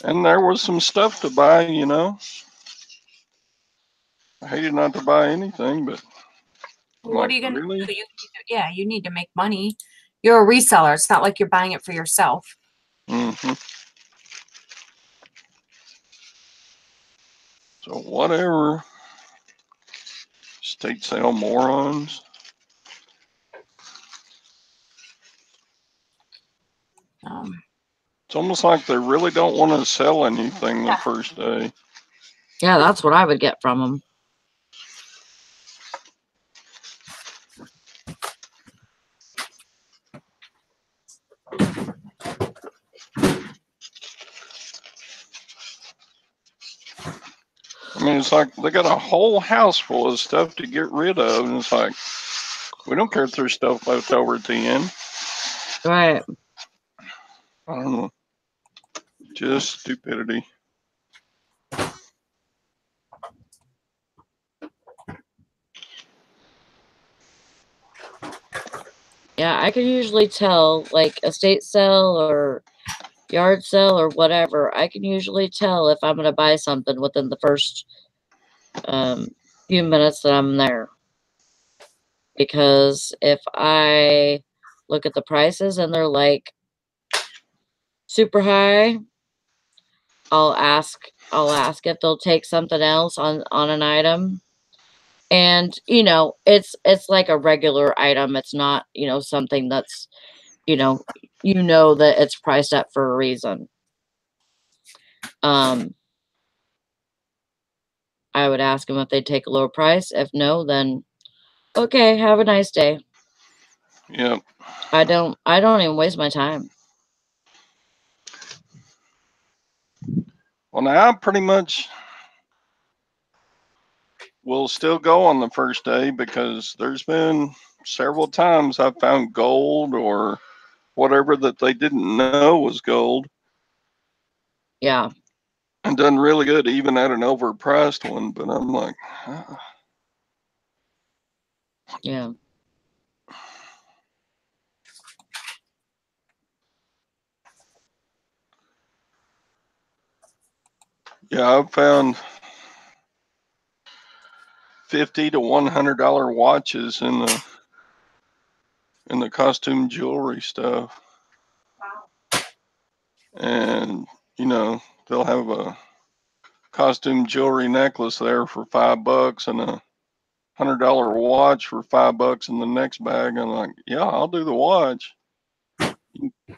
And there was some stuff to buy, you know. I hated not to buy anything, but I'm Well, what like, are you going to really? do? You need to make money. You're a reseller. It's not like you're buying it for yourself. Mm-hmm. So whatever. Estate sale morons. It's almost like they really don't want to sell anything the first day. Yeah, that's what I would get from them. I mean, it's like they got a whole house full of stuff to get rid of, and it's like, we don't care if there's stuff left over at the end. Right. I don't know. Just stupidity. Yeah, I can usually tell, like, estate sale or yard sale or whatever, I can usually tell if I'm going to buy something within the first few minutes that I'm there. Because if I look at the prices and they're like super high, I'll ask if they'll take something else on an item. And it's like a regular item. It's not, something that's, that it's priced up for a reason. I would ask them if they'd take a lower price. If no, then okay, have a nice day. Yep. I don't even waste my time. Well, now I pretty much will still go on the first day because there's been several times I've found gold or whatever that they didn't know was gold. Yeah. And done really good, even at an overpriced one. But I'm like, Yeah. Yeah, I've found $50 to $100 watches in the costume jewelry stuff. And they'll have a costume jewelry necklace there for $5 and a $100 watch for $5 in the next bag. I'm like, yeah, I'll do the watch.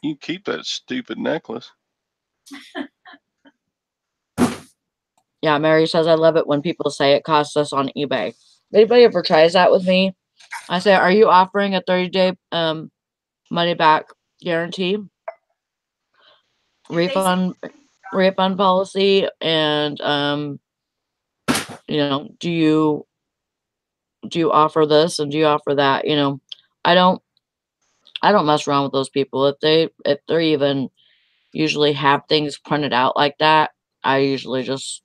You keep that stupid necklace. Yeah, Mary says, I love it when people say it costs us on eBay. Anybody ever tries that with me? I say, are you offering a 30-day money back guarantee? Refund policy, and do you offer this and do you offer that? I don't mess around with those people. If they're even usually have things printed out like that, I usually just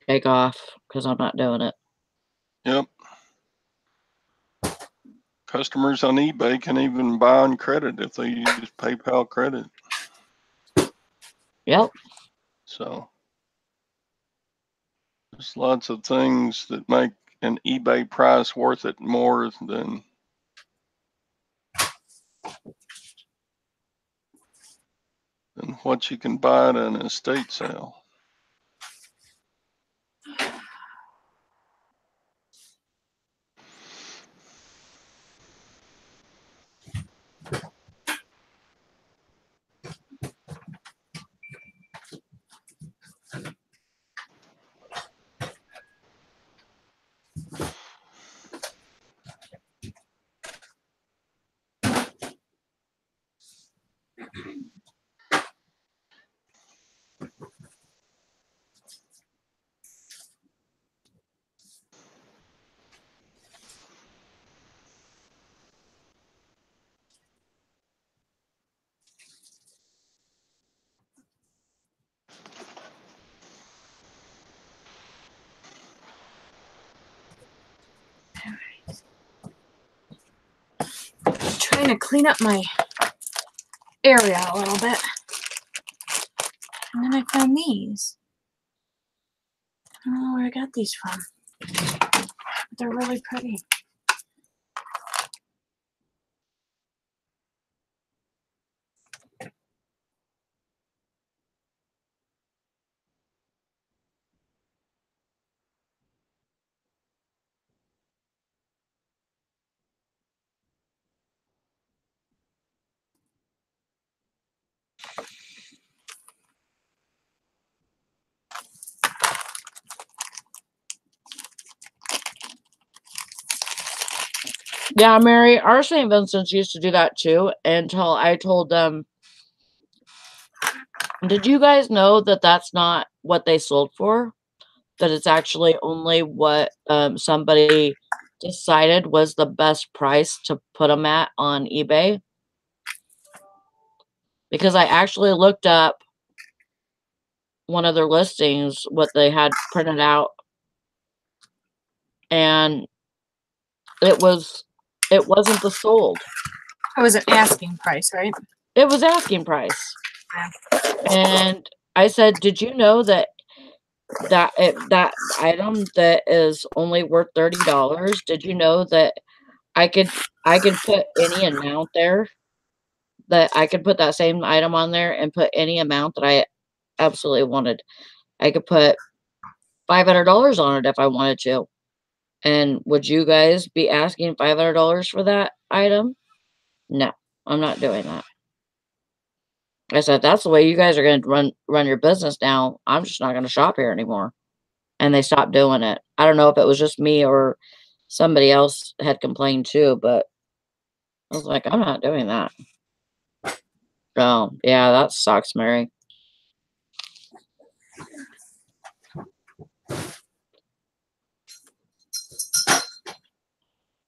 take off because I'm not doing it. Yep. Customers on eBay can even buy on credit if they use PayPal credit. Yep. So there's lots of things that make an eBay price worth it more than what you can buy at an estate sale. Trying to clean up my area a little bit. And then I found these. I don't know where I got these from. But they're really pretty. Yeah, Mary, our St. Vincent's used to do that too until I told them, did you guys know that that's not what they sold for? That it's actually only what somebody decided was the best price to put them at on eBay? Because I actually looked up one of their listings, what they had printed out, and it wasn't the sold. It was an asking price, right? It was asking price. And I said, did you know that item that is only worth $30, did you know that I could put any amount there, that I could put that same item on there and put any amount that I absolutely wanted. I could put $500 on it if I wanted to. And would you guys be asking $500 for that item? No, I'm not doing that. I said, that's the way you guys are going to run your business now. I'm just not going to shop here anymore. And they stopped doing it. I don't know if it was just me or somebody else had complained too, but I was like, I'm not doing that. Oh, yeah, that sucks, Mary.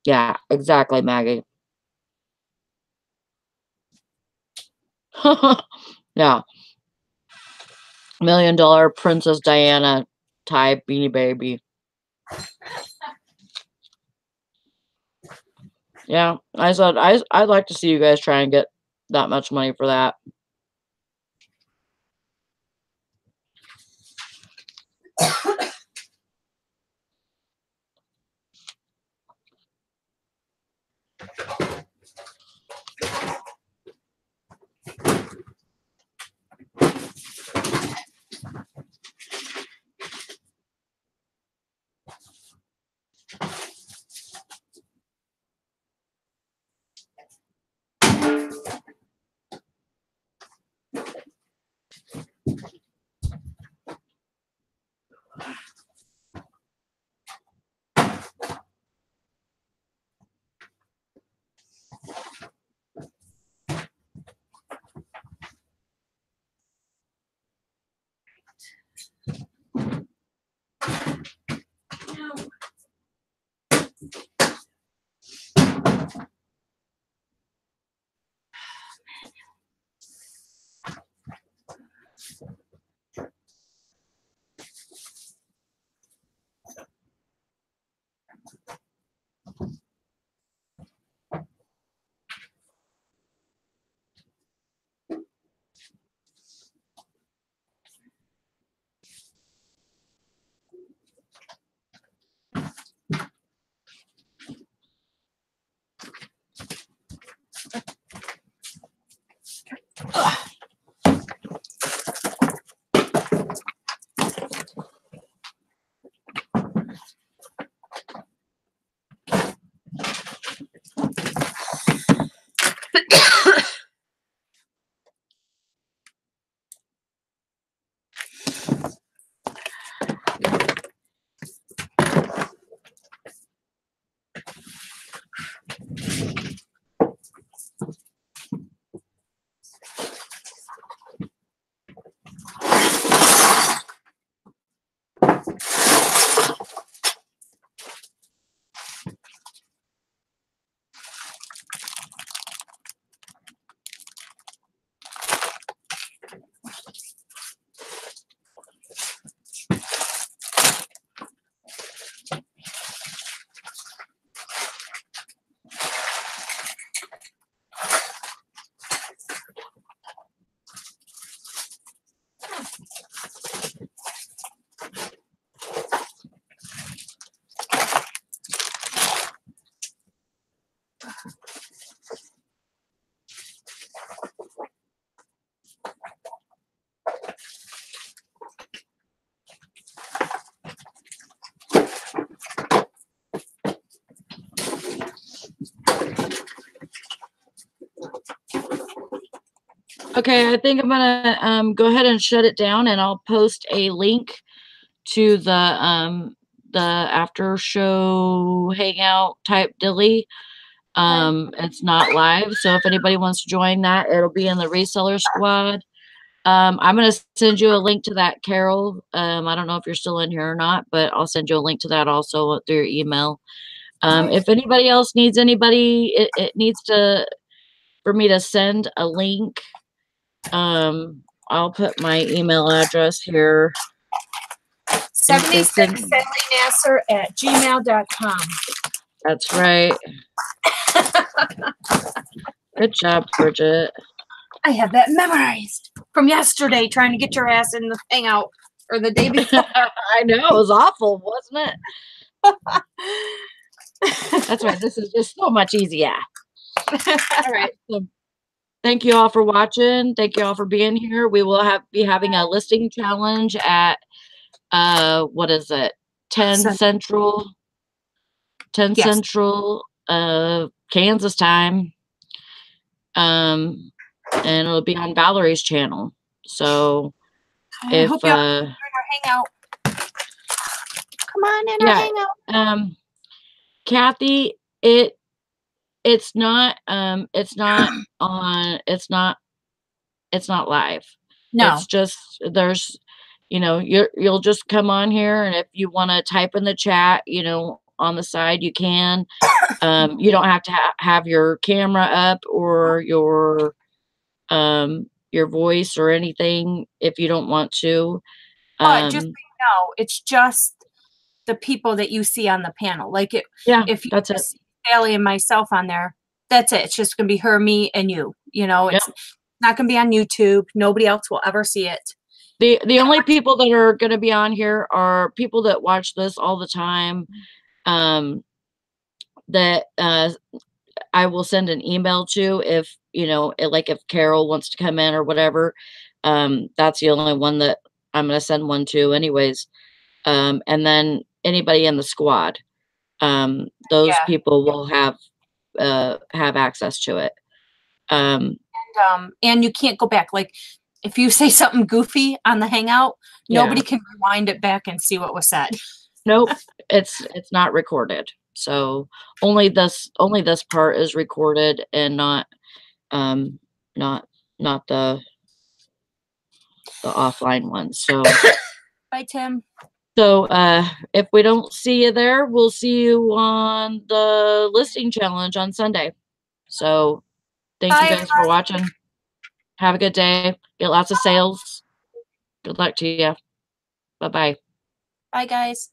Yeah, exactly, Maggie. Yeah. $1 million Princess Diana type Beanie Baby. Yeah, I said I'd like to see you guys try and get that much money for that. Okay, I think I'm gonna go ahead and shut it down, and I'll post a link to the after show hangout type dilly. It's not live, so if anybody wants to join that, it'll be in the Reseller Squad. I'm gonna send you a link to that, Carol. I don't know if you're still in here or not, but I'll send you a link to that also through your email. If anybody else needs anybody, it needs to for me to send a link. I'll put my email address here. 76SallyNasser@gmail.com. That's right. Good job, Bridget. I have that memorized from yesterday, trying to get your ass in the hangout, or the day before. I know, it was awful, wasn't it? That's why this is just so much easier. All right. So thank you all for watching. Thank you all for being here. We will be having a listing challenge at what is it? 10 Central. 10 Yes. Central Kansas time. And it'll be on Valerie's channel. So I hope y'all enjoyed our hangout. Come on in our hangout. Kathy, it's not on it's not live. No. It's just there's you'll just come on here, and if you want to type in the chat, on the side you can. You don't have to have your camera up or your voice or anything if you don't want to. But just so you know, it's just the people that you see on the panel. Like if you see Sally and myself on there, that's it. It's just gonna be her, me, and you. It's not gonna be on YouTube. Nobody else will ever see it. The only people that are gonna be on here are people that watch this all the time. That I will send an email to if if Carol wants to come in or whatever. That's the only one that I'm gonna send one to anyways. And then anybody in the squad, those people will have access to it. And you can't go back. Like if you say something goofy on the hangout, nobody can rewind it back and see what was said. Nope, it's not recorded. So only this part is recorded, and not the offline ones. So bye, Tim. So if we don't see you there, we'll see you on the listing challenge on Sunday. So thank you guys for watching. Have a good day. Get lots of sales. Good luck to you. Bye-bye. Bye, guys.